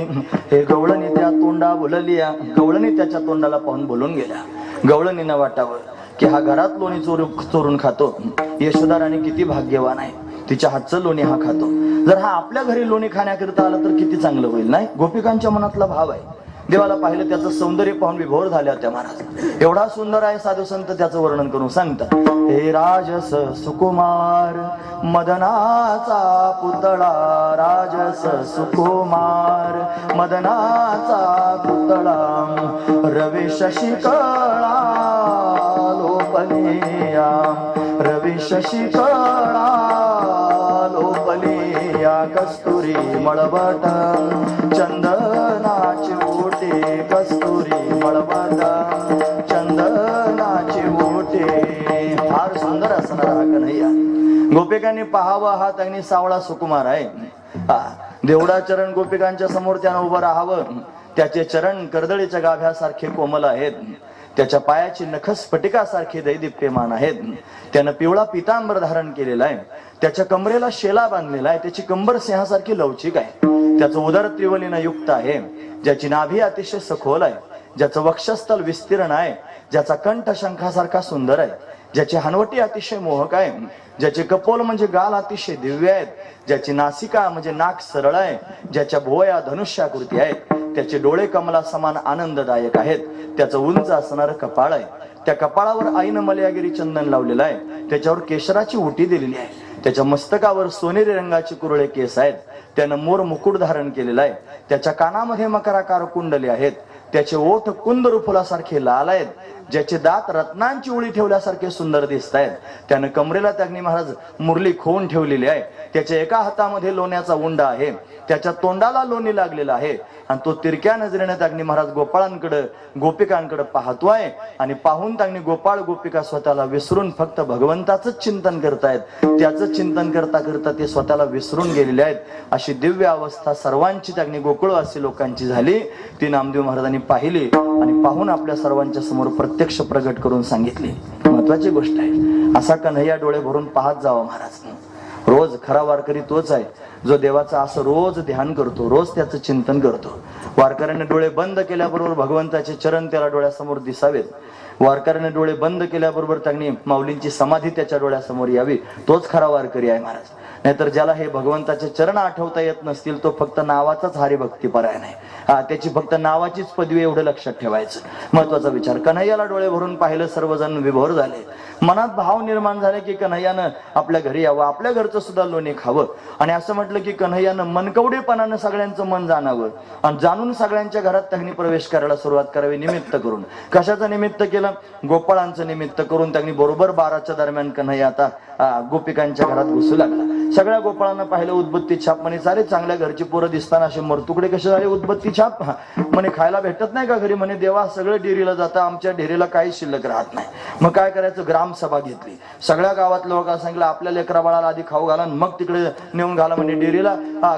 हे गवळणी त्या तोंडा बोलली, गवळणी त्याच्या तोंडाला पाहून बोलून गेल्या. गवळणीनं वाटावं की हा घरात लोणी चोरून खातो. यशोदा राणी किती भाग्यवान आहे, तिच्या हातचं लोणी हा खातो. जर हा आपल्या घरी लोणी खाण्याकरिता आला तर किती चांगलं होईल. नाही, गोपिकांच्या मनातला भाव आहे. देवाला पाहिलं, त्याचं सौंदर्य पाहून विभोर झाल्या त्या महाराज. एवढा सुंदर आहे साधू संत त्याचं वर्णन करून सांगतात. हे राजस सुकुमार मदनाचा पुतळा, राजस सुकुमार मदनाचा पुतळा, रवी शशिकळा लोपलिया, रवी शशिकळा लोपलिया, कस्तुरी मळवट चंदनाची ओटे कस्तुरी मळवट चंदनाची ओटे. फार सुंदर असणारा हा कन्हैया. गोपिकांनी पाहावा हा त्यांनी सावळा सुकुमार आहे. देवडा चरण गोपिकांच्या समोर त्यानं उभं राहावं. त्याचे चरण कर्दळीच्या गाभ्यासारखे कोमल आहेत. त्याच्या पायाची नख स्फटिकासारखे दैदिप्यमान आहेत. त्यानं पिवळा पितांबर धारण केलेला आहे. त्याच्या कमरेला शेला बांधलेला आहे. त्याची कंबर सिंहासारखी लवचिक आहे. त्याचं उदर त्रिवलीनं युक्त आहे. ज्याची नाभी अतिशय सखोल आहे. ज्याचं वक्षस्थल विस्तीर्ण आहे. ज्याचा कंठ शंखासारखा सुंदर आहे. ज्याची हनवटी अतिशय मोहक आहे. ज्याचे कपोल म्हणजे गाल अतिशय दिव्य आहेत. ज्याची नासिका म्हणजे नाक सरळ आहे. ज्याच्या भुवया धनुष्याकृती आहेत. त्याचे डोळे कमला समान आनंददायक आहेत. त्याचं उंच असणारं कपाळ आहे. त्या कपाळावर आईनं मलयागिरी चंदन लावलेलं आहे. त्याच्यावर केशराची उटी दिलेली आहे. त्याच्या मस्तकावर सोनेरी रंगाचे कुरळे केस आहेत. त्यानं मोर मुकुट धारण केलेला आहे. त्याच्या कानामध्ये मकराकार कुंडले आहेत. त्याचे ओठ कुंदरू फुलासारखे लाल आहेत. ज्याचे दात रत्नांची उळी ठेवल्यासारखे सुंदर दिसत आहेत. त्यानं कमरेला त्यागनी महाराज मुरली खोवून ठेवलेली आहे. त्याच्या एका हातामध्ये लोण्याचा उंडा आहे. त्याच्या तोंडाला लोणी लागलेला आहे. आणि तो तिरक्या नजरेने त्यागनी महाराज गोपाळांकडे गोपिकांकडे पाहतोय. आणि पाहून त्यागनी गोपाळ गोपिका स्वतःला विसरून फक्त भगवंताच चिंतन करतायत. त्याचं चिंतन करता करता ते स्वतःला विसरून गेलेले आहेत. अशी दिव्य अवस्था सर्वांची त्यागनी गोकुळवासी लोकांची झाली. ती नामदेव महाराजांनी पाहिली आणि पाहून आपल्या सर्वांच्या समोर प्रत्यक्ष प्रगट करून सांगितली. महत्वाची गोष्ट आहे. असा कन्हैया डोळे भरून पाहत जावा महाराज. रोज खरा वारकरी तोच आहे जो देवाचं असं रोज ध्यान करतो. रोज त्याचं चिंतन करतो. वारकऱ्याने डोळे बंद केल्याबरोबर भगवंताचे चरण त्याला डोळ्यासमोर दिसावेत. वारकऱ्याने डोळे बंद केल्याबरोबर त्यांनी माऊलींची समाधी त्याच्या डोळ्यासमोर यावी. तोच खरा वारकरी आहे महाराज. नाहीतर ज्याला हे भगवंताचे चरण आठवता येत नसतील तो फक्त नावाचाच हरिभक्तीपरायण आहे. त्याची फक्त नावाचीच पदवी एवढं लक्षात ठेवायचं. महत्वाचा विचार. कन्हैयाला डोळे भरून पाहिलं. सर्वजण विभोर झाले. मनात भाव निर्माण झाले की कन्हैयानं आपल्या घरी यावं. आपल्या घरचं सुद्धा लोणी खावं. आणि असं म्हटलं की कन्हैयानं मनकवडेपणानं सगळ्यांचं मन जाणावं आणि जाणून सगळ्यांच्या घरात त्यांनी प्रवेश करायला सुरुवात करावी. निमित्त करून. कशाचं निमित्त केलं? गोपाळांचं निमित्त करून. त्यांनी बरोबर 12च्या दरम्यान कन्हैया आता गोपिकांच्या घरात घुसू लागला. सगळ्या गोपाळांना पाहिलं. उदबत्ती छाप. म्हणे सारे चांगल्या घरची पोरं दिसताना असे मरतुकडे कसे झाले? उदबत्ती छाप. म्हणे खायला भेटत नाही का घरी? म्हणे देवा सगळं डेअरीला जातं. आमच्या डेअरीला काही शिल्लक राहत नाही. मग काय करायचं? ग्रामसभा घेतली. सगळ्या गावातल्या लोकांना सांगितलं आपल्या लेकरा बाळाला आधी खाऊ घाला मग तिकडे नेऊन घाला म्हणे डेअरीला.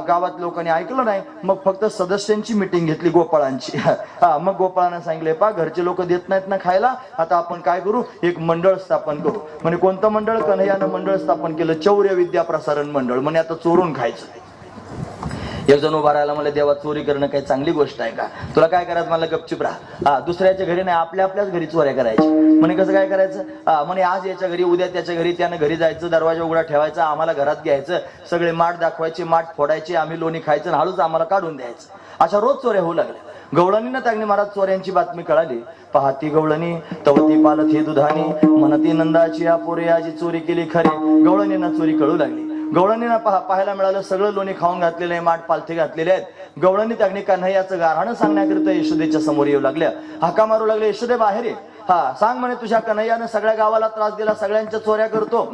गावात लोकांनी ऐकलं नाही. मग फक्त सदस्यांची मिटिंग घेतली गोपाळांची. मग गोपाळांना सांगितले पा घरचे लोक देत नाहीत ना खायला. आता आपण काय करू? एक मंडळ स्थापन करू. म्हणे कोणतं मंडळ? कन्हैयानं मंडळ स्थापन केलं. चौर्य विद्या प्रसारण मंडळ. म्हणे आता चोरून खायचं. एक जण उभा राहिला. मला देवा चोरी करणं काही चांगली गोष्ट आहे का? तुला काय करायचं? मला गपचिप राहा. दुसऱ्याच्या घरी नाही आपल्या आपल्याच घरी चोऱ्या करायची. म्हणे कसं काय करायचं? म्हणे आज याच्या घरी उद्या त्याच्या घरी. त्यानं घरी जायचं. दरवाजा उघडा ठेवायचा. आम्हाला घरात घ्यायचं. सगळे माठ दाखवायचे. माठ फोडायचे. आम्ही लोणी खायचं आणि हळूच आम्हाला काढून द्यायचं. अशा रोज चोऱ्या होऊ लागल्या. गवळणीनं त्यागनी महाराज चोऱ्यांची बातमी कळाली. पाहती गवळणी तवती पालत हे दुधानी म्हणती नंदाची अपोरे आजी चोरी केली खरे. गवळणीनं चोरी कळू लागली. गवळणीनं पाहायला मिळालं सगळं लोणी खाऊन घातलेलं आहे. माठ पालथे घातलेले आहेत. गवळणी त्यागनी कन्हैयाचं गारहाणं सांगण्याकरिता यशोदेच्या समोर येऊ लागल्या. हाका मारू लागले यशोदे बाहेर ये. सांग म्हणे तुझ्या कन्हैयानं सगळ्या गावाला त्रास दिला. सगळ्यांच्या चोऱ्या करतो.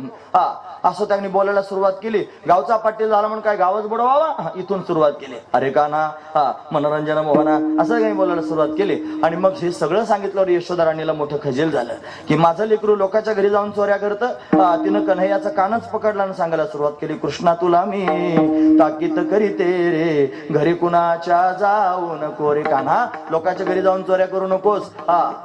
असं त्यांनी बोलायला सुरुवात केली. गावचा पाटील झाला म्हणून काय गावच बुडवावा? इथून सुरुवात केली. अरे का ना मनोरंजन मोहना असं काही बोलायला सुरुवात केली. आणि मग हे सगळं सांगितल्यावर यशोदा राणीला मोठं खजेल झालं की माझं लेकरू लोकांच्या घरी जाऊन चोऱ्या करतं. तिनं कन्हैयाचा कानच पकडला आणि सांगायला सुरुवात केली कृष्णा तुला मी ताकीद करीते रे घरी कुणाच्या जाऊ नको रे. कान्हा लोकांच्या घरी जाऊन चोऱ्या करू नकोस.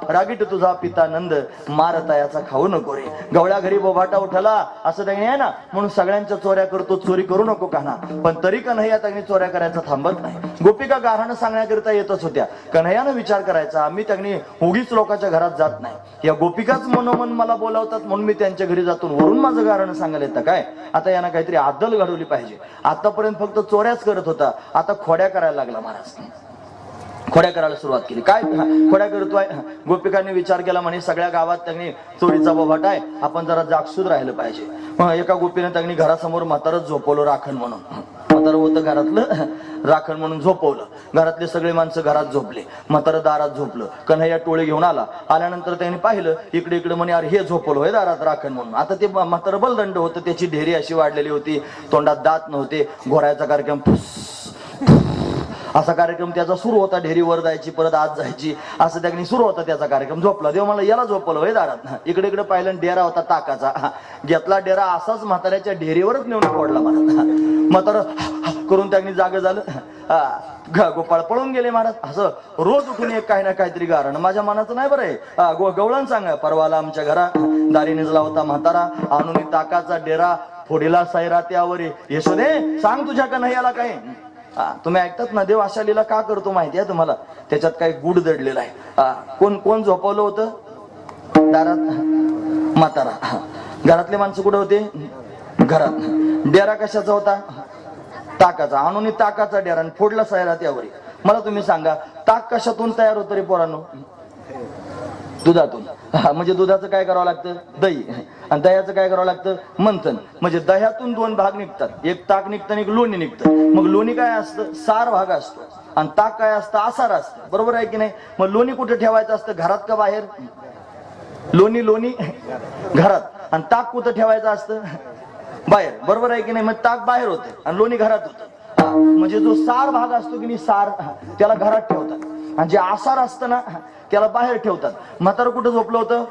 रागीट तुझा पिता नंद मारता याचा खाऊ नको रे. गवळ्या घरी बोभाटा उठला असं त्यांनी आहे ना म्हणून सगळ्यांच्या चोऱ्या करतो. चोरी करू नको कान्हा. पण तरी कन्हैया त्यांनी चोऱ्या करायचा थांबत नाही. गोपिका गारहाणं सांगण्याकरिता येतच होत्या. कन्हैयानं विचार करायचा मी त्यांनी उगीच लोकांच्या घरात जात नाही. या गोपिकाच मनोमन मला बोलावतात म्हणून मी त्यांच्या घरी जातो. वरून माझं गारहाणं सांगायला येतं काय? आता यांना काहीतरी आदल घडवली पाहिजे. आतापर्यंत फक्त चोऱ्याच करत होता. आता खोड्या करायला लागला महाराज. खोड्या करायला सुरुवात केली. काय खोड्या करतोय? गोपिकांनी विचार केला म्हणे सगळ्या गावात त्यांनी चोरीचा बोभाट आहे. आपण जरा जागसूद राहिलं पाहिजे. एका गोपीने त्यांनी घरासमोर म्हातारच झोपवलं राखण म्हणून. म्हातारं होतं घरातलं, राखण म्हणून झोपवलं. घरातले सगळे माणसं घरात झोपले, म्हातारं दारात झोपलं. कन्हैया टोळे घेऊन आल्यानंतर त्यांनी पाहिलं इकडे इकडे म्हणे अरे हे झोपवलं होय दारात राखण म्हणून. आता ते म्हातारं बलदंड होतं, त्याची ढेरी अशी वाढलेली होती, तोंडात दात नव्हते. घोरायचा कार्यक्रम असा कार्यक्रम त्याचा सुरू होता. ढेरी वर जायची परत आत जायची असं त्याने सुरू होता त्याचा कार्यक्रम. झोपला. देव मला याला झोपलं होय दारात. इकडे इकडे पाहिलं डेरा होता ताकाचा. घेतला डेरा असाच म्हाताऱ्याच्या ढेरीवरच नेऊन पडला मला. म्हातारं करून त्यांनी जाग झालं. गोपाळ पळून गेले महाराज. असं रोज उठून एक काही ना काहीतरी गारण माझ्या मनाचं नाही बरं आहे. गवळण सांगा परवाला आमच्या घरा दारी निजला होता म्हातारा, आणून ताकाचा डेरा फोडीला सायरा त्यावरी. यशोदे सांग तुझ्या कन्हैयाला काय. तुम्ही ऐकतात ना, देव अशा लीला का करतो माहिती आहे तुम्हाला? त्याच्यात काही गुढ दडलेला आहे. कोण कोण झोपवलं होतं दारात? म्हातारा. घरातले माणसं कुठे होते? घरात. डेरा कशाचा होता? ताकाचा. आणून ताकाचा डेरा आणि फोडला सायरा त्यावरी. मला तुम्ही सांगा ताक कशातून तयार होतं रे पोरांनो? दुधातून. म्हणजे दुधाचं काय करावं लागतं? दही. आणि दह्याचं काय करावं लागतं? मंथन. म्हणजे दह्यातून दोन भाग निघतात, एक ताक निघतं आणि एक लोणी निघतं. मग लोणी काय असतं? सार भाग असतो. आणि ताक काय असतं? आसार असतं. बरोबर आहे की नाही? मग लोणी कुठे ठेवायचं असतं? घरात का बाहेर? लोणी घरात. आणि ताक कुठं ठेवायचं असतं? बाहेर. बरोबर आहे की नाही? मग ताक बाहेर होतं आणि लोणी घरात होतं. म्हणजे जो सार भाग असतो की नाही, सार, त्याला घरात ठेवतात. आणि जे आसार असतं ना त्याला बाहेर ठेवतात. म्हातारं कुठं झोपलं होतं?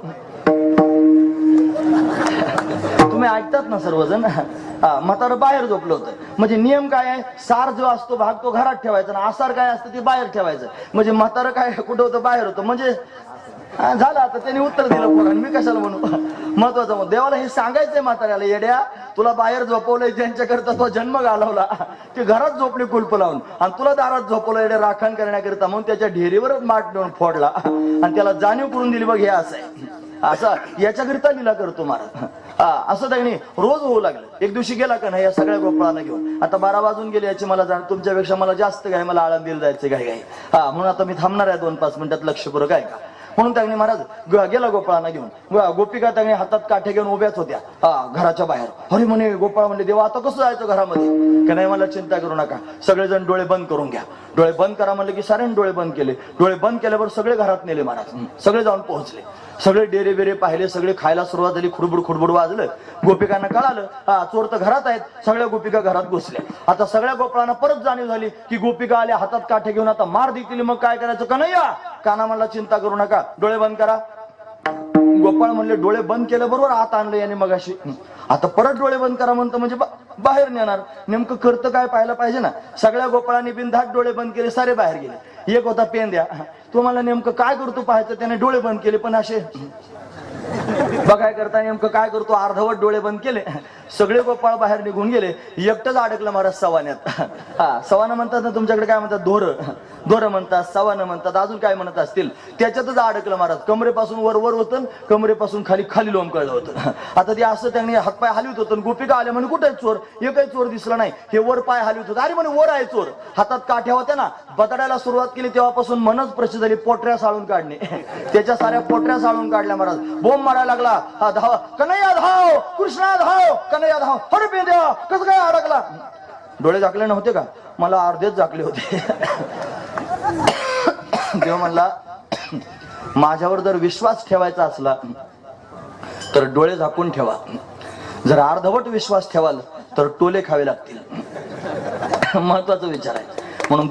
तुम्ही ऐकतात ना सर्वजण? म्हातारं बाहेर झोपलं होतं. म्हणजे नियम काय आहे? सार जो असतो भाग तो घरात ठेवायचा आणि आसार काय असतं ते बाहेर ठेवायचं. म्हणजे म्हातारं काय कुठं होतं? बाहेर होतं. म्हणजे झालं. आता त्यांनी उत्तर दिलं पोरांनी, मी कशाला म्हणू. महत्वाचं देवाला हे सांगायचंय म्हाताऱ्याला, येड्या तुला बाहेर झोपवलंय ज्यांच्याकरता तो जन्म घालवला ते घरात झोपले कुलप लावून, आणि तुला दारात झोपवलं येड्या राखण करण्याकरिता, म्हणून त्याच्या ढेरीवरच माठ देऊन फोडला आणि त्याला जाणीव करून दिली बघ हे असं आहे. असं याच्याकरिता लीला करतो महाराज. असं त्यांनी रोज होऊ लागलं. एक दिवशी गेला का नाही या सगळ्या गोपाळांना घेऊन. आता 12 वाजून गेले याची मला जाण, तुमच्यापेक्षा मला जास्त काय, मला आळंदीला जायचं घाई. म्हणून आता मी थांबणार आहे 2-5 मिनिटात, लक्षपूर्वक आहे का. म्हणून त्यांनी महाराज गेला गोपाळांना घेऊन. गोपिका त्यांनी हातात काठे घेऊन उभ्याच होत्या घराच्या बाहेर. अरे म्हणे गोपाळ म्हणले देवा आता कसं जायचं घरामध्ये? की नाही मला चिंता करू नका, सगळेजण डोळे बंद करून घ्या. डोळे बंद करा म्हणले की साऱ्यांनी डोळे बंद केले. डोळे बंद केल्यावर सगळे घरात नेले महाराज. सगळे जाऊन पोहोचले. सगळे डेरे बेरे पाहिले, सगळे खायला सुरुवात झाली. खुडबुड वाजलं. गोपिकांना कळालं चोर तर घरात आहेत. सगळ्या गोपिका घरात घुसल्या. आता सगळ्या गोपाळांना परत जाणीव झाली की गोपिका आल्या हातात काठे घेऊन, आता मार देतील. मग काय करायचं? कन्हैया काना म्हणला चिंता करू नका, डोळे बंद करा. गोपाळ म्हणले डोळे बंद केलं बरोबर, आत आणलं याने मगाशी. आता परत डोळे बंद करा म्हणतं म्हणजे बाहेर नेणार. नेमकं करतं काय पाहायला पाहिजे ना. सगळ्या गोपाळांनी बिनधास्त डोळे बंद केले, सारे बाहेर गेले. एक होता पेंद्या, तुम्हाला नेमकं काय करतो पाहायचं, त्याने डोळे बंद केले पण असे बघाय करता नेमकं काय करतो, अर्धवट डोळे बंद केले. सगळे गोपाळ बाहेर निघून गेले. एकटंच अडकलं महाराज सवान्यात. सवानं म्हणतात ना तुमच्याकडे काय म्हणतात? दोर म्हणतात, सवानं म्हणतात, अजून काय म्हणत असतील. त्याच्यातच अडकलं महाराज. कमरेपासून वर होतं, कमरेपासून खाली लोंबकळलं होतं. आता ते असं त्यांनी हातपाय हलवत होतं. गोपिका आल्या म्हणे कुठे चोर? एकही चोर दिसला नाही. हे वर पाय हलवत होतं. अरे म्हणे वर आहे चोर. हातात काठ्या होत्या ना, बतडायला सुरुवात केली तेव्हापासून मनच प्रसिद्ध झाली. पोटऱ्या साळून काढणे. त्याच्या साऱ्या पोटऱ्या साळून काढल्या महाराज. बोंब मारायला लागला. धाव कन्हैया धाव, कृष्णा धाव, कन्हैया धाव. अरे पेंद्या कसं काय अडकला? डोळे झाकले नव्हते का? मला अर्धेच झाकले होते. देव म्हणला माझ्यावर जर विश्वास ठेवायचा असला तर डोळे झाकून ठेवा. जर अर्धवट विश्वास ठेवाल तर टोले खावे लागतील. महत्वाचा विचार आहे. म्हणून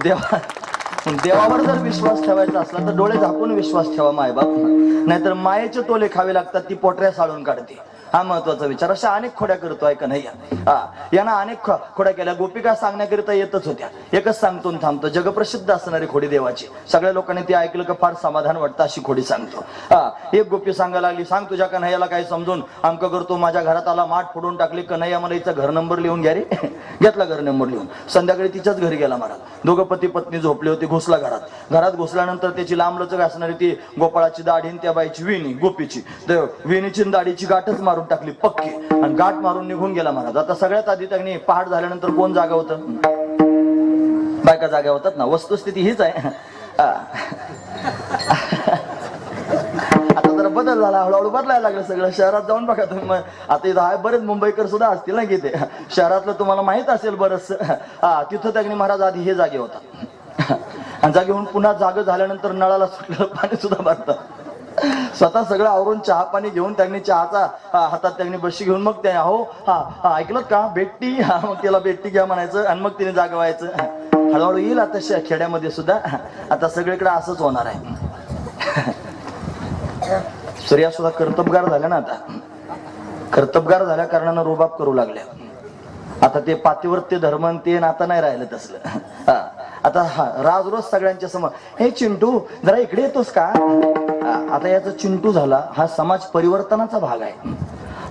देवावर जर विश्वास ठेवायचा असला तर डोळे झाकून विश्वास ठेवा मायबाप. नाहीतर मायेचे टोले खावे लागतात, ती पोटऱ्या साळून काढते. हा महत्वाचा विचार. अशा अनेक खोड्या करतोय कन्हैया. यांना अनेक खोड्या केल्या. गोपिका सांगण्याकरिता येतच होत्या. एकच सांगतो थांबतो. जगप्रसिद्ध असणारी खोडी देवाची. सगळ्या लोकांनी ते ऐकलं का फार समाधान वाटतं अशी खोडी सांगतो. एक गोपी सांगायला लागली, सांग तुझ्या कन्हैयाला काय समजून. आमका करतो माझ्या घरात आला, माठ फोडून टाकली. कन्हैया मला हिचा घर नंबर लिहून घ्या रे. घेतला घर नंबर लिहून. संध्याकाळी तिच्याच घरी गेला महाराज. दोघं पती पत्नी झोपले होते. घुसला घरात घुसल्यानंतर त्याची लांबलचक असणारी ती गोपाळाची दाढी, त्या बाईची विणी, गोपीची विणीची दाढीची गाठच मारून टाकली पक्की, आणि गाठ मारून निघून गेला महाराज. आता सगळ्यात आधी त्यांनी पहाट झाल्यानंतर कोण जागा होतं? बायका जागा होतात ना. वस्तुस्थिती हीच आहे. आता जरा बदल झाला, हळूहळू बदलायला लागलं सगळं. शहरात जाऊन बघा तुम्ही, आता इथं आहे बरेच मुंबईकर सुद्धा असतील ना की ते शहरातलं तुम्हाला माहित असेल बरंच. तिथं त्यांनी महाराज आधी हे जागे होता आणि जागे होऊन पुन्हा जागे झाल्यानंतर नळाला सुटलेलं पाणी सुद्धा भरतात. स्वतः सगळं आवरून चहा पाणी घेऊन त्यांनी चहाचा हातात त्यांनी बशी घेऊन मग ते हो हा ऐकलं का बेट्टी, मग त्याला बेट्टी घ्या म्हणायचं आणि मग तिने जागवायचं. हळूहळू येईल आता खेड्यामध्ये सुद्धा, आता सगळीकडे असंच होणार आहे. स्त्रिया सुद्धा कर्तबगार झाल्या ना, आता कर्तबगार झाल्या कारणानं रुबाब करू लागल्या. आता ते पातिव्रत्य धर्म ते आता नाही राहिलं तसलं. आता राज रोज सगळ्यांच्या समोर, हे चिंटू जरा इकडे येतोस का. आता याचा चिंटू झाला हा समाज परिवर्तनाचा भाग आहे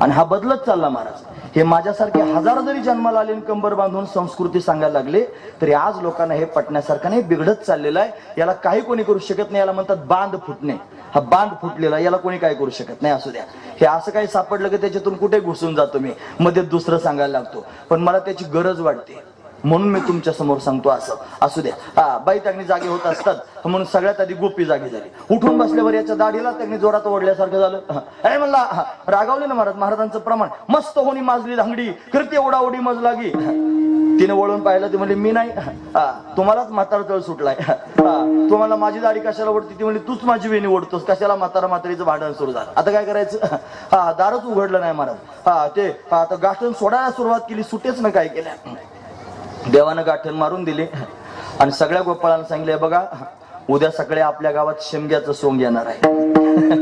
आणि हा बदलत चालला महाराज. हे माझ्यासारखे हजारो जरी जन्माला आले कंबर बांधून संस्कृती सांगायला लागले तरी आज लोकांना हे पटण्यासारखं नाही, बिघडत चाललेलं आहे. याला काही कोणी करू शकत नाही. याला म्हणतात बांध फुटणे. हा बांध फुटलेला, याला कोणी काय करू शकत नाही. असू द्या, हे असं काही सापडलं की त्याच्यातून कुठे घुसून जातो मी, मध्ये दुसरं सांगायला लागतो. पण मला त्याची गरज वाटते म्हणून मी तुमच्या समोर सांगतो. असं असू द्या. बाई त्यांनी जागे होत असतात म्हणून सगळ्यात आधी गोपी जागी झाली. उठून बसल्यावर याच्या दाढीला त्यांनी जोरात ओढल्यासारखं झालं. अरे म्हणला रागावले ना महाराज. महाराजांचं प्रमाण मस्त होणी माजली धांगडी करते ओढाओढी मज लागी. तिने वळून पाहिलं, ती म्हणली मी नाही, तुम्हालाच म्हातारा तळ सुटलाय. तुम्हाला माझी दाढी कशाला ओढते. ती म्हणली तूच माझी वेणी ओढतोस कशाला. म्हातारा म्हातारीचं भांडण सुरू झालं. आता काय करायचं. दारच उघडलं नाही महाराज. ते आता गाठण सोडायला सुरुवात केली. सुटेच ना काय केल्या. देवानं गाठण मारून दिली आणि सगळ्या गोपाळांना सांगितले, बघा उद्या सकाळी आपल्या गावात शेमग्याचं सोंग येणार आहे.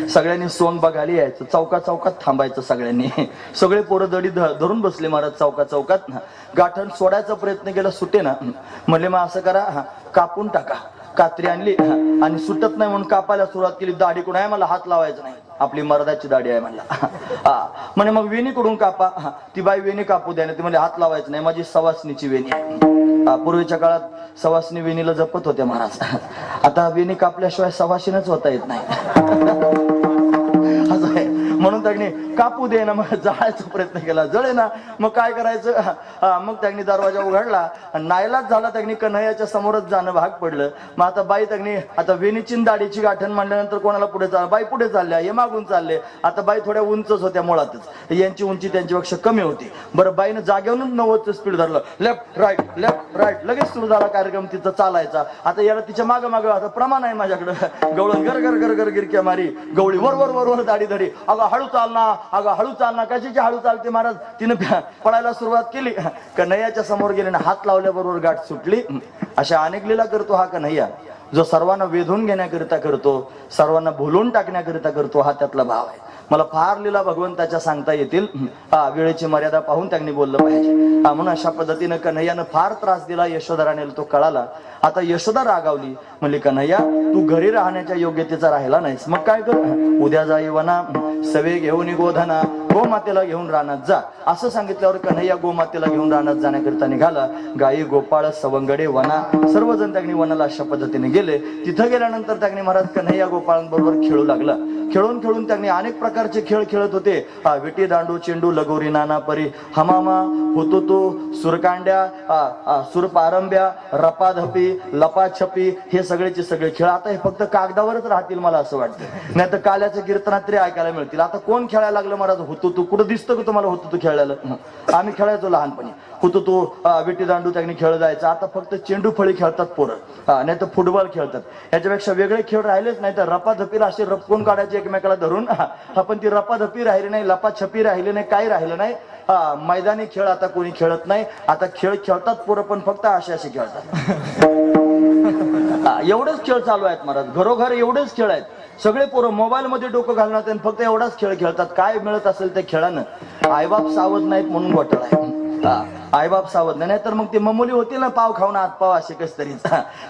सगळ्यांनी सोंग बघायला यायचं. चौकात चौकात थांबायचं सगळ्यांनी. सगळे पोरं दडी धरून बसले महाराज चौकात चौकात. गाठण सोडायचा प्रयत्न केला, सुटे ना. म्हणले मग असं करा, कापून टाका. कात्री आणली आणि सुटत नाही म्हणून कापायला सुरुवात केली. दाढी कोण आहे, मला हात लावायचा नाही, आपली मर्दाची दाढी आहे म्हणला. म्हणे मग वेणी कडून कापा. ती बाई वेणी कापू द्या. ती म्हणजे हात लावायचं नाही, माझी सवासणीची वेणी आहे. पूर्वीच्या काळात सवासणी वेणीला जपत होत्या महाराज. आता वेणी कापल्याशिवाय सवासीनच होता येत नाही. असं आहे म्हणून त्यांनी कापू दे ना. मग जाळायचा प्रयत्न केला, जळे ना. मग काय करायचं. मग त्यांनी दरवाजा उघडला, नाईलाज झाला. त्यांनी कन्हैयाच्या समोरच जाणं भाग पडलं. मग आता बाई त्यांनी आता वेणीची दाढीची गाठण मांडल्यानंतर कोणाला पुढे चाल, बाई पुढे चालल्या, हे मागून चालले. आता बाई थोड्या उंचच होत्या मुळातच, यांची उंची त्यांच्यापेक्षा कमी होती. बरं बाईनं जागेवरून 90चं स्पीड धरलं. लेफ्ट राईट लगेच सुरू झाला कार्यक्रम तिचा चालायचा. आता याला तिच्या मागं मागं आता प्रमाण आहे माझ्याकडं. गवळण गर गर गर गर गिरक्या मारी, गवळी वर वर वर वर दाढी धरी. अगं हळू चालना कशाची हळू चालते महाराज. तिनं पळायला सुरुवात केली. कन्हैयाच्या समोर गेले ना, हात लावल्याबरोबर गाठ सुटली. अशा अनेक लीला करतो हा कन्हैया, जो सर्वांना वेधून घेण्याकरिता करतो, सर्वांना भुलून टाकण्याकरिता करतो. हा त्यातला भाव आहे. मला फार लीला भगवंताच्या सांगता येतील. वेळेची मर्यादा पाहून त्यांनी बोललं पाहिजे. म्हणून अशा पद्धतीनं कन्हैयानं फार त्रास दिला. यशोधराने तो कळाला. आता यशोदा रागावली, म्हणली कन्हैया तू घरी राहण्याच्या योग्यतेचा राहिला नाहीस, मग काय कर. उद्या जाई वना सवे घेऊन गोधना, गोमातेला घेऊन रानात जा. असं सांगितल्यावर कन्हैया गोमातेला घेऊन रानात जाण्याकरिता निघाला. गायी गोपाळ सवंगडे वना, सर्वजण त्यांनी वनाला अशा पद्धतीने गेले. तिथं गेल्यानंतर त्यांनी महाराज कन्हैया गोपाळांबरोबर खेळू लागला. खेळून खेळून त्यांनी अनेक प्रकारचे खेळ खेळत होते. विटी दांडू चेंडू लगोरी नाना परी हमामा हुतुतू सुरकांड्या सुरपारंब्या रपाधपी लपाछपी हे सगळेचे सगळे खेळ आता हे फक्त कागदावरच राहतील मला असं वाटतं. नाही तर काल्याच्या कीर्तनात तरी ऐकायला मिळतील. आता कोण खेळायला लागलं महाराज. हुतुतू कुठं दिसतं का तुम्हाला हुतुतू खेळायला. आम्ही खेळायचो लहानपणी हुतुतू. विटी दांडू त्यांनी खेळ जायचं. आता फक्त चेंडू फळी खेळतात पोरं, नाही तर फुटबॉल खेळतात. याच्यापेक्षा वेगळे खेळ राहिलेच नाही. तर रपाधपीला असे रपकून काढायचे एकमेकाला धरून. पण ती रपाधपी राहिली नाही, लपाछपी राहिली नाही, काही राहिलं नाही. मैदानी खेळ आता कोणी खेळत नाही. आता खेळ खेळतात पोरं पण फक्त असे खेळतात. एवढेच खेळ चालू आहेत महाराज. घरोघर एवढेच खेळ आहेत. सगळे पोरं मोबाईल मध्ये डोकं घालणार फक्त एवढाच खेळ खेळतात. काय मिळत असेल ते खेळानं. आईबाप सावध नाहीत म्हणून घोटाळा आहे. आईबाप सावध नाही तर मग ते ममुली होतील ना, पाव खाऊन हात पाव असे कस तरीच.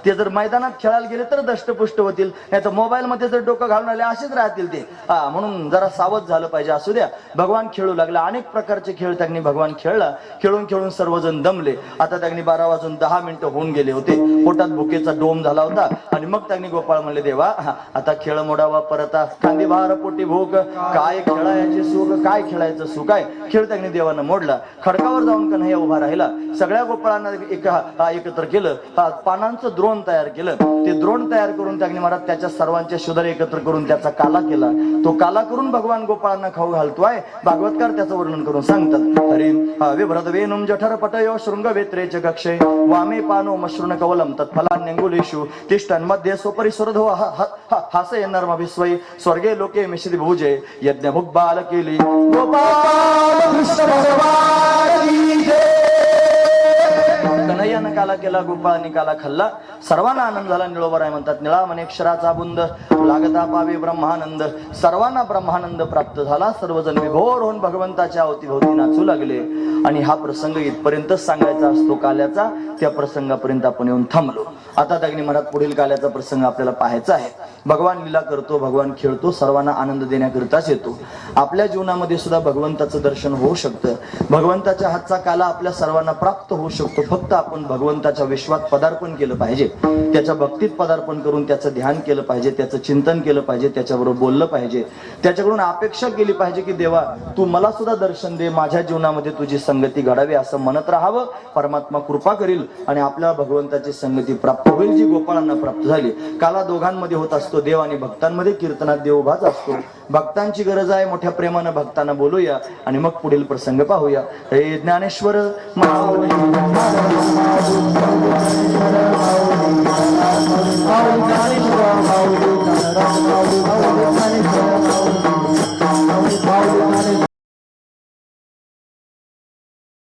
ते जर मैदानात खेळायला गेले तर दष्टपुष्ट होतील, नाही तर मोबाईल मध्ये जर डोकं घालून आले असेच राहतील ते. म्हणून जरा सावध झालं पाहिजे. असू द्या. भगवान खेळू लागला. अनेक प्रकारचे खेळ त्यांनी भगवान खेळला. खेळून खेळून सर्वजण दमले. आता त्यांनी 12 वाजून 10 मिनिटं होऊन गेले होते. पोटात भुकेचा डोम झाला होता. आणि मग त्यांनी गोपाळ म्हणले देवा आता खेळ मोडावा परता, खांदी भार पोटी भूक, काय खेळायचे सुख, काय खेळायचं सुख आहे. खेळ त्यांनी देवानं मोडला. खडकावर जाऊन कन्हैया उभा राहिला. सगळ्या गोपाळांना एकत्र केलं, पानांचं द्रोण तयार केलं. ते द्रोण तयार करून त्याने महाराज त्याच्या सर्वांचे शुदर एकत्र करून त्याचा काला केला. तो काला करून भगवान गोपाळांना खाऊ घालतोय. भागवतकार त्याचं वर्णन करून सांगतात. हरी विभ्रत वेणुम जठर पटयो शृंग वेत्रेच गक्षे वामे पानो मश्रुन कवलम तत्फलान्यंगुलेषु तिष्ठन् मध्ये स्वपरि स्वरधो हासे नर्मभिस्वै स्वर्गे लोके मिश्री भुजे यज्ञ भुग बाल केली. गोपाल कृष्ण भगवान की जय. कन्हैयानं काला केला, गोपाळांनी काला खाल्ला. सर्वांना आनंद झाला. निळोबराय म्हणतात, निळा म्हणे अक्षराचा बुंद लागता पावे ब्रह्मानंद. सर्वांना ब्रह्मानंद प्राप्त झाला. सर्वजण विभोर होऊन भगवंताच्या अवतीभोवती नाचू लागले. आणि हा प्रसंग इथपर्यंतच सांगायचा असतो काल्याचा. त्या प्रसंगापर्यंत आपण येऊन थांबलो. आता दगनी महाराज पुढील काल्याचा प्रसंग आपल्याला पाहायचा आहे. भगवान लीला करतो, भगवान खेळतो, सर्वांना आनंद देण्याकरिताच येतो. आपल्या जीवनामध्ये सुद्धा भगवंताचं दर्शन होऊ शकतं. भगवंताच्या हातचा काला आपल्या सर्वांना प्राप्त होऊ शकतो. फक्त आपण भगवंताच्या विश्वात पदार्पण केलं पाहिजे. त्याच्या भक्तीत पदार्पण करून त्याचं ध्यान केलं पाहिजे, त्याचं चिंतन केलं पाहिजे, त्याच्याबरोबर बोललं पाहिजे. त्याच्याकडून अपेक्षा केली पाहिजे की देवा तू मला सुद्धा दर्शन दे, माझ्या जीवनामध्ये तुझी संगती घडावी असं म्हणत राहावं. परमात्मा कृपा करील आणि आपल्या भगवंताची संगती प्राप्त होईल, जी गोपाळांना प्राप्त झाली. काला दोघांमध्ये होत असतो, देव आणि भक्तांमध्ये. कीर्तनात देव उभाच असतो. भक्तांची गरज आहे. मोठ्या प्रेमानं भक्तांना बोलूया आणि मग पुढील प्रसंग पाहूया. हे ज्ञानेश्वर